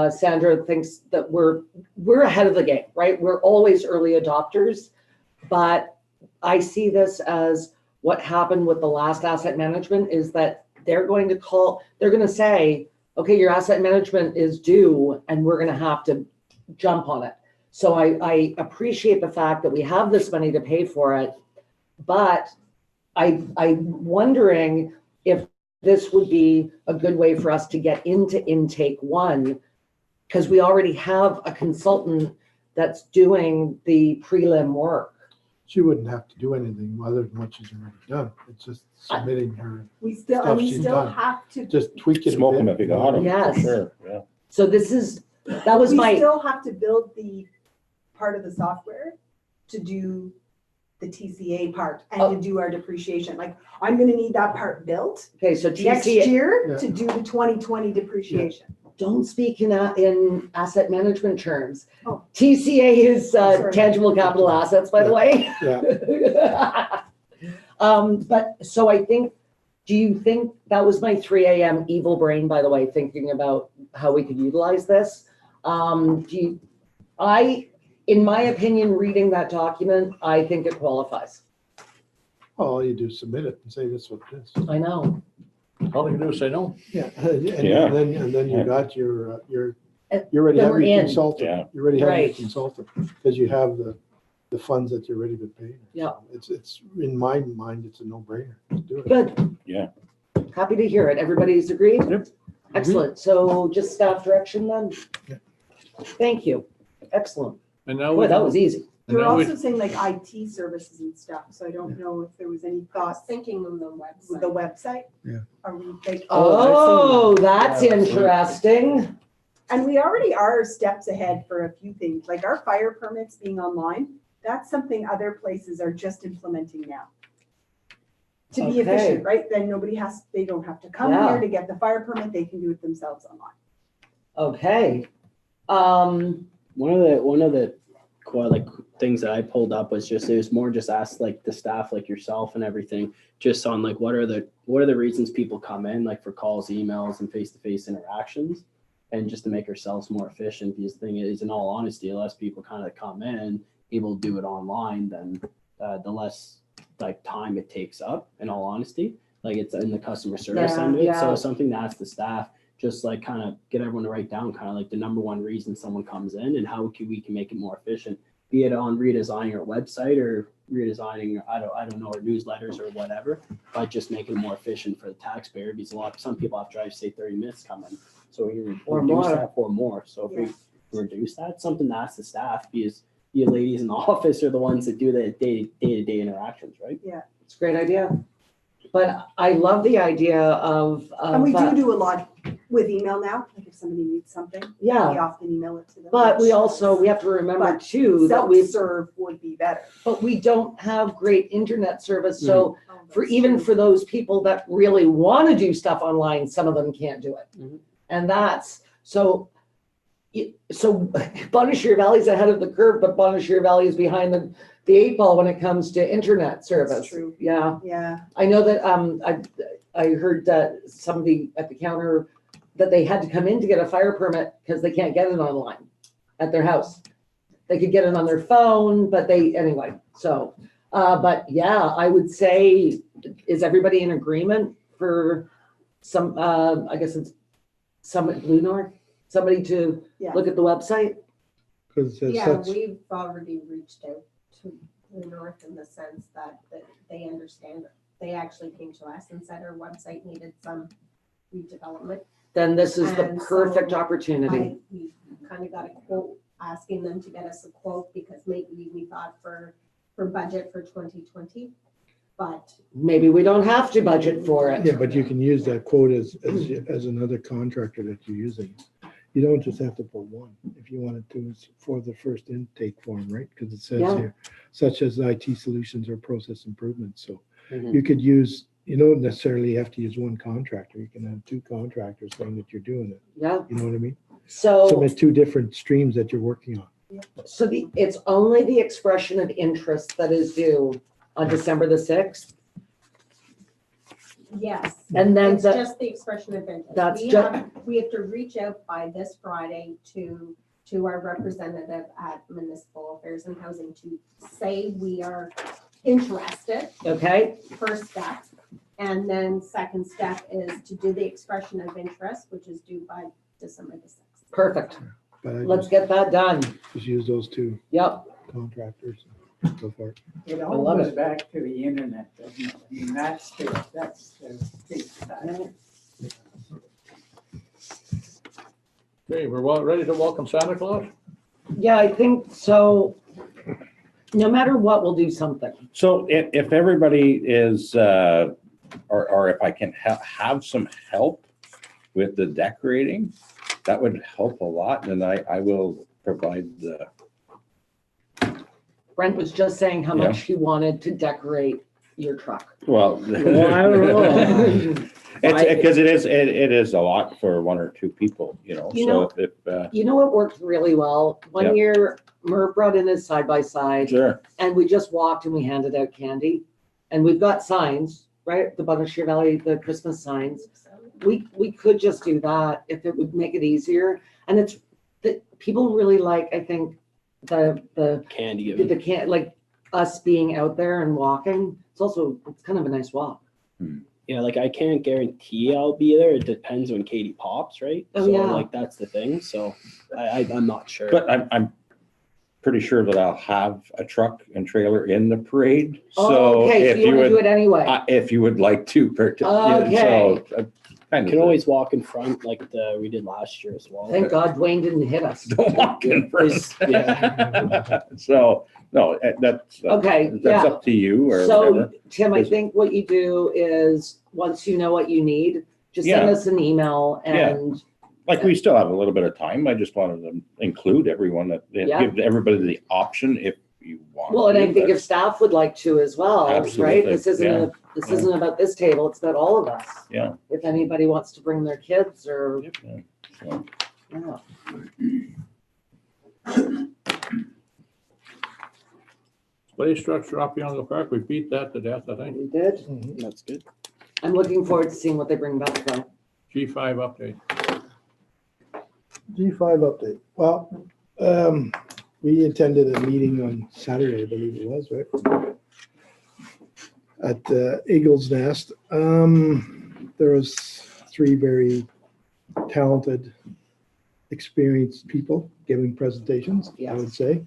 Sandra thinks that we're ahead of the game, right? We're always early adopters, but I see this as what happened with the last asset management is that they're going to say, okay, your asset management is due and we're going to have to jump on it. So I appreciate the fact that we have this money to pay for it, but I'm wondering if this would be a good way for us to get into intake 1, because we already have a consultant that's doing the prelim work. She wouldn't have to do anything other than what she's already done. It's just submitting her, We still, Stuff and we she's still done. have to, just tweak it a Smoke them bit. if you got them, Yes. for sure, yeah. So that was we my, still have to build the part of the software to do the TCA part and to do our depreciation. Like, I'm gonna need that part built okay, so next TCA, year Yeah. to do the 2020 depreciation. don't speak in asset management terms. Oh. TCA is Sorry. tangible capital assets, by the way. Yeah, But so I think, do you think that was my 3 a.m. evil brain, by the way, thinking about how we could utilize this? In my opinion, reading that document, I think it qualifies. all you do is submit it and say this is what it is. I know. All they can do is say no. Yeah. Yeah. And then you got your, you're ready to Then have we're your in. consultant. Yeah. You're ready to have your Right. consultant, because you have the funds that you're ready to pay. Yeah. It's, in my mind, it's a no-brainer. Just do it. Good. Yeah. Happy to hear it. Everybody's agreed? Yep. Excellent. So just staff direction then? Yeah. Thank you. Excellent. And now Boy, we that was easy. and You're now we- also saying like IT services and stuff, so I don't know if there was any I was thoughts thinking on the with the website. website. Yeah. Are we like, Oh, that's Yeah, that's interesting. and we already are steps ahead for a few things, like our fire permits being online. That's something other places are just implementing now. To be Okay. efficient, right? Then they don't have to come Yeah. here to get the fire permit. They can do it themselves online. Okay. One of the like things that I pulled up was just, it was more just ask like the staff like yourself and everything, just on like what are the reasons people come in, like for calls, emails, and face-to-face interactions, and just to make ourselves more efficient. Because the thing is, in all honesty, the less people kind of come in able to do it online, then the less like time it takes up, in all honesty, like it's in the customer service Yeah, end of it. yeah. So something to ask the staff, just like kind of get everyone to write down kind of like the number one reason someone comes in and how we can make it more efficient. be it on redesigning our website or redesigning, I don't know, our newsletters or whatever, but just make it more efficient for the taxpayer, because some people have to drive, say, 30 minutes coming. So we Or reduce more. that or more. So if we reduce that, something to ask the staff, because you ladies in the office are the ones that do the day-to-day interactions, right? It's a great idea. But I love the idea of. And we do a lot with email now, like if somebody needs something, we Yeah, often email it to them. but we which have to remember But too, that self-serve would be better. but we don't have great internet service. So Oh, for that's even true. for those people that really want to do stuff online, some of them can't do it. Mhm. And that's, so Bonnechere Valley's ahead of the curve, but Bonnechere Valley is behind the 8 ball when it comes to internet service. true. Yeah, Yeah, I know that, I heard that somebody at the counter, that they had to come in to get a fire permit because they can't get it online at their house. They could get it on their phone, but anyway, so, but yeah, I would say, is everybody in agreement for some, I guess it's Summit Blue North, somebody to yeah. look at the website? Because there's Yeah, such, we've already reached out to the north in the sense that they understand. They actually came to us and said our website needed some redevelopment. Then this is the And perfect so opportunity. We kind of got a quote, asking them to get us a quote, because maybe we thought for budget for 2020, but Maybe we don't have to budget for it. yeah, but you can use that quote as another contractor that you're using. You don't just have to put one. If you wanted to, it's for the first intake form, right? Because it says Yeah. here, such as IT solutions or process improvements. So Mhm. you could use, you don't necessarily have to use one contractor. You can have two contractors saying that you're doing it. Yeah, You know what I mean? so. Submit two different streams that you're working on. So it's only the expression of interest that is due on December the 6th? yes. And then It's the, just the expression of interest. That's We have to reach out by this Friday to our representative at Municipal Affairs and Housing to say we are interested, okay, first step. And then second step is to do the expression of interest, which is due by December the 6th. perfect. But I Let's get that done. just use those two Yep, contractors. Go for it. It I all love goes it. back to the internet, doesn't it? I mean, that's the big side. Okay, we're ready to welcome Santa Claus? yeah, I think so. No matter what, we'll do something. So if everybody is, or if I can have some help with the decorating, that would help a lot, and I will provide the, Brent was just saying how Yeah. much he wanted to decorate your truck. well. Well, I don't know. It's because it is a lot for one or two people, You so know- if, You know what worked really well? Yeah. One year, Merv brought in his side-by-side, sure, and we just walked and we handed out candy. And we've got signs, right? The Bonnechere Valley, the Christmas signs. We could just do that if it would make it easier. And it's, that people really like, I think, the Candy giving. like us being out there and walking. It's kind of a nice walk. Yeah, like I can't guarantee I'll be there. It depends when Katie pops, right? Oh, So yeah. like that's the thing. So I'm not sure. but I'm pretty sure that I'll have a truck and trailer in the parade, Oh, so okay, so if you you want to do would, it anyway. if you would like to, Okay. so. I can always walk in front like we did last year as well. Thank God Dwayne didn't hit us. Don't walk in front. Yeah. So, no, that's, Okay, that's yeah. up to you or So, whatever. Tim, I Is- think what you do is, once you know what you need, just send Yeah. us an email and, Like, we still have a little bit of time. I just wanted to include everyone Yeah. give everybody the option if you want. well, and I to, think but- if staff would like to as well, right? Absolutely, This isn't yeah. this isn't about this table, it's about all of us. Yeah. If anybody wants to bring their kids or, Yeah, so. yeah. Play structure up beyond the park, we beat that to death, I think. We did. That's good. I'm looking forward to seeing what they bring back though. G5 update. G5 update. Well, we attended a meeting on Saturday, I believe it was, right? At Eagle's Nest. There was 3 very talented, experienced people giving presentations, I Yeah. would say.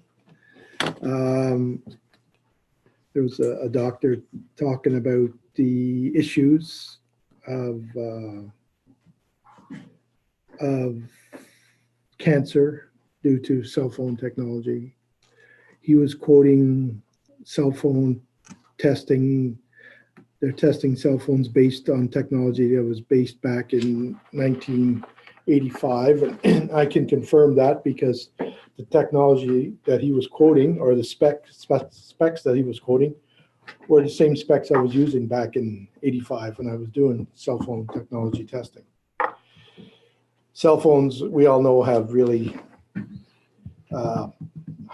There was a doctor talking about the issues of cancer due to cell phone technology. He was quoting cell phone testing. They're testing cell phones based on technology that was based back in 1985. And I can confirm that because the technology that he was quoting, or the specs that he was quoting, were the same specs I was using back in 85 when I was doing cell phone technology testing. Cell phones, we all know, have really, how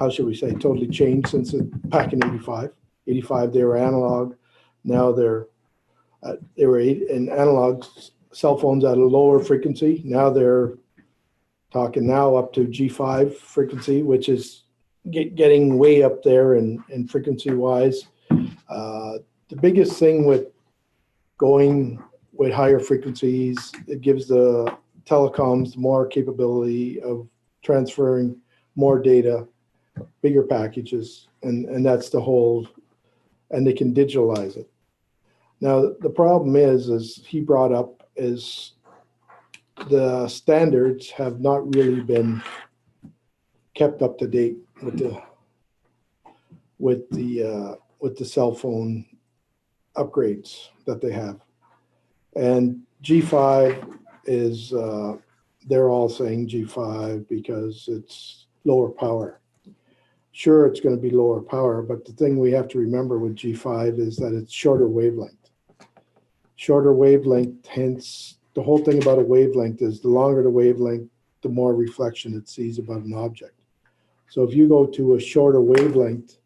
should we say, totally changed since back in 85. 85, they were analog. Now they were in analog cell phones at a lower frequency. Now they're talking now up to G5 frequency, which is getting way up there in frequency wise. The biggest thing with going with higher frequencies, it gives the telecoms more capability of transferring more data, bigger packages, and that's the whole, and they can digitalize it. Now, the problem is he brought up, is the standards have not really been kept up to date with the cell phone upgrades that they have. And G5 is, they're all saying G5 because it's lower power. Sure, it's going to be lower power, but the thing we have to remember with G5 is that it's shorter wavelength. Shorter wavelength, hence the whole thing about a wavelength is the longer the wavelength, the more reflection it sees about an object. So if you go to a shorter wavelength,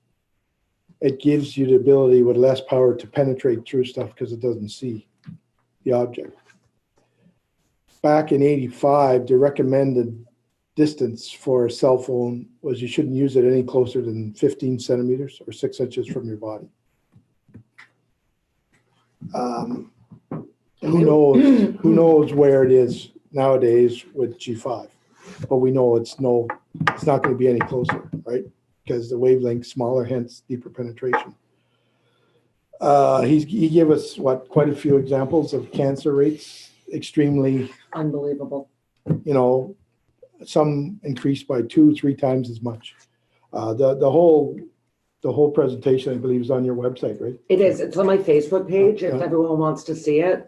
it gives you the ability with less power to penetrate through stuff because it doesn't see the object. Back in 85, the recommended distance for a cell phone was you shouldn't use it any closer than 15 centimeters or 6 inches from your body. Who knows where it is nowadays with G5, but we know it's not going to be any closer, right? Because the wavelength's smaller, hence deeper penetration. He gave us quite a few examples of cancer rates, extremely Unbelievable. Some increased by 2-3 times as much. The whole presentation, I believe, is on your website, right? It is. It's on my Facebook page if Yeah. everyone wants to see it.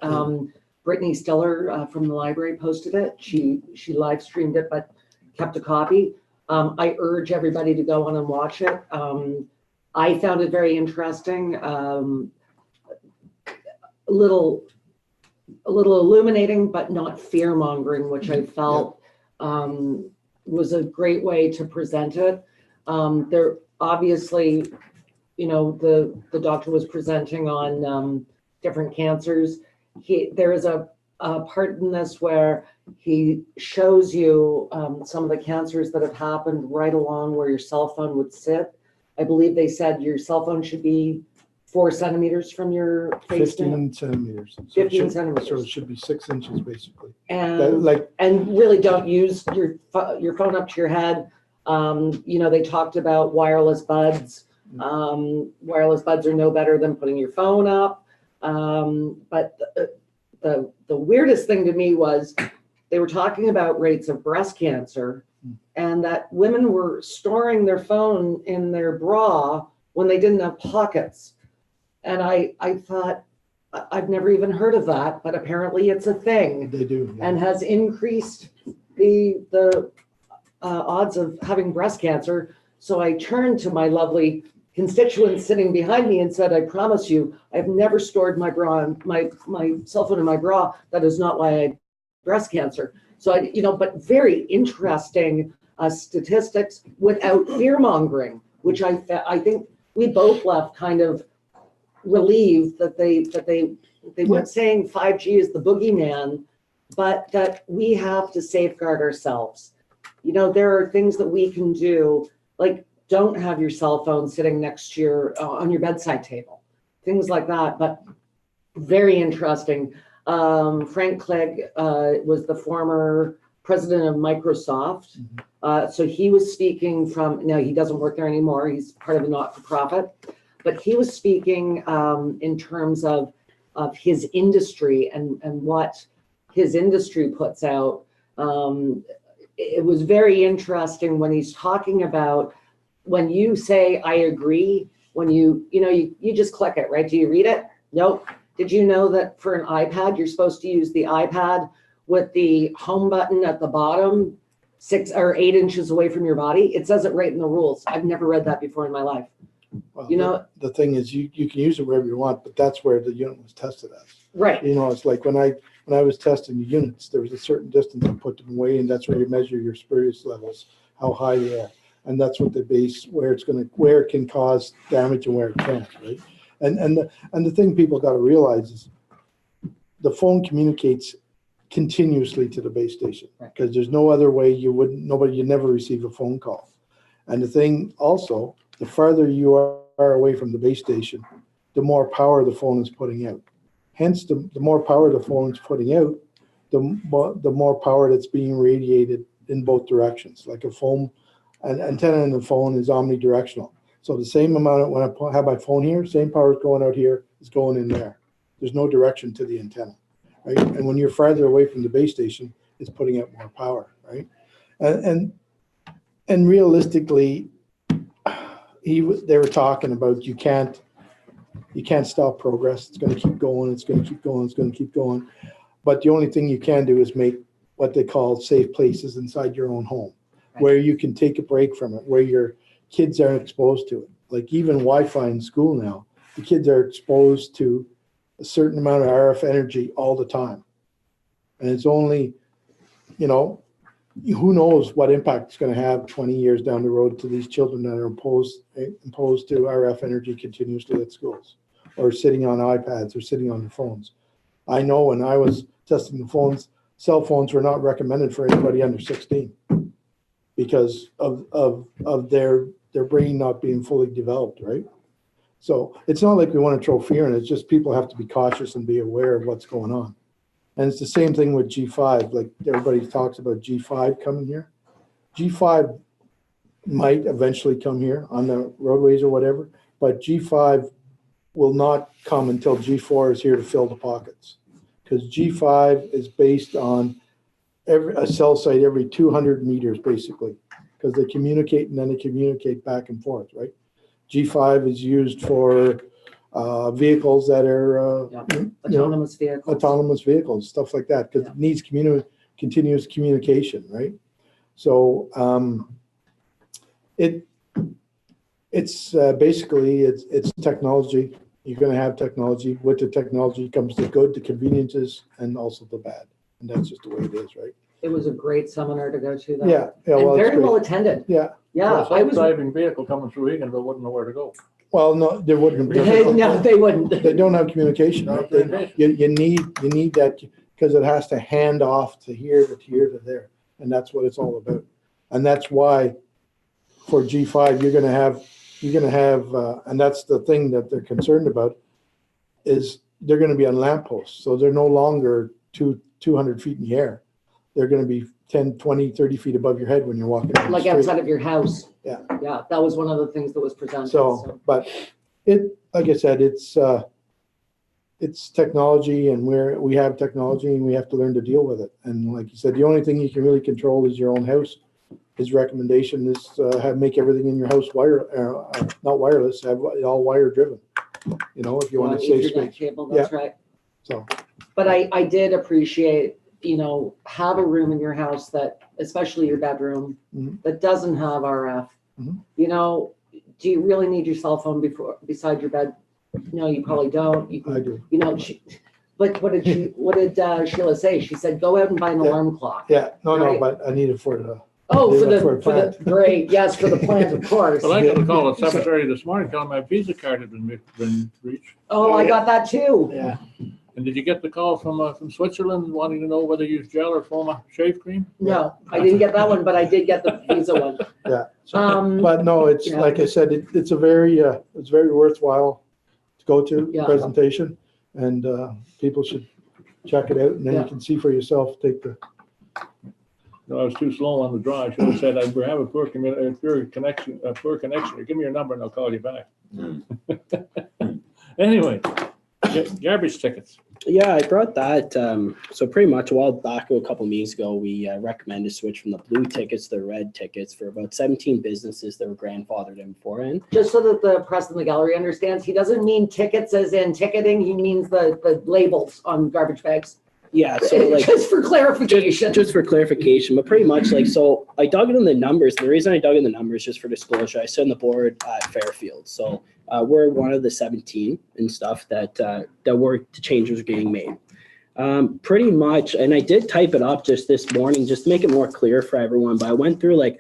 Brittany Stiller from the library posted it. She live streamed it, but kept a copy. I urge everybody to go on and watch it. I found it very interesting, a little illuminating, but not fear mongering, which I felt was a great way to present it. There obviously, the doctor was presenting on different cancers. There is a part in this where he shows you some of the cancers that have happened right along where your cell phone would sit. I believe they said your cell phone should be 4 centimeters from your face. 15 centimeters. 15 centimeters. So it should be 6 inches, basically. And and really don't use your phone up to your head. They talked about wireless buds. Wireless buds are no better than putting your phone up. But the weirdest thing to me was they were talking about rates of breast cancer and that women were storing their phone in their bra when they didn't have pockets. And I thought, I've never even heard of that, but apparently it's a thing. They do. Yeah. And has increased the odds of having breast cancer. So I turned to my lovely constituents sitting behind me and said, I promise you, I've never stored my bra, my cell phone in my bra. That is not why I had breast cancer. So but very interesting statistics without fear mongering, which I think we both left kind of relieved that they weren't saying 5G is the boogeyman, but that we have to safeguard ourselves. There are things that we can do, like don't have your cell phone sitting next to on your bedside table, things like that. But very interesting. Frank Clegg was the former president of Microsoft. So he was speaking from, now he doesn't work there anymore. He's part of a not-for-profit, but he was speaking in terms of his industry and what his industry puts out. It was very interesting when he's talking about when you say, I agree, when you just click it, right? Do you read it? Nope. Did you know that for an iPad, you're supposed to use the iPad with the home button at the bottom, 6 or 8 inches away from your body? It says it right in the rules. I've never read that before in my life. Well, You know, the thing is, you can use it wherever you want, but that's where the unit was tested at. right. You know, it's like when I was testing the units, there was a certain distance I put them away, and that's where you measure your spurious levels, how high they are. And that's what they base where it can cause damage and where it can't, right? And the thing people got to realize is the phone communicates continuously to the base station, because there's no other way you'd never receive a phone call. And the thing also, the farther you are away from the base station, the more power the phone is putting out. Hence, the more power the phone is putting out, the more power that's being radiated in both directions. Like an antenna in the phone is omnidirectional. So the same amount when I have my phone here, same power is going out here is going in there. There's no direction to the antenna, right? And when you're farther away from the base station, it's putting out more power, right? And realistically, they were talking about you can't stop progress. It's going to keep going. It's going to keep going. It's going to keep going. But the only thing you can do is make what they call safe places inside your own home, where you can take a break from it, where your kids aren't exposed to it. Like even Wi-Fi in school now, the kids are exposed to a certain amount of RF energy all the time. And it's only, who knows what impact it's going to have 20 years down the road to these children that are imposed to RF energy continuously at schools, or sitting on iPads or sitting on their phones. I know when I was testing the phones, cell phones were not recommended for anybody under 16 because of their brain not being fully developed, right? So it's not like we want to throw fear in it. It's just people have to be cautious and be aware of what's going on. And it's the same thing with G5. Like everybody talks about G5 coming here. G5 might eventually come here on the roadways or whatever, but G5 will not come until G4 is here to fill the pockets. Because G5 is based on a cell site every 200 meters, basically, because they communicate and then they communicate back and forth, right? G5 is used for vehicles that are autonomous vehicles, stuff like that, because it needs continuous communication, right? So it's basically technology. You're going to have technology. With the technology comes the good, the conveniences, and also the bad. And that's just the way it is, right? It was a great seminar to go to, though. Yeah, and well, very well attended. Yeah. Yeah, So a self-driving vehicle coming through Eganville wouldn't know where to go. Well, no, there wouldn't be. No, they wouldn't. They don't have communication. Right? You need that because it has to hand off to here to here to there, and that's what it's all about. And that's why for G5 you're going to have, and that's the thing that they're concerned about, is they're going to be on lampposts, so they're no longer 200 feet in the air. They're going to be 10, 20, 30 feet above your head when you're walking down the like street. outside of your house. Yeah. Yeah, that was one of the things that was presented. So, but like I said, it's technology, and we have technology, and we have to learn to deal with it. And like you said, the only thing you can really control is your own house. His recommendation is make everything in your house not wireless, have it all wire driven. If you want to save space. Cable, that's right. So, but I did appreciate, have a room in your house that, especially your bedroom, that doesn't have RF. Do you really need your cell phone beside your bed? No, you probably don't. I do. But what did Sheila say? She said, go out and buy an alarm clock. Yeah, no, right? but I need it for the. Oh, for the great, yes, for the plant, of course. Well, I got a call the secretary this morning telling my Visa card had been reached. Oh, I got that too. Yeah. And did you get the call from Switzerland wanting to know whether you use gel or foam shave cream? No, I didn't get that one, but I did get the Visa one. Yeah. But no, it's like I said, it's a very worthwhile to go to presentation, and people should check it out, and then you can see for yourself. No, I was too slow on the draw. I should have said, I have a poor connection, Give me your number and I'll call you back. Anyway, garbage tickets. Yeah, I brought that. So pretty much a while back, a couple meetings ago, we recommended switch from the blue tickets to the red tickets for about 17 businesses that were grandfathered in beforehand. Just so that the press and the gallery understands, he doesn't mean tickets as in ticketing, he means the labels on garbage bags. Yeah, so like Just for clarification. just for clarification, but pretty much like, so I dug in the numbers. The reason I dug in the numbers, just for disclosure, I sit on the board at Fairfield. So we're one of the 17 and stuff that the changes are getting made. Pretty much, and I did type it up just this morning, just to make it more clear for everyone, but I went through like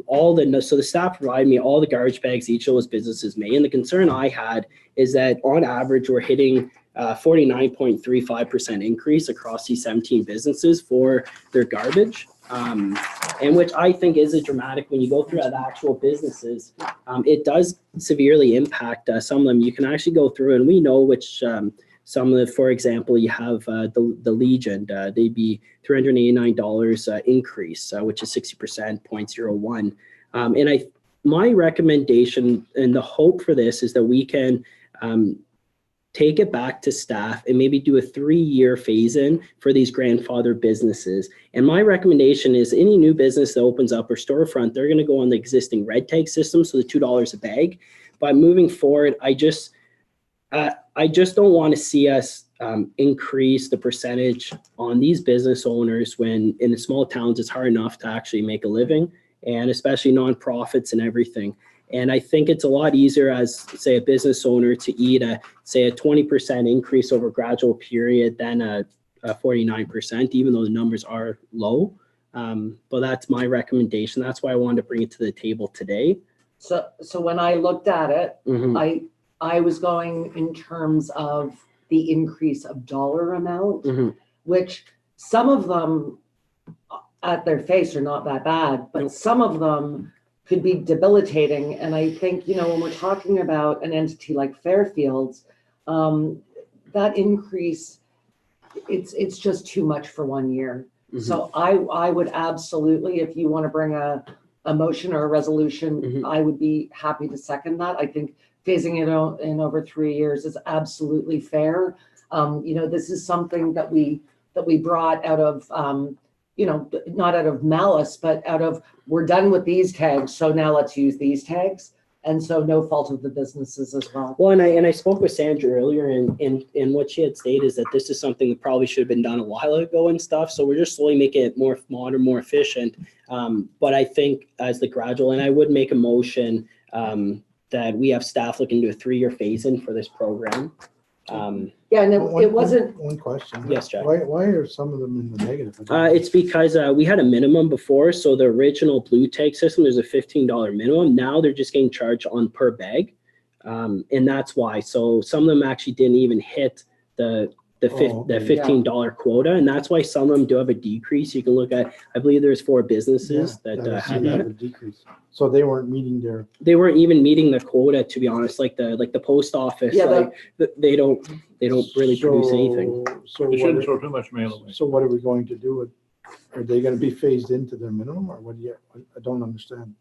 so the staff provided me all the garbage bags each of those businesses made. And the concern I had is that on average, we're hitting 49.35% increase across these 17 businesses for their garbage. And which I think is a dramatic, when you go through the actual businesses, it does severely impact some of them. You can actually go through and we know which some of the, for example, you have the Legion, they'd be $389 increase, which is 60%, 0.01. And my recommendation and the hope for this is that we can take it back to staff and maybe do a 3-year phase-in for these grandfather businesses. And my recommendation is any new business that opens up or storefront, they're going to go on the existing red tag system, so the $2 a bag. But moving forward, I just don't want to see us increase the percentage on these business owners when in the small towns it's hard enough to actually make a living, and especially nonprofits and everything. And I think it's a lot easier as, say, a business owner to eat a 20% increase over a gradual period than a 49%, even though the numbers are low. But that's my recommendation. That's why I wanted to bring it to the table today. So when I looked at it, Mhm. I was going in terms of the increase of dollar amount, Mhm. which some of them at their face are not that bad, but some of them could be debilitating. And I think, when we're talking about an entity like Fairfields, that increase, it's just too much for 1 year. Mhm. So I would absolutely, if you want to bring a motion or a resolution, Mhm. I would be happy to second that. I think phasing it in over 3 years is absolutely fair. This is something that we brought out of, not out of malice, but out of, we're done with these tags, so now let's use these tags. And so no fault of the businesses as well. Well, and I spoke with Sandra earlier, and what she had stated is that this is something that probably should have been done a while ago and stuff. So we're just slowly making it more modern, more efficient. But I think as the gradual, and I would make a motion that we have staff looking to a 3-year phase-in for this program. Yeah, and it wasn't. One question. Yes, Jack. Why are some of them in the negative? It's because we had a minimum before. So the original blue tag system, there's a $15 minimum. Now they're just getting charged on per bag. And that's why. So some of them actually didn't even hit the $15 quota. And that's why some of them do have a decrease. You can look at, I believe there's 4 businesses that had that. A decrease. So they weren't meeting their. They weren't even meeting the quota, to be honest. Like the post office, Yeah, they don't really produce anything. So You shouldn't throw too much mail away. So what are we going to do? Are they going to be phased into their minimum, or what? I don't understand.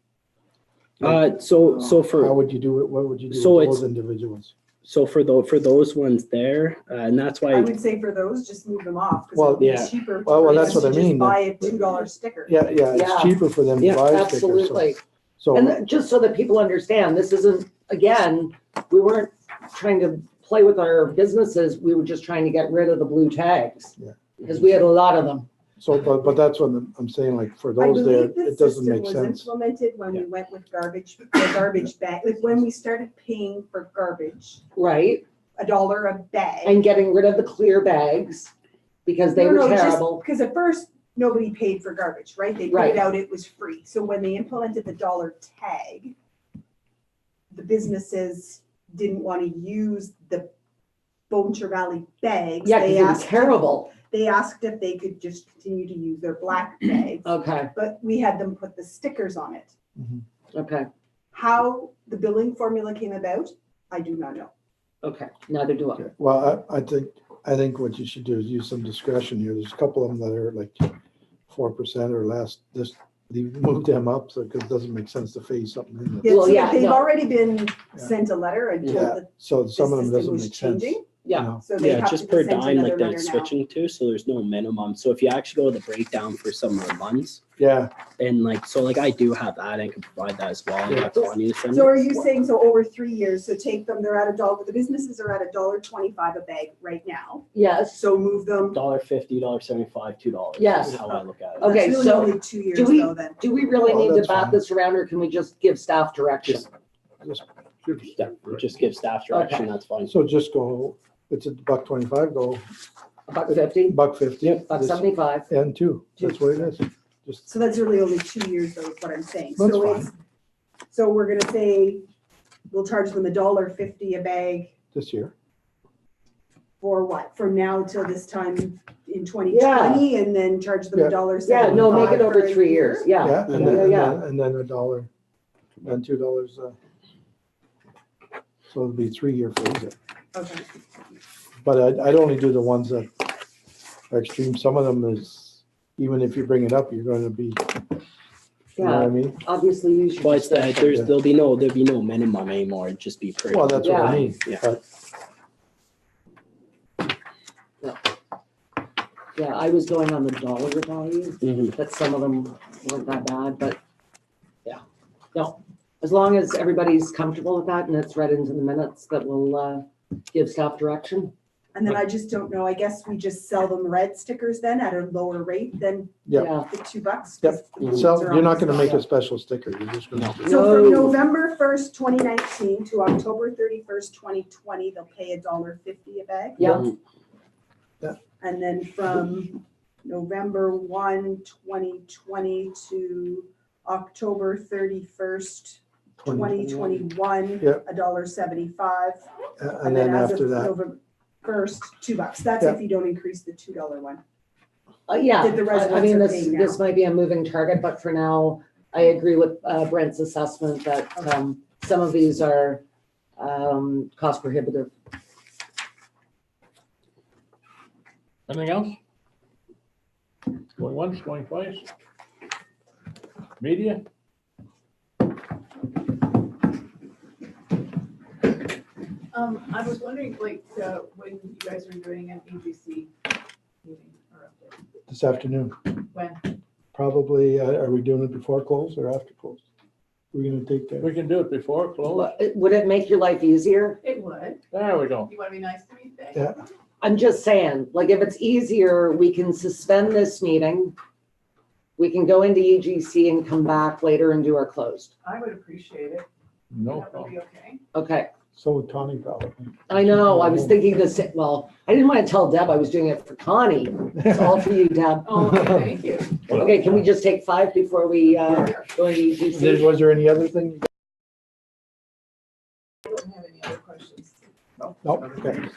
So for How would you do it? What would you do So with it's- those individuals? So for those ones there, and that's I why, would say for those, just move them off. 'Cause Well, it'd be yeah. cheaper. Well, that's to what I just mean. Buy a $2 sticker. Yeah, it's Yeah. cheaper for them to Yeah, buy stickers. Absolutely. So And just so that people understand, this isn't, again, we weren't trying to play with our businesses. We were just trying to get rid of the blue tags. Yeah. Because we had a lot of them. but that's what I'm saying, like, for I those there, believe the it doesn't system make was sense. implemented when we went with the garbage bag, like when we started paying for garbage, Right? $1 a bag. And getting rid of the clear bags because they were terrible. Because at first, nobody paid for garbage, right? They Right. paid out, it was free. So when they implemented the $1 tag, the businesses didn't want to use the Bonnechere Valley bags. Yeah, They because it was asked- terrible. They asked if they could just continue to use their black bags, Okay, but we had them put the stickers on it. okay, How the billing formula came about, I do not know. okay. Neither do I. Okay. Well, I think what you should do is use some discretion here. There's a couple of them that are like 4% or less, just move them up, so, because it doesn't make sense to phase something in. Yeah, Well, so yeah, they've no. already been sent a letter and told Yeah, that so some of the them system doesn't was make sense. changing. Yeah. you know. So they Yeah, have just to per be sent dime another like that letter it's now. switching to, so there's no minimum. So if you actually go to the breakdown for some of the months, Yeah, and like, so like I do have that, I can provide that as well. And Yeah. that's Connie to send So it. are you saying, so over 3 years, so take them, they're at $1, the businesses are at $1.25 a bag right now. Yes. So move them. $1.50, $1.75, $2. Yes. Is how I look at it. Okay, That's really so only 2 years do we- though then. Do we really Well, need to that's bat fine. this around, or can we just give staff direction? Yeah, just give staff direction, Okay. that's fine. so just go, it's a $1.25, go $1.50, $1.50. $1.75. And two, that's what it is. Just, So that's really only 2 years though, is what I'm saying. That's So fine. it's, so we're gonna say, we'll charge them $1.50 a bag this year. for what? From now till this time in 2020 and then charge them Yeah. $1.75. Yeah, no, make it for over a 3 year? years, yeah. Yeah, and Yeah, then, yeah. and then $1 and $2. So it'll be 3-year phase. Okay. But I'd only do the ones that are extreme. Some of them is, even if you bring it up, you're gonna be, you know what I Yeah, mean? obviously use your But it's that discretion. there'll be no minimum anymore, it'd just be per. Well, that's what I Yeah. mean. Yeah. But Yeah, I was going on the dollar value, Mhm. but some of them weren't that bad, but yeah. No, as long as everybody's comfortable with that and it's read into the minutes, that will give staff direction. And then I just don't know, I guess we just sell them red stickers then at a lower rate than Yeah. the $2? Yep. So you're not gonna make a special sticker, you're just gonna. So from No. November 1st, 2019 to October 31st, 2020, they'll pay $1.50 a bag. Yeah, And then from November 1, 2020 to October 31st, 2021, Yeah. $1.75. And then as after of that, November 1st, $2. That's if you don't increase the $2 one. yeah. Did the I mean, residents are this, paying this might be a moving target, but for now, I agree with Brent's assessment that some of these are cost prohibitive. Anything else? Going once, going twice? Media? I was wondering, like, when you guys are doing an EGC meeting or update, this afternoon, when? probably, are we doing it before close or after close? We're gonna take that. We can do it before close. Would it make your life easier? It would. There we go. You want to be nice to me today? Yeah. I'm just saying, like, if it's easier, we can suspend this meeting. We can go into EGC and come back later and do our closed. I would appreciate it. No That would problem. be okay. Okay, So would Tony probably. I know, I was thinking this, well, I didn't want to tell Deb I was doing it for Connie. It's all for you, Deb. Oh, thank you. Okay, can we just take 5 before we go into EGC? Was there any other thing? I don't have any other questions. No, okay.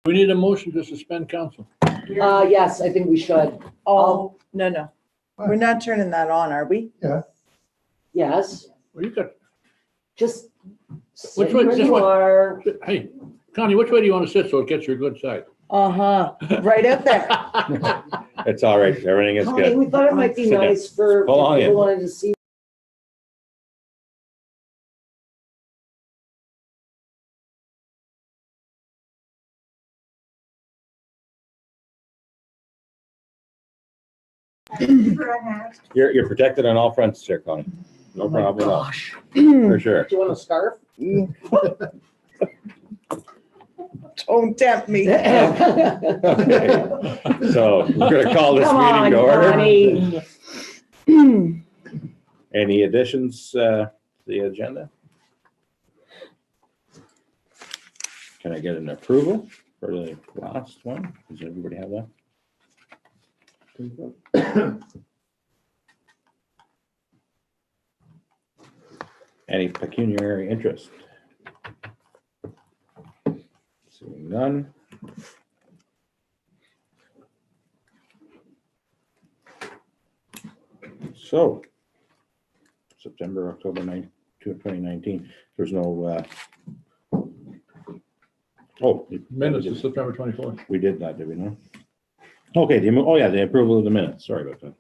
We need a motion to suspend council. Yes, I think we should. Oh, no. We're not turning that on, are we? Yes, Well, you got, just Which sit way- where this you way? are. hey, Connie, which way do you want to sit so it gets your good side? Uh-huh, right up there. It's all right. Everything is Connie, good. we thought it might be Sit down. nice for Pull on people in. wanted to see. You're protected on all fronts, there, Connie. No Oh my problem at all, gosh. for sure. Do you want a scarf? Don't tempt me. Okay. So we're gonna call this Come meeting on, to order. Connie. Any additions to the agenda? Can I get an approval for the last one? Does everybody have that? Any pecuniary interest? Seeing none. So, September, October 9th, 2019, there's no, Minutes of September 24th. we did that, did we not? Okay, the approval of the minutes, sorry about that.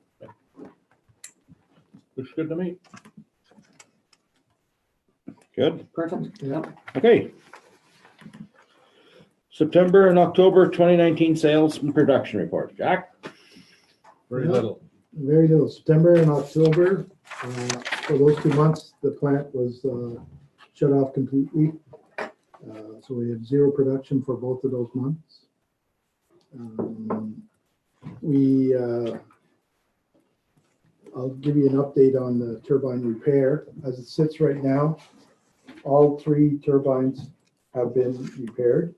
Looks good to me. Good, Perfect. Yep. okay. September and October 2019 sales and production report. Jack? Very Yeah. little. Very little. September and October, for those 2 months, the plant was shut off completely. So we had zero production for both of those months. I'll give you an update on the turbine repair. As it sits right now, all 3 turbines have been repaired.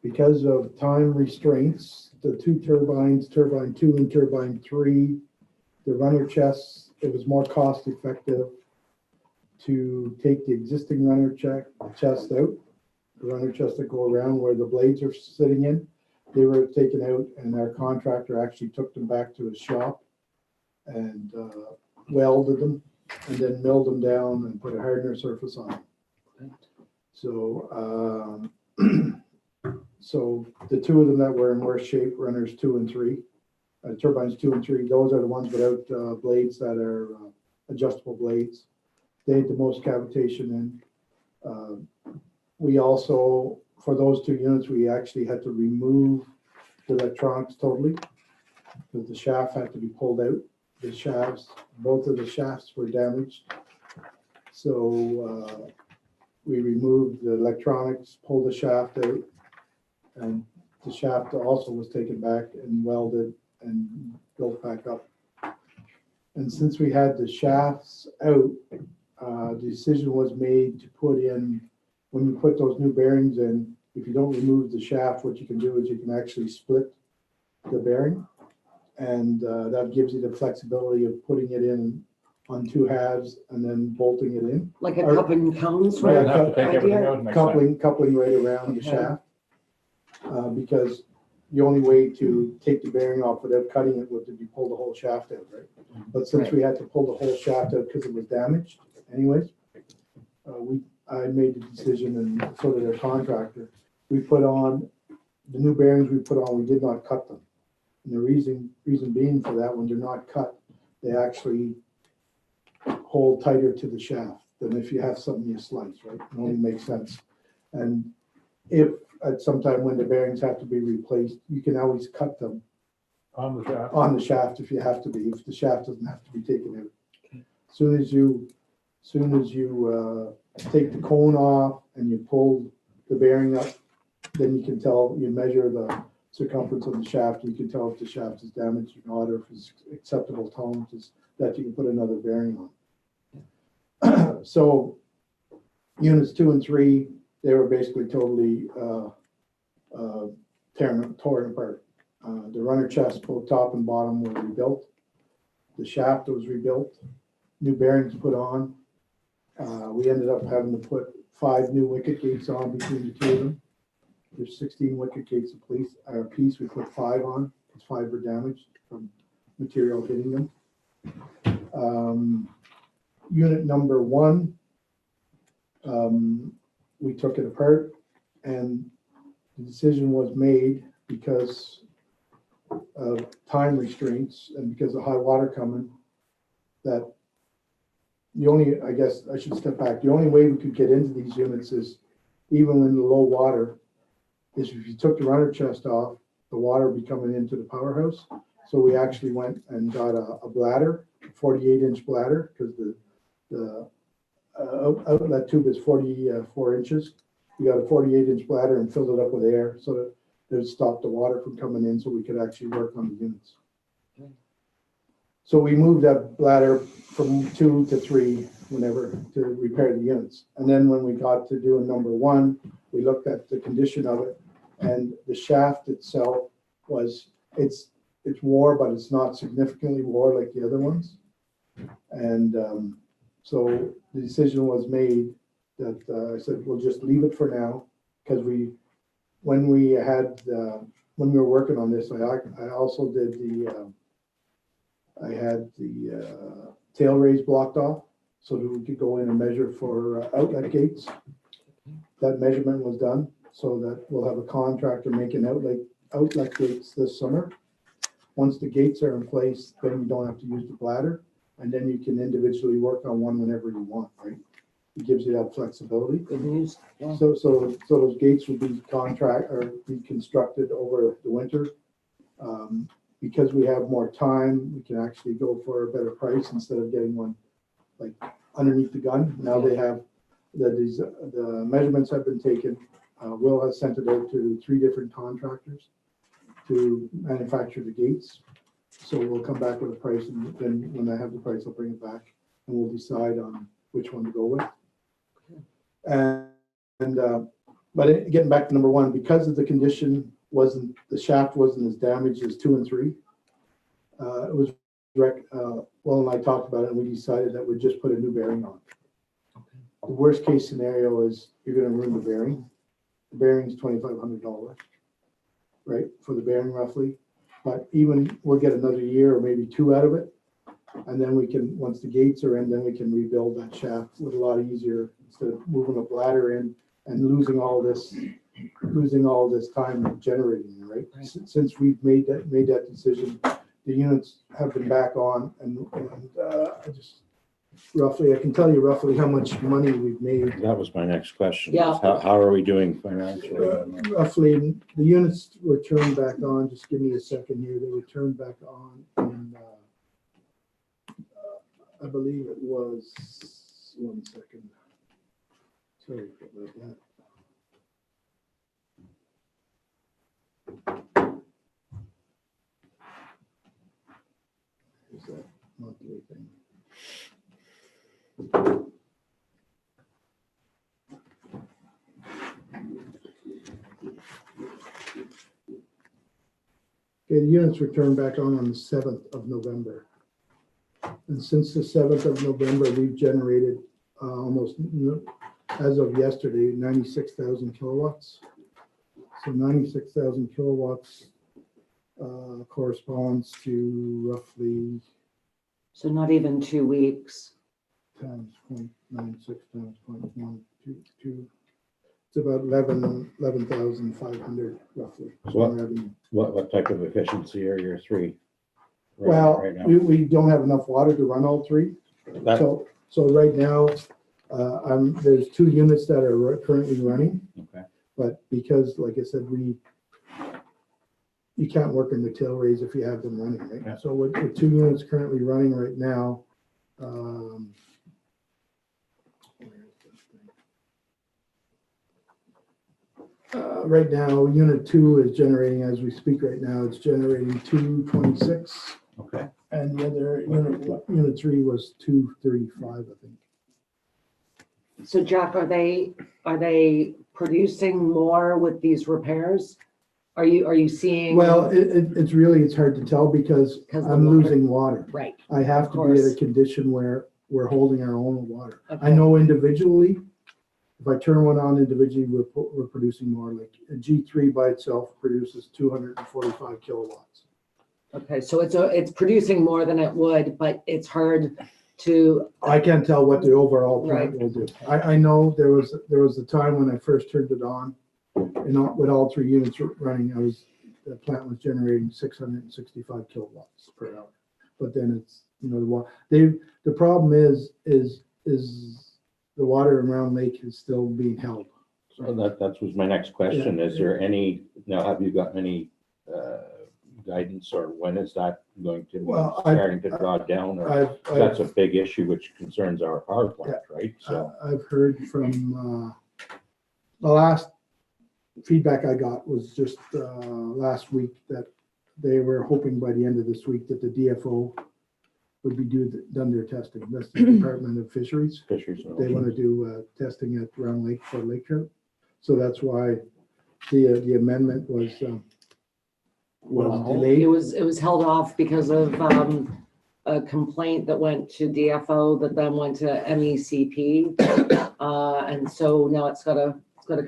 Because of time restraints, the 2 turbines, turbine 2 and turbine 3, the runner chests, it was more cost effective to take the existing runner chest out, the runner chests that go around where the blades are sitting in. They were taken out and our contractor actually took them back to his shop and welded them and then milled them down and put a hardener surface on them. So, so the 2 of them that were in worse shape, runners 2 and 3, turbines 2 and 3, those are the ones without blades that are adjustable blades. They had the most cavitation in. We also, for those 2 units, we actually had to remove the electronics totally because the shaft had to be pulled out. The shafts, both of the shafts were damaged. So we removed the electronics, pulled the shaft out, and the shaft also was taken back and welded and built back up. And since we had the shafts out, the decision was made to put in, when you put those new bearings in, if you don't remove the shaft, what you can do is you can actually split the bearing. And that gives you the flexibility of putting it in on 2 halves and then bolting it in. Like a cup and cones, You don't right? have to take everything Idea? out next time. Coupling right around the Okay. shaft. Because the only way to take the bearing off without cutting it would be pull the whole shaft out, right? But since we had to pull the whole shaft out because it was damaged anyways, I made the decision, and so did our contractor. We put on, the new bearings we put on, we did not cut them. And the reason being for that, when they're not cut, they actually hold tighter to the shaft than if you have something you slice, right? It only makes sense. And if at some time when the bearings have to be replaced, you can always cut them On the shaft. on the shaft if you have to be, if the shaft doesn't have to be taken out. Soon as you take the cone off and you pull the bearing up, then you can tell, you measure the circumference of the shaft, you can tell if the shaft is damaged or not, or if it's acceptable tolerances that you can put another bearing on. So units 2 and 3, they were basically totally torn apart. The runner chest, both top and bottom, were rebuilt. The shaft was rebuilt, new bearings put on. We ended up having to put 5 new wicket gates on between the 2 of them. There's 16 wicket gates a piece. We put 5 on, because 5 were damaged from material hitting them. Unit number 1, we took it apart, and the decision was made because of time restraints and because of high water coming, that I guess I should step back. The only way we could get into these units is, even in the low water, is if you took the runner chest off, the water would be coming into the powerhouse. So we actually went and got a bladder, 48-inch bladder, because the outlet tube is 44 inches. We got a 48-inch bladder and filled it up with air so that it would stop the water from coming in, so we could actually work on the units. So we moved that bladder from 2 to 3 whenever to repair the units. And then when we got to doing number 1, we looked at the condition of it, and the shaft itself it's wore, but it's not significantly wore like the other ones. And so the decision was made that I said, we'll just leave it for now, because when we were working on this, I also did I had the tail rays blocked off so that we could go in and measure for outlet gates. That measurement was done, so that we'll have a contractor making outlet gates this summer. Once the gates are in place, then you don't have to use the bladder, and then you can individually work on one whenever you want, right? It gives you that flexibility. Good news. Yeah. So those gates will be constructed over the winter. Because we have more time, we can actually go for a better price instead of getting one like underneath the gun. Now they have the measurements have been taken. Will has sent it out to 3 different contractors to manufacture the gates. So we'll come back with a price, and then when I have the price, I'll bring it back, and we'll decide on which one to go with. But getting back to number 1, because of the condition the shaft wasn't as damaged as 2 and 3. It was Will and I talked about it, and we decided that we'd just put a new bearing on. The worst case scenario is you're going to ruin the bearing. The bearing's $2,500, right, for the bearing roughly. But even we'll get another year or maybe 2 out of it, and then we can, once the gates are in, then we can rebuild that shaft with a lot easier, instead of moving a bladder in and losing all this time generating, right? Since we've made that decision, the units have been back on, and I can tell you roughly how much money we've made. That was my next question. Yeah. How are we doing financially? Roughly, the units were turned back on. Just give me a second here. They were turned back on in, I believe it was, 1 second. Sorry about that. Is that monthly thing? Okay, the units were turned back on the 7th of November. And since the 7th of November, we've generated almost, as of yesterday, 96,000 kilowatts. So 96,000 kilowatts corresponds to roughly So not even 2 weeks. times 0.96 times 0.122. It's about 11,500 roughly. So revenue. What type of efficiency are your 3? Well, right now? we don't have enough water to run all 3. That- So right now, there's 2 units that are currently running. Okay. But because, like I said, you can't work in the tail rays if you have them running, right? Yeah. So with 2 units currently running right now, right now, unit 2 is generating, as we speak right now, it's generating 226. Okay. And the other unit 3 was 235, I think. So Jack, are they producing more with these repairs? Are you seeing? Well, it's hard to tell because 'Cause of I'm the water. losing water. Right. I have Of to be at course. a condition where we're holding our own water. I Okay. know individually, If I turn one on individually, we're producing more. Like a G3 by itself produces 245 kilowatts. Okay, so it's producing more than it would, but it's hard to, I can't tell what the overall plant will do. I know there was a time when I first turned it on, and with all 3 units running, the plant was generating 665 kilowatts per hour. But then it's, the problem is the water in Round Lake is still being held. So that was my next question. Is there any, now have you got any guidance, or when is that going to be starting to draw down? Or that's a big issue which concerns our power plant, right? So I've heard from the last feedback I got was just last week that they were hoping by the end of this week that the DFO would be done their testing. That's the Department of Fisheries. They want to do testing at Round Lake for lake trout. So that's why the amendment was delayed. it was held off because of a complaint that went to DFO that then went to MECP. And so now it's gotta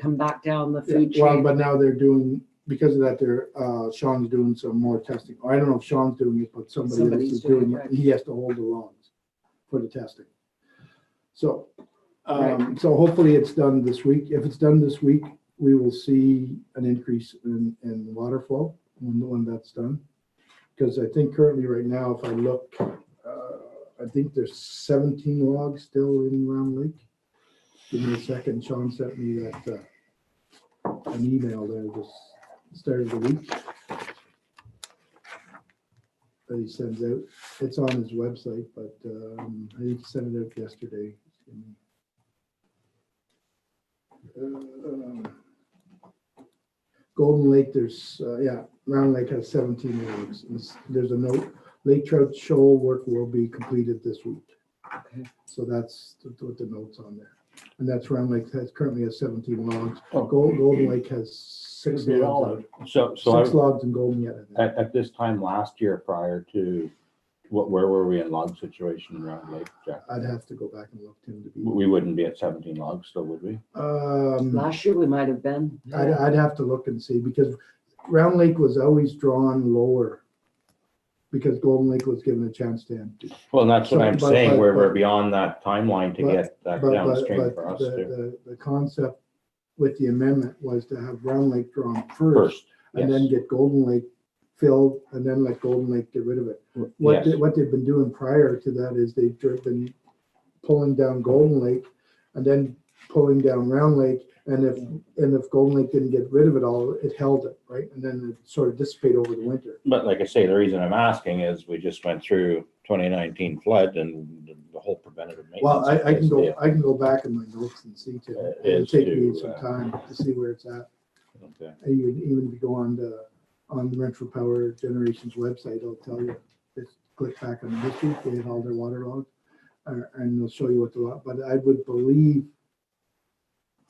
come back down the food Well, chain. but now they're doing, because of that, Sean's doing some more testing. I don't know if Sean's doing it, but somebody else Somebody's is doing doing it, it. right. He has to hold the logs for the testing. So, Right. so hopefully it's done this week. If it's done this week, we will see an increase in water flow when that's done. Because I think currently right now, if I look, I think there's 17 logs still in Round Lake. Give me a second. Sean sent me that an email there this start of the week that he sends out. It's on his website, but I think he sent it out yesterday. Golden Lake, there's Round Lake has 17 logs. There's a note, lake trout shoal work will be completed this week. Okay. So that's what the note's on there. And that's Round Lake currently has 17 logs. Oh. Golden Lake has 6 It'll be all logs. so 6 logs in Golden yet. at this time last year, prior to where were we in log situation in Round Lake, Jack? I'd have to go back and look, Tim, to be. We wouldn't be at 17 logs still, would we? Last year we might have been. I'd have to look and see, because Round Lake was always drawn lower because Golden Lake was given a chance to empty. Well, and that's what So, I'm but- saying, where but- we're beyond that timeline to but- get that downstream for us to the concept with the amendment was to have Round Lake drawn first first. and then get Golden Lake filled and then let Golden Lake get rid of it. What they've been doing prior to that is they've been pulling down Golden Lake and then pulling down Round Lake. And if Golden Lake didn't get rid of it all, it held it, right? And then it sort of dissipate over the winter. But like I say, the reason I'm asking is we just went through 2019 flood and the whole preventative maintenance. Well, I of this deal. can go back in my notes and see to it. It'll Is take me to, some time to see where it's at. Okay. And even if you go on the Renfrew Power Generation's website, it'll tell you, just click back on the history, they have all their water logs, and they'll show you what the log, but I would believe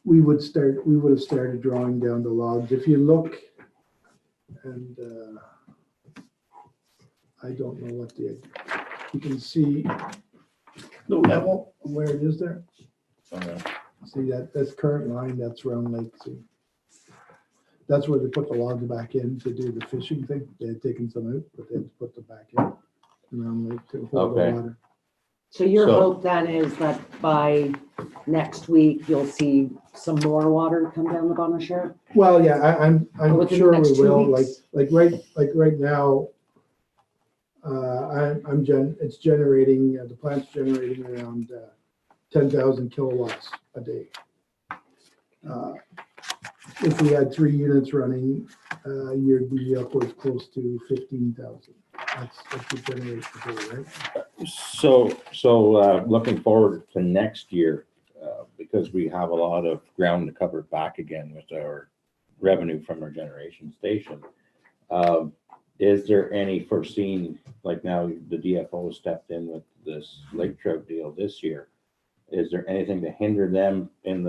we would have started drawing down the logs. If you look, and I don't know what you can see the level of where it is there. See that's current line, that's Round Lake. See, that's where they put the logs back in to do the fishing thing. They had taken some out, but they had to put them back in Round Lake to hold the water. So your hope then is that by next week, you'll see some more water come down the Bonnechere? Well, yeah, I'm within the sure next we 2 will. weeks? Like right now, it's generating, the plant's generating around 10,000 kilowatts a day. If we had 3 units running, you'd be upwards close to 15,000. That's what we generate per day, right? So looking forward to next year, because we have a lot of ground to cover back again with our revenue from our generation station. Is there any foreseen, like now the DFO stepped in with this lake trout deal this year? Is there anything to hinder them in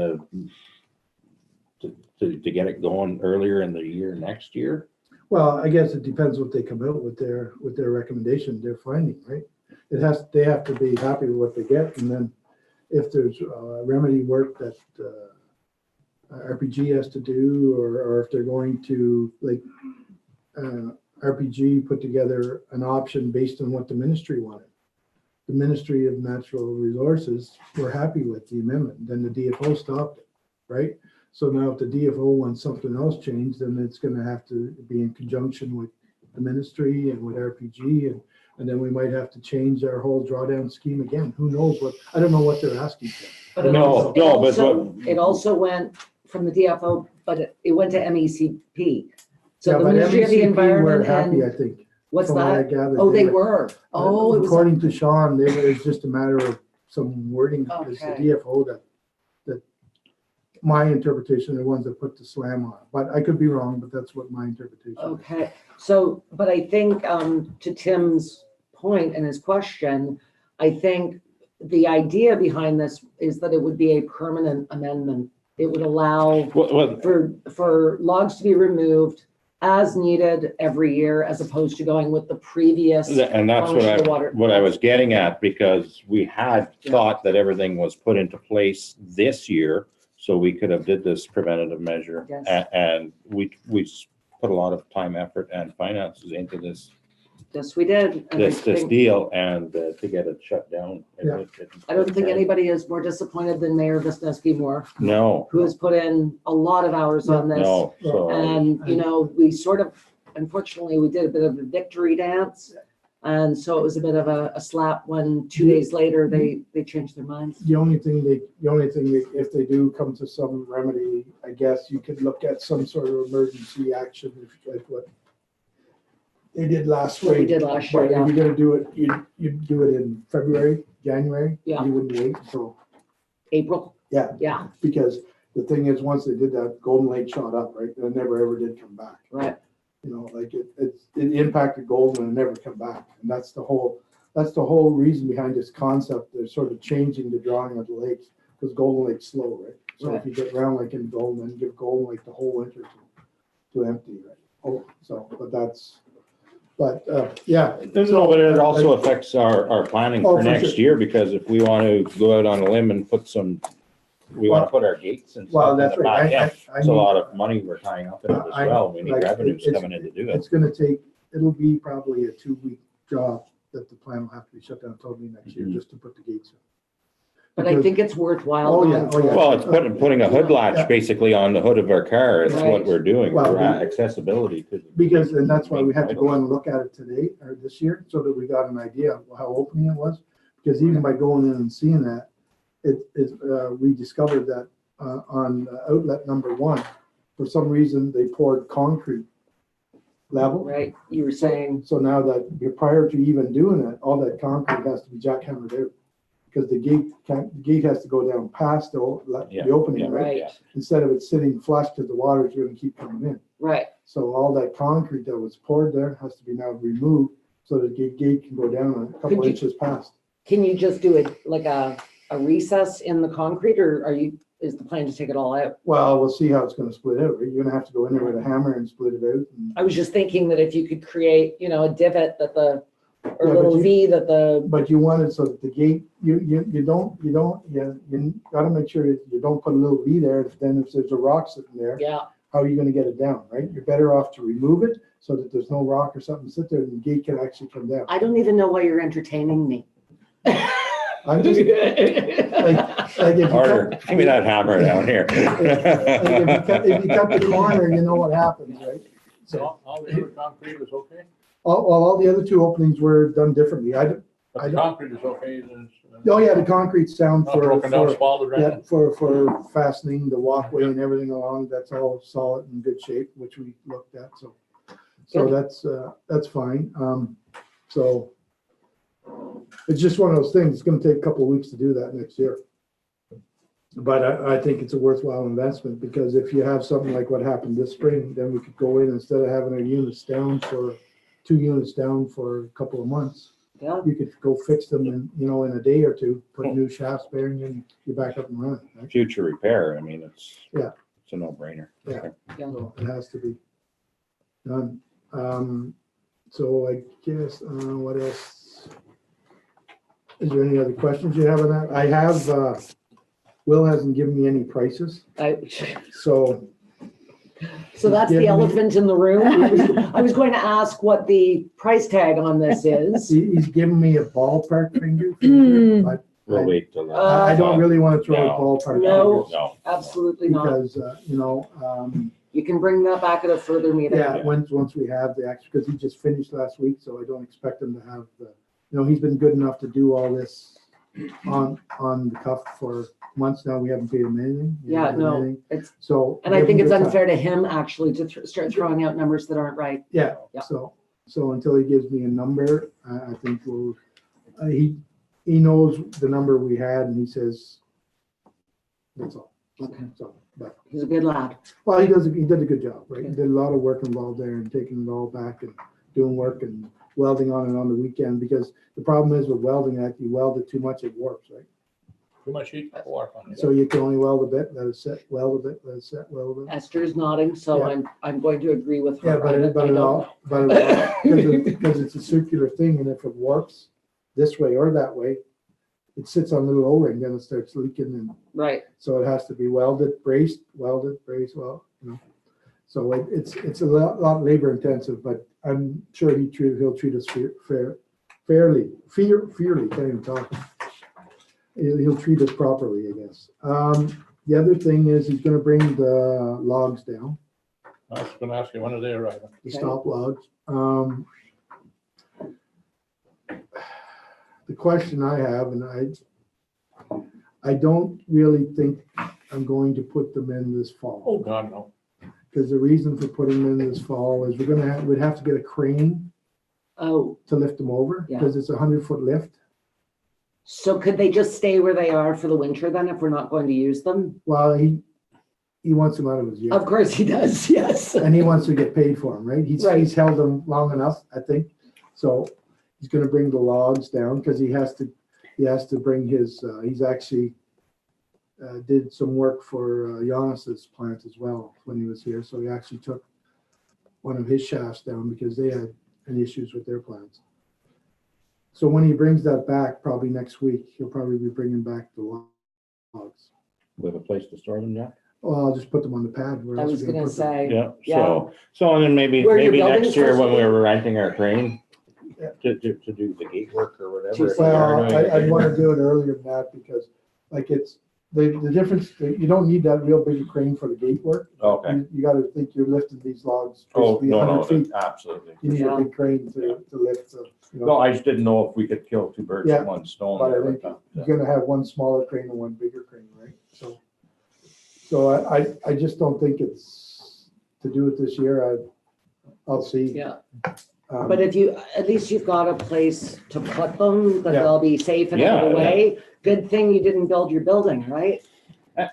to get it going earlier in the year next year? Well, I guess it depends what they come out with their recommendation, their finding, right? They have to be happy with what they get, and then if there's remedy work that RPG has to do, or if they're going to, like, RPG put together an option based on what the ministry wanted. The Ministry of Natural Resources were happy with the amendment, then the DFO stopped it, right? So now if the DFO wants something else changed, then it's gonna have to be in conjunction with the ministry and with RPG, and then we might have to change our whole drawdown scheme again. Who knows what, I don't know what they're asking for. But it No, also- no, but it also went from the DFO, but it went to MECP. So Yeah, the but Ministry of the MECP were Environment happy, I and, think. what's from what I that? gathered. Oh, they were. Oh, it was, According to Sean, it's just a matter of some wording. It's the Okay. DFO that my interpretation, the ones that put the slam on. But I could be wrong, but that's what my interpretation is. okay. So, but I think, to Tim's point and his question, I think the idea behind this is that it would be a permanent amendment. It would allow for logs to be removed as needed every year, as opposed to going with the previous. And that's what I was getting at, because we had thought that everything was put into place this year, so we could have did this preventative measure. Yes. And we put a lot of time, effort, and finances into this Yes, we did. And I this think- deal, and to get it shut down. Yeah. I don't think anybody is more disappointed than Mayor Wisniewski Moore, No, who has put in a lot of hours on this. no. So And, you know, we sort of, unfortunately, we did a bit of a victory dance. And so it was a bit of a slap when 2 days later, they changed their minds. The only thing if they do come to some remedy, I guess you could look at some sort of emergency action, like what they did last What we week. did last year, But yeah. if you're gonna do it, you'd do it in February, January. Yeah. You wouldn't wait until, April? Yeah. Yeah, because the thing is, once they did that, Golden Lake shot up, right? It never ever did come back. right. You know, like it impacted Golden and never come back. And that's the whole reason behind this concept. They're sort of changing the drawing of the lakes, because Golden Lake's slow, right? So Right. if you get Round Lake and Golden, then give Golden Lake the whole winter to empty, right? Oh, so, yeah. no, but it also affects our planning Oh, for for next sure. year, because if we want to go out on a limb and we want to put our gates and Well, stuff in that's the right. back end, I it's a need- lot of money we're tying up in it as I- well. We need like, revenues it's- coming in to do it. It's gonna take, it'll be probably a 2-week job that the plant will have to be shut down totally next year, Mhm. just to put the gates in. But I Because- think it's worthwhile. Oh, yeah, going oh, yeah. Well, it's putting a hood Yeah. latch basically on the hood of our car. It's what Right. we're doing. Well, We're at accessibility to. Because, and that's why we had to go and look at it today, or this year, so that we got an idea of how open it was. Because even by going in and seeing that, we discovered that on outlet number 1, for some reason, they poured concrete level. Right, you were saying, So now that, prior to even doing it, all that concrete has to be jackhammered out. Because the gate has to go down past the opening, right? right, Instead of it sitting flush, because the water's gonna keep coming in. right. So all that concrete that was poured there has to be now removed, so the gate can go down a couple Could you- inches past. Can you just do it like a recess in the concrete, or is the plan to take it all out? Well, we'll see how it's gonna split out, right? You're gonna have to go in there with a hammer and split it out. and- I was just thinking that if you could create, you know, a divot or Yeah, a but little you- V that the, But you want it so that the gate, you gotta make sure that you don't put a little V there, then if there's a rock sitting there, yeah, how are you gonna get it down, right? You're better off to remove it, so that there's no rock or something sit there, and the gate can actually come down. I don't even know why you're entertaining me. I'm just, like if you Harder. cut- Give me that hammer down here. If you cut the corner, you know what happens, right? So, All the other concrete is okay? all the other 2 openings were done differently. But I the don't- concrete is okay? then it's, Oh, yeah, the concrete's sound Not broken down, for, spalted, yeah, right? for fastening the walkway and everything along, that's all solid and good shape, which we looked at, so. So that's fine. So it's just one of those things, it's gonna take a couple of weeks to do that next year. But I think it's a worthwhile investment, because if you have something like what happened this spring, then we could go in, instead of having our units down for 2 units down for a couple of months. Yeah. You could go fix them in a day or 2, put new shafts, bearing, and you're back up and running, right? Future repair, I mean, it's a no-brainer. Yeah. So it has to be done. So I guess, what else? Is there any other questions you have on that? I have, Will hasn't given me any prices, so So that's the elephant in the room. I was going to ask what the price tag on this is. he's given me a ballpark figure, but We'll wait till. I don't really want to throw a No. ballpark No. figures. No. Absolutely not. Because, You can bring that back at a further meeting. yeah, once we have the actual, because he just finished last week, so I don't expect him to have he's been good enough to do all this on the cuff for months now. We haven't paid him anything. He Yeah, hasn't done no, anything. it's, So. and I give think him it's good time. unfair to him actually to start throwing out numbers that aren't right. Yeah, Yeah. so until he gives me a number, I think he knows the number we had and he says, that's all. Okay. So, but, He's a good lad. well, he did a good job, right? He did a lot of work involved there and taking it all back and doing work and welding on it on the weekend, because the problem is with welding, that you weld it too much, it warps, right? Too much heat, warp on it. So you can only weld a bit, let it set, weld a bit, let it set, weld a bit. Esther's nodding, so Yeah. I'm going to agree with her. Yeah, but I it don't all, because it's a circular thing, and if it warps this way or that way, it sits on a little O-ring, then it starts leaking, and Right. so it has to be welded, braced, well, So it's a lot labor intensive, but I'm sure he'll treat us fairly, can't even talk. He'll treat us properly, I guess. The other thing is he's gonna bring the logs down, I was gonna ask you, when are they arriving? the stop logs. The question I have, and I don't really think I'm going to put them in this fall. Oh, God, no. Because the reason for putting them in this fall is we'd have to get a crane Oh, to lift them over, Yeah. because it's a 100-foot lift. so could they just stay where they are for the winter then if we're not going to use them? Well, he wants them out of his Of yard, course he does, yes. and he wants to get paid for them, right? Right. He's held them long enough, I think. So he's gonna bring the logs down, because he has to bring his, he's actually did some work for Giannis's plant as well when he was here. So he actually took one of his shafts down because they had issues with their plants. So when he brings that back, probably next week, he'll probably be bringing back the logs. We have a place to store them, Jack? Well, I'll just put them on the pad. Where I else was are we gonna put them? say, Yeah, Yeah. so and then maybe Where your building's next year supposed when to we be? were renting our crane Yeah. to do the gate work or whatever. Too if we soon. are Well, doing I'd it. want to do it earlier than that, because like it's, the difference, you don't need that real big crane for the gate work. Okay. You gotta think you're lifting these logs Oh, basically no, 100 feet. absolutely. You need Yeah. a big crane to lift, so, No, I just didn't know if we could kill two birds Yeah, with one stone. but I there, think but, you're gonna have one smaller crane and one bigger crane, right? So I just don't think it's, to do it this year, I'll see. yeah. Um, But if you, at least you've got a place to put them, that Yeah. they'll be safe and out of the Yeah, way. Good thing you didn't build your building, right? And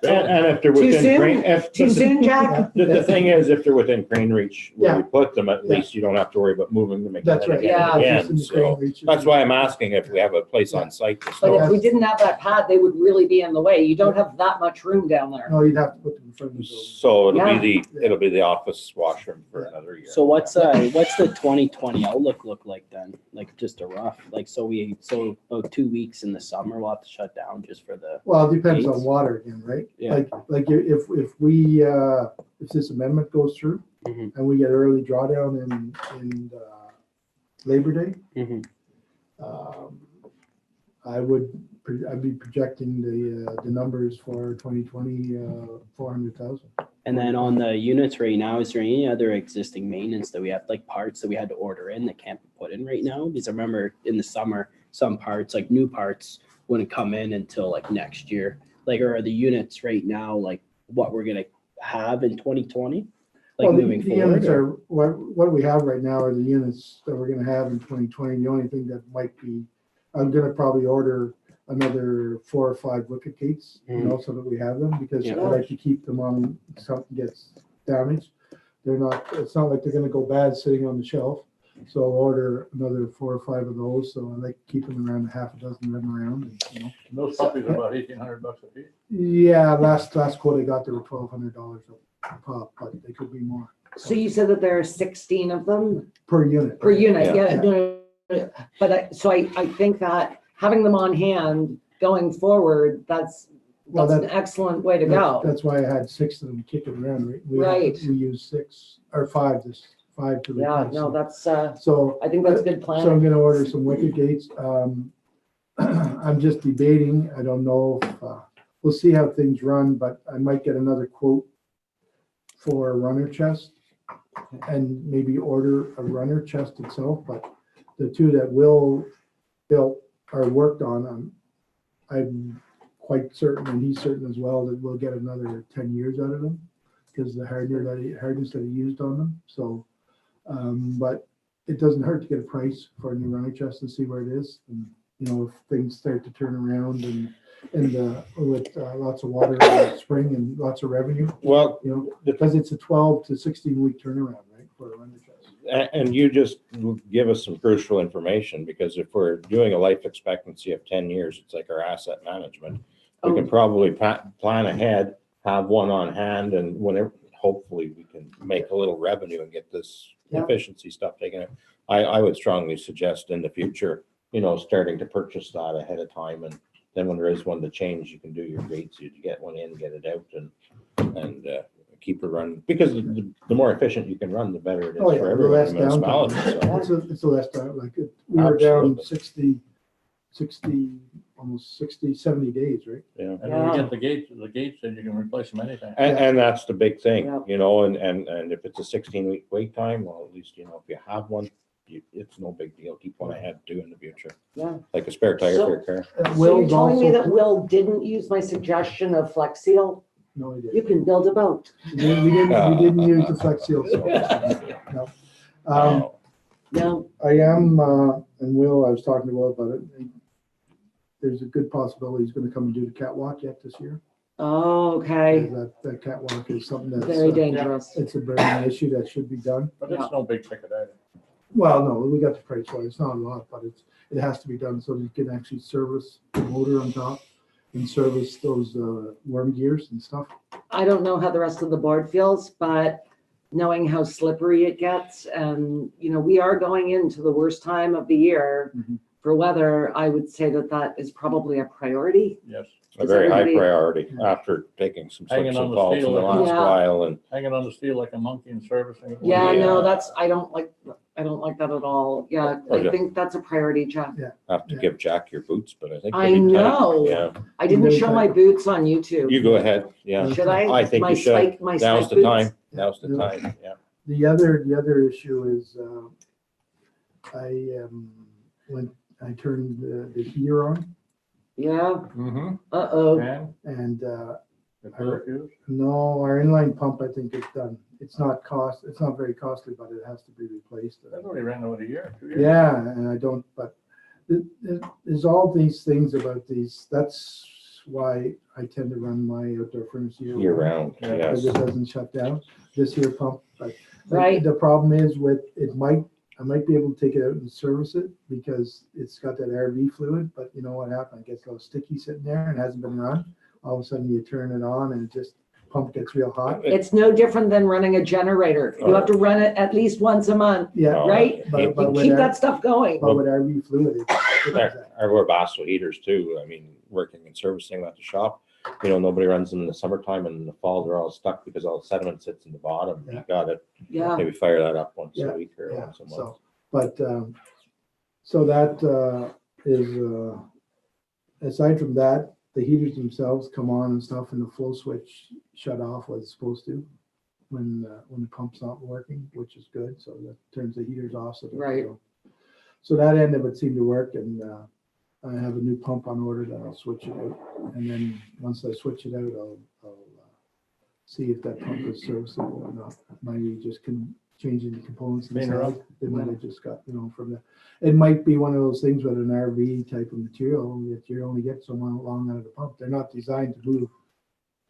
if they're Too within soon? crane, if. Too soon, Jack? The thing is, if they're within crane reach where Yeah. you put them, at Yeah. least you don't have to worry about moving them again That's and right. again and Yeah. Just in again. the crane So reach. that's why I'm asking if we have a place on site to But store. if we didn't have that pad, they would really be in the way. You don't have that much room down there. No, you'd have to put them in front of the building. So Yeah. it'll be the office washroom for another year. So what's the 2020 outlook look like then? Like just a rough, like, so about 2 weeks in the summer, we'll have to shut down just for the, Well, it depends on Gates. water again, right? Yeah. Like if this amendment goes through Mhm. and we get early drawdown in Labor Day, Mhm. um, I'd be projecting the numbers for 2020, 400,000. and then on the units right now, is there any other existing maintenance that we have, like parts that we had to order in that can't be put in right now? Because I remember in the summer, some parts, like new parts, wouldn't come in until like next year. Like, or are the units right now, like what we're gonna have in 2020? Like Well, moving the forward? units or- are, what we have right now are the units that we're gonna have in 2020. The only thing that might be, I'm gonna probably order another 4 or 5 wicket gates, so that we have them, because I Yeah. like to keep them on, if something gets damaged. It's not like they're gonna go bad sitting on the shelf. So I'll order another 4 or 5 of those. So I like to keep them around a half a dozen running around, and. Those puppies are about $1,800 a piece. Yeah, last quote I got, there were $1,200 a pop, but they could be more So you said that there are 16 of them per unit. per unit, Yeah. yeah. No. But I think that having them on hand going forward, that's Well, that's an excellent way to go. That's why I had 6 of them kicking around. Right. We used 6 or 5 to Yeah, replace. no, them. that's, So, I think that's good so I'm planning. gonna order some wicket gates. I'm just debating. I don't know if, we'll see how things run, but I might get another quote for a runner chest and maybe order a runner chest itself, but the 2 that Will built or worked on, I'm quite certain, and he's certain as well, that we'll get another 10 years out of them because the hardness that he used on them. So, but it doesn't hurt to get a price for a new runner chest and see where it is. And, you know, if things start to turn around and with lots of water in the spring and lots of revenue, Well, you know, because it's a 12 to 16 week turnaround, right, for a runner chest. and you just give us some crucial information, because if we're doing a life expectancy of 10 years, it's like our asset management. We can probably plan ahead, have one on hand, and whenever, hopefully we can make a little revenue and get this Yeah. efficiency stuff taken out. I would strongly suggest in the future, you know, starting to purchase that ahead of time, and then when there is one to change, you can do your gates, you get one in, get it out, and keep it running, because the more efficient you can run, the better it is Oh, yeah, for the everyone less in the municipality. downtime. So, It's a less down, like, we were down Absolutely. 60, almost 60, 70 days, right? yeah. And when you get the gates, then you can replace them anytime. And that's the big thing, Yeah. you know, and if it's a 16-week wait time, well, at least, you know, if you have one, it's no big deal. Keep one ahead too in the future. Yeah. Like a spare tire So- for your car. So you're Will's telling me also- that Will didn't use my suggestion of Flex Seal? No, he You didn't. can build a boat. We didn't use the Flex Seal. So, no. Oh, No, I am, and Will, I was talking to Will about it. There's a good possibility he's gonna come and do the catwalk yet this year. oh, okay, That catwalk is something that's, very dangerous. it's a burning issue that should be done. But it's no big ticket item. Well, no, we got the price for it. It's not a lot, but it has to be done so that you can actually service the motor on top and service those worm gears and stuff. I don't know how the rest of the board feels, but knowing how slippery it gets, and, you know, we are going into the worst time of the year Mhm. for weather, I would say that is probably a priority. Yes. a Is very high everybody- priority after taking some Hanging slips on and the falls in steel the like- last Yeah. while, and Hanging on the steel like a monkey and servicing it. Yeah, no, Yeah. I don't like that at all. Yeah, Or I just- think that's a priority, Jeff. have to give Jack your boots, but I think. I they'll be tight. know. Yeah, I didn't show my boots on YouTube. you go ahead, yeah. Should I? I think My you should. spike- my Now's spike the boots? time, now's the time, yeah. The other issue is, when I turned the heater on Yeah, Mm-hmm. uh-oh. and, The clear fuse? no, our inline pump, I think is done. It's not very costly, but it has to be replaced. That already ran over a year, 2 years. Yeah, and I don't, but there's all these things about these. That's why I tend to run my outdoor furnace Year round, Yeah. yes. because it doesn't shut down. This here pump, but Right. the problem is with I might be able to take it out and service it because it's got that RV fluid, but you know what happened? It gets a little sticky sitting there and hasn't been run. All of a sudden you turn it on and it just pump gets real hot. It's no different than running a generator. You have to run it at least once a month, Yeah. right? But You with keep that- that stuff going. But with RV fluid, Our Webasto heaters too, I mean, working and servicing at the shop, you know, nobody runs them in the summertime, and in the fall, they're all stuck because all the sediment sits in the bottom. You Yeah. gotta Yeah, maybe fire that up once Yeah, a week or yeah, once a month. so, but, so that is, aside from that, the heaters themselves come on and stuff, and the flow switch shut off what it's supposed to when the pump's not working, which is good, so that turns the heaters off. Right. So that end of it seemed to work, and I have a new pump on order that I'll switch it out, and then once I switch it out, I'll see if that pump is serviceable or not. Maybe just changing the components Clean her inside. They might have just got, from the, it might be one of those things with an RV type of material that you only get so long out of the pump. They're not designed to move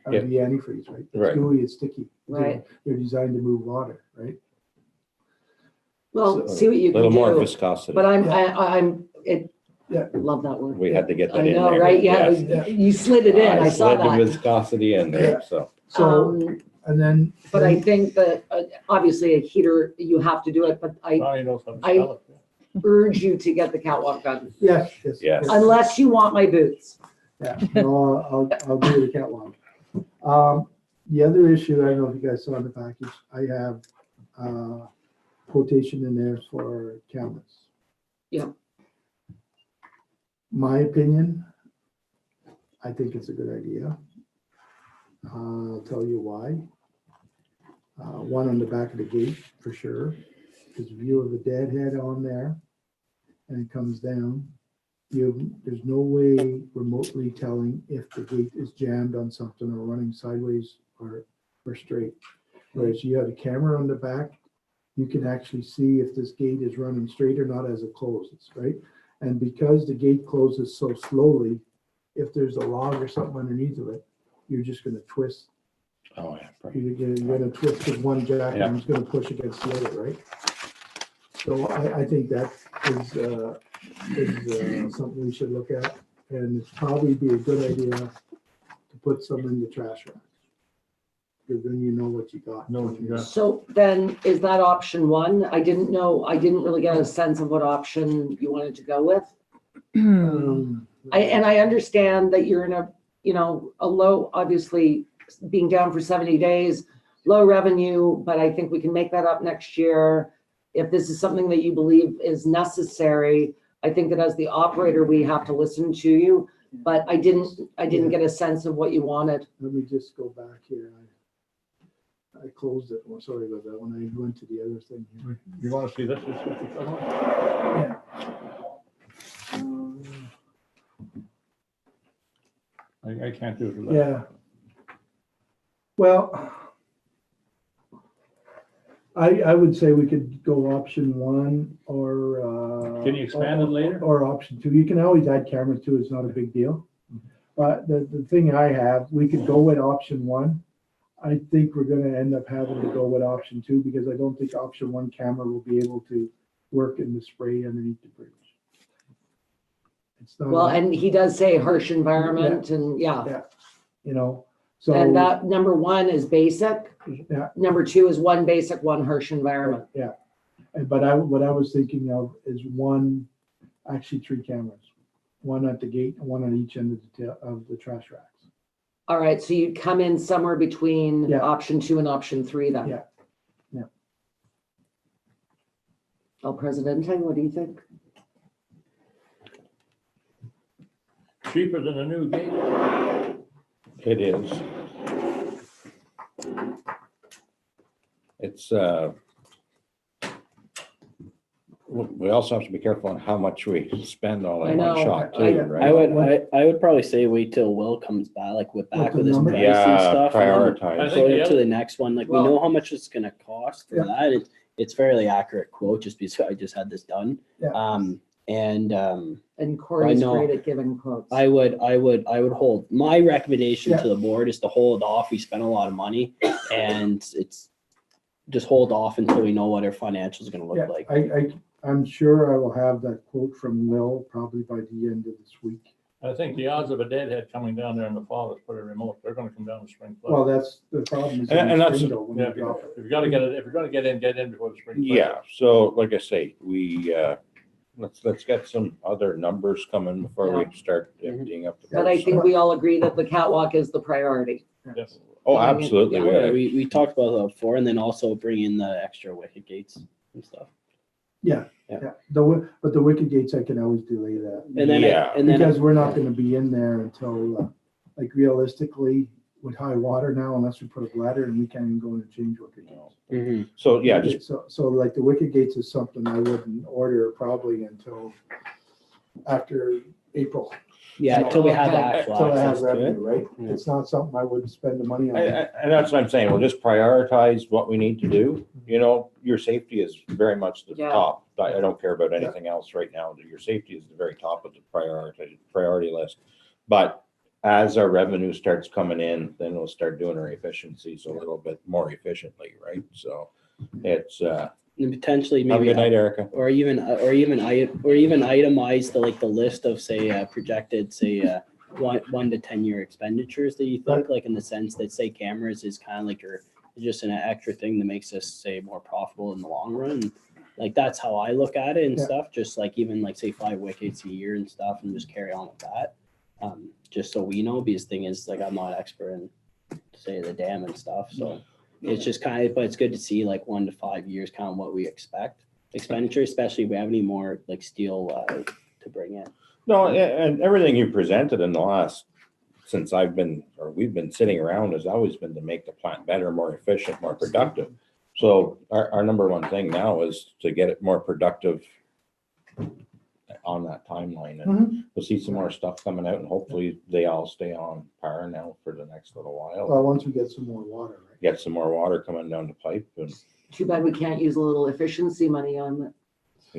RV antifreeze, right? It's Right. gooey, it's sticky. Right. They're designed to move water, right? well, So, see what you A little can more do. viscosity. But Yeah. love that word. We had to get that I in know, there. right? Yeah, Yes. you slid it in. I saw slid the that. viscosity in there, so. So, and then. But I think that obviously a heater, you have to do it, but I Donnie knows how to I- spell it. urge you to get the catwalk done. Yes, Yes. Unless you want my boots. Yeah, no, I'll do the catwalk. The other issue, I don't know if you guys saw in the package, I have quotation in there for cameras. Yeah. My opinion, I think it's a good idea. I'll tell you why. One on the back of the gate for sure. There's a view of the deadhead on there, and it comes down. There's no way remotely telling if the gate is jammed on something or running sideways or straight. Whereas you have a camera on the back, you can actually see if this gate is running straight or not as it closes, right? And because the gate closes so slowly, if there's a log or something underneath of it, you're just gonna twist. Oh, yeah. You're gonna twist with one jack Yeah. and it's gonna push against the other, right? So I think that is something we should look at, and it's probably be a good idea to put some in the trash rack. Because then you know what you got. Know what you got. So then is that option one? I didn't really get a sense of what option you wanted to go with. I understand that you're in a, a low, obviously being down for 70 days, low revenue, but I think we can make that up next year. If this is something that you believe is necessary, I think that as the operator, we have to listen to you, but I didn't get a sense of what you wanted. Let me just go back here. I closed it. Well, sorry about that when I went to the other thing here. You want to see this? Yeah. I can't do it. Yeah. Well, I would say we could go option one or. Can you expand it later? Or option two. You can always add cameras too. It's not a big deal. But the thing I have, we could go with option one. I think we're gonna end up having to go with option two because I don't think option one camera will be able to work in the spray underneath the bridge. It's not. Well, and he does say harsh environment and Yeah. So. And that number one is basic. Yeah. Number two is one basic, one harsh environment. Yeah, but what I was thinking of is actually three cameras, one at the gate and one on each end of the trash racks. All right, so you'd come in somewhere between option two and option three then? Yeah. El Presidente, what do you think? Cheaper than a new gate? It is. It's, we also have to be careful on how much we spend all I in one know. shot too, I right? I would probably say wait till Will comes back, like with the his number? price and Yeah, stuff. and then prioritize. Go to the next one, like we Well- know how much it's gonna cost for Yeah. that. It's fairly accurate quote, just because I just had this done. Yeah. And Corey's know. great at giving quotes. I would hold, my recommendation Yeah. to the board is to hold off. We spent a lot of money and it's just hold off until we know what our financials are gonna look Yeah, like. I'm sure I will have that quote from Will probably by the end of this week. I think the odds of a deadhead coming down there in the fall is pretty remote. They're gonna come down the spring. flood. Well, that's the problem. is in And the that's- spring though, when Yeah, you drop it. if you're gonna get in before the spring. flood. Yeah, so like I say, we, let's get some other numbers coming before we start emptying up the. But I purse. think we all agree that the catwalk is the priority. Yes. Oh, absolutely. Yeah. Yeah, we talked about that before, and then also bring in the extra wicket gates and stuff. Yeah. But the wicket gates, I can always delay that. And then, Yeah. Because we're not gonna be in there until, like realistically, with high water now, unless we put a bladder and we can't even go in and change wicket gates. So, yeah, just, So like the wicket gates is something I wouldn't order probably until after April. yeah, until we have the Okay. actual Until I have access to it. revenue, right? Yeah. It's not something I would spend the money on. and that's what I'm saying. We'll just prioritize what we need to do. Your safety is very much the Yeah. top. I don't care about anything else right now. Your safety is the very top of the priority list. But as our revenue starts coming in, then we'll start doing our efficiencies a little bit more efficiently, right? So it's, And potentially have a maybe, good night, Erica. or even itemize the list of say projected 1 to 10 year expenditures that you think, like in the sense that say cameras is kind of like just an extra thing that makes us say more profitable in the long run. Like that's how I look at it and stuff. Just like even like say 5 wickets a year and stuff, and just carry on with that. just so we know, because thing is, like, I'm not expert in, say, the dam and stuff, so it's just kind of, but it's good to see like 1 to 5 years, kind of what we expect expenditure, especially if we have any more like steel to bring in. No, and everything you presented in the last, since I've been, or we've been sitting around, has always been to make the plant better, more efficient, more productive. So our number one thing now is to get it more productive on that timeline. And we'll see some more stuff coming out, and hopefully they all stay on par now for the next little while. Well, once we get some more water, right? Get some more water coming down the pipe, and Too bad we can't use a little efficiency money on it.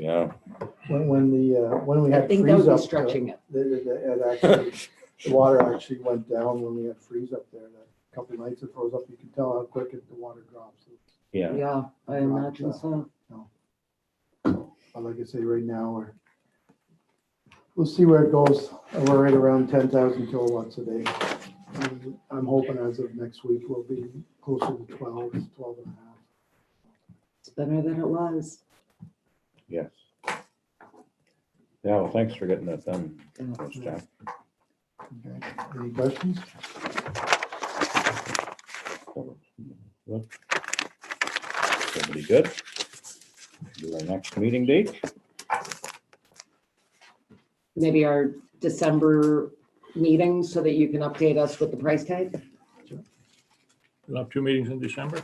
yeah. When we I had think that freeze would be up, stretching it. it actually, the water actually went down when we had freeze up there. That couple of nights it froze up, you can tell how quick the water drops. Yeah. Yeah, I imagine so. But like I say, right now, we'll see where it goes. We're right around 10,000 kilowatts a day. And I'm hoping as of next week, we'll be closer to 12 and a half. It's better than it was. Yes. Yeah, well, thanks for getting that done. Thanks, Jack. Okay. Any questions? Everybody good? Do our next meeting date? Maybe our December meeting so that you can update us with the price tag. We'll have 2 meetings in December.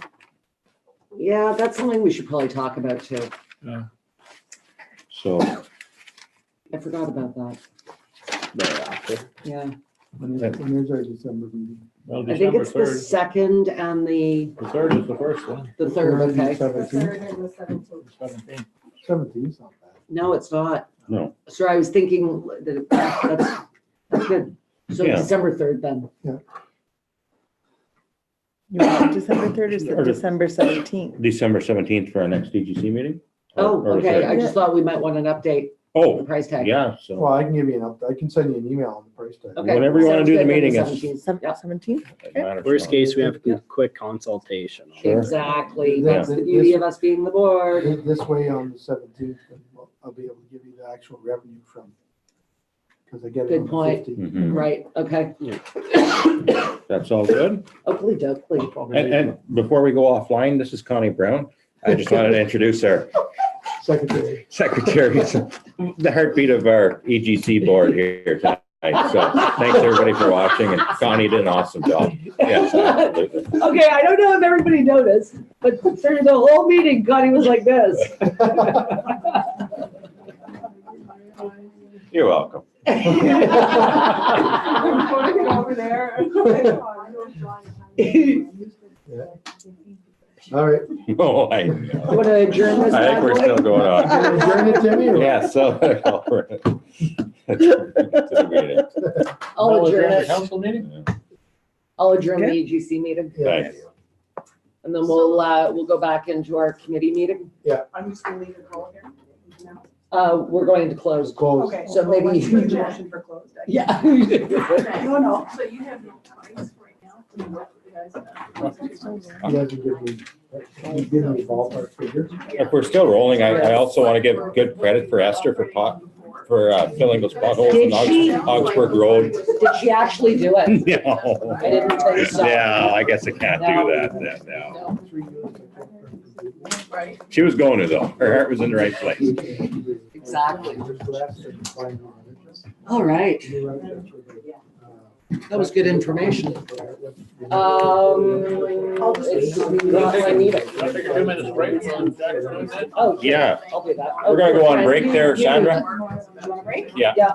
Yeah, that's something we should probably talk about too. So I forgot about that. Thereafter. Yeah, When is our December meeting? Well, I think December it's the 3rd. second and the 3rd is the first one. third, okay. The 3rd and the 17th. 17th. 17's not bad. No, it's not. no, So I was thinking that that's good. So Yeah. December 3rd then. You want December 3rd or Or the- December 17th? December 17th for our next DGC meeting? Oh, Or okay. third? I just thought we might want an update on the Oh, price tag. yeah, so Well, I can give you an update. I can send you an email on the price tag. Okay. Whenever you wanna Sounds do the good, then meeting, it's- 17th. Yep. 17th? it matters Worst not. case, we have a quick consultation. Sure. Exactly. Yeah. That's the beauty of us being the board. This way on the 17th, I'll be able to give you the actual revenue from, because I get it Good on the point. 15th. Mhm. Right, okay. That's all good? Hopefully, dokley. And before we go offline, this is Connie Brown. I just wanted to introduce our Secretary. secretary, the heartbeat of our EGC board here tonight. So thanks everybody for watching, and Connie did an awesome job. Yes, absolutely. Okay, I don't know if everybody noticed, but through the whole meeting, Connie was like this. You're welcome. Over there. All right. Oh, I Want to adjourn this? think we're bad still boy? going on. Adjourn it, Timmy, or- Yeah, so. I'll That was adjourn the it. council meeting? I'll adjourn the Okay. EGC meeting, Thanks. and then we'll go back into our committee meeting. I'm just gonna leave it all here. No. We're going to close. Close. Okay. So maybe let's you- put the motion for closed. Yeah. No, no. So you have no price right now to work with you guys. You guys can give me, give me a ballpark figure. If we're still rolling, I also want to give good credit for Esther for filling those potholes in Did she? Augsburg Road. Did she actually do it? No. I didn't think so. Yeah, I guess I can't do No. that then, no. Right. She was going to though. Her heart was in the right place. Exactly. All right. That was good information. It's not my meeting. I take a 2-minute break while Jack's doing that. Oh, Yeah. I'll do that. We're gonna go on break there, Sandra. You want a break? Yeah. Yeah.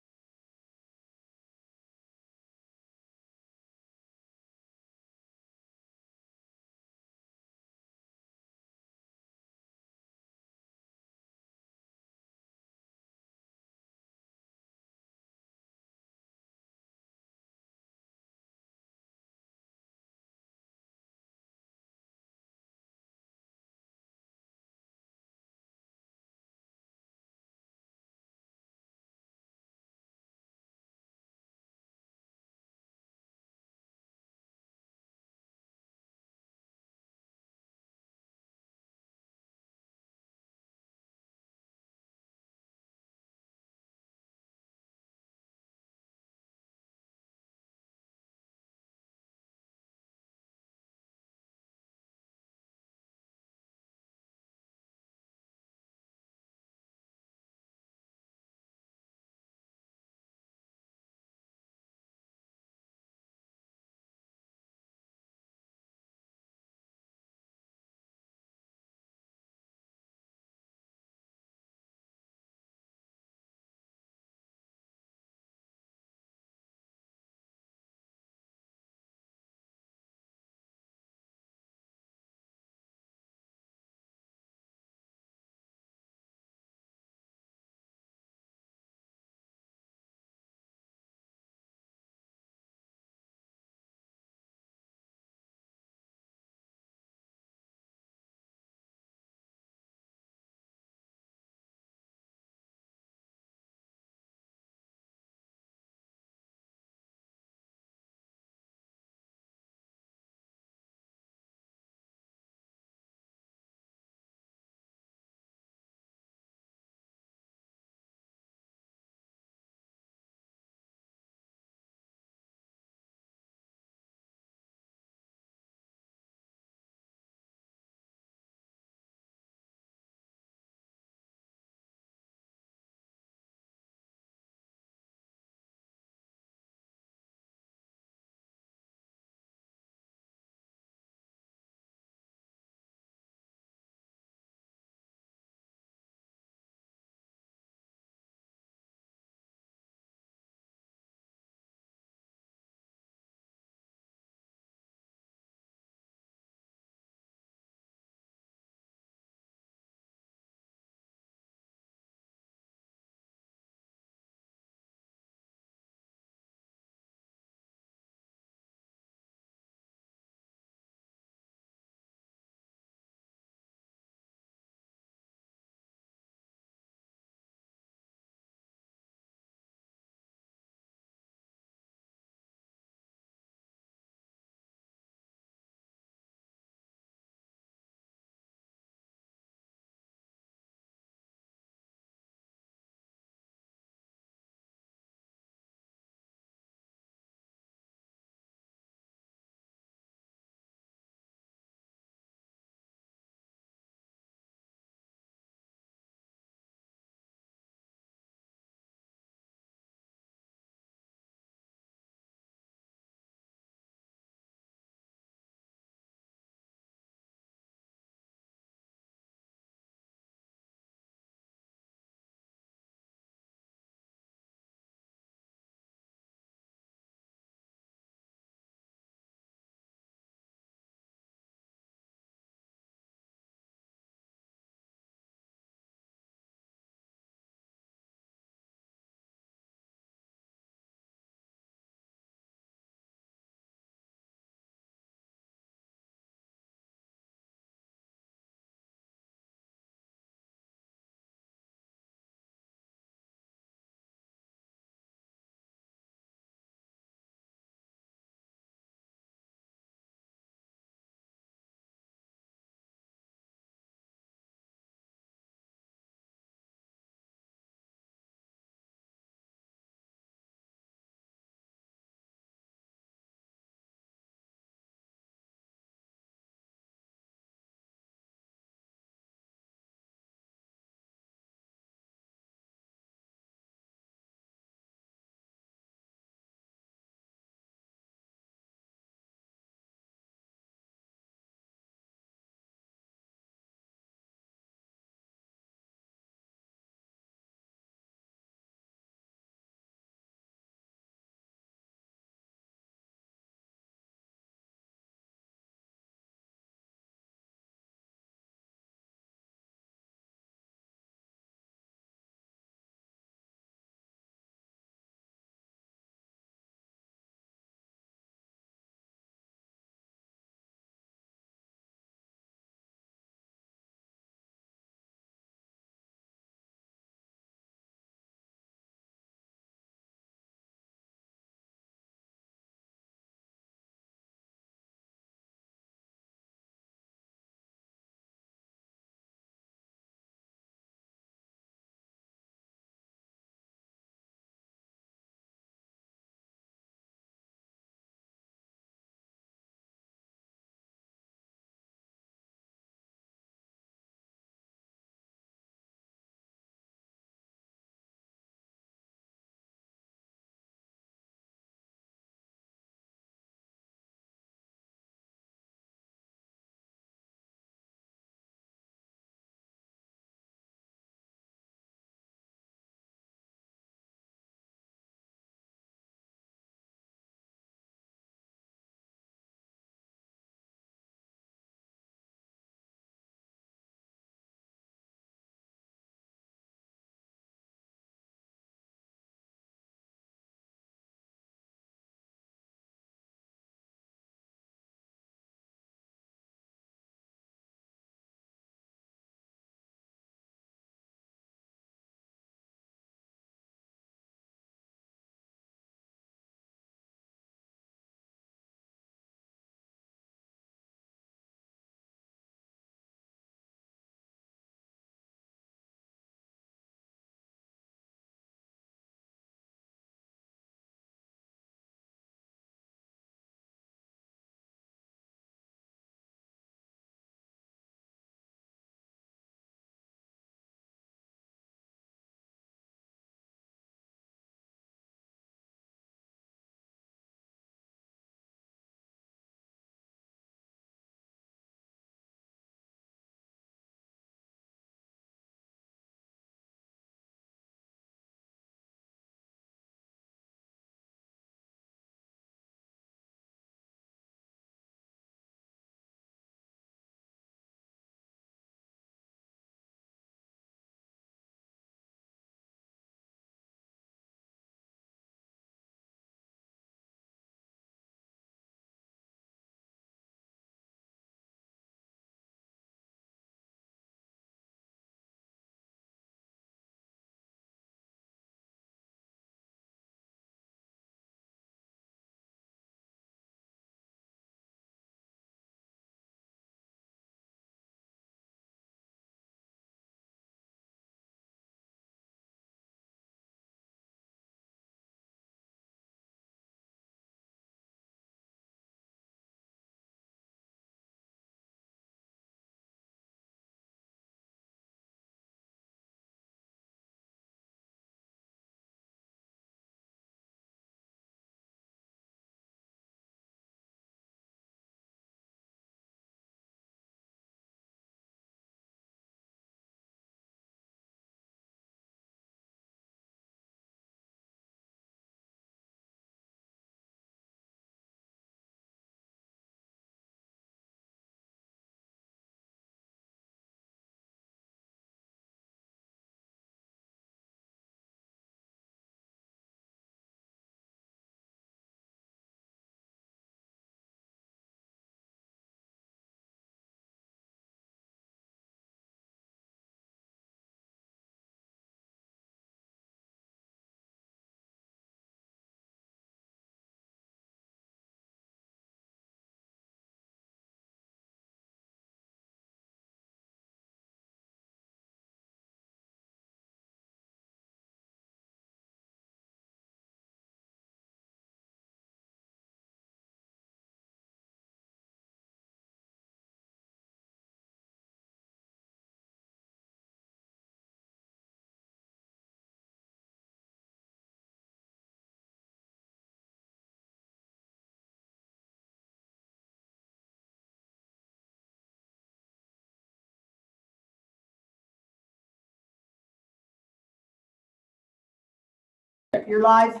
You're live.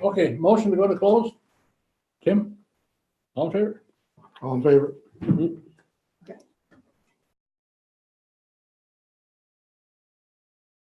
Okay, motion to go to close. Tim? All in favor? All in favor? Mhm.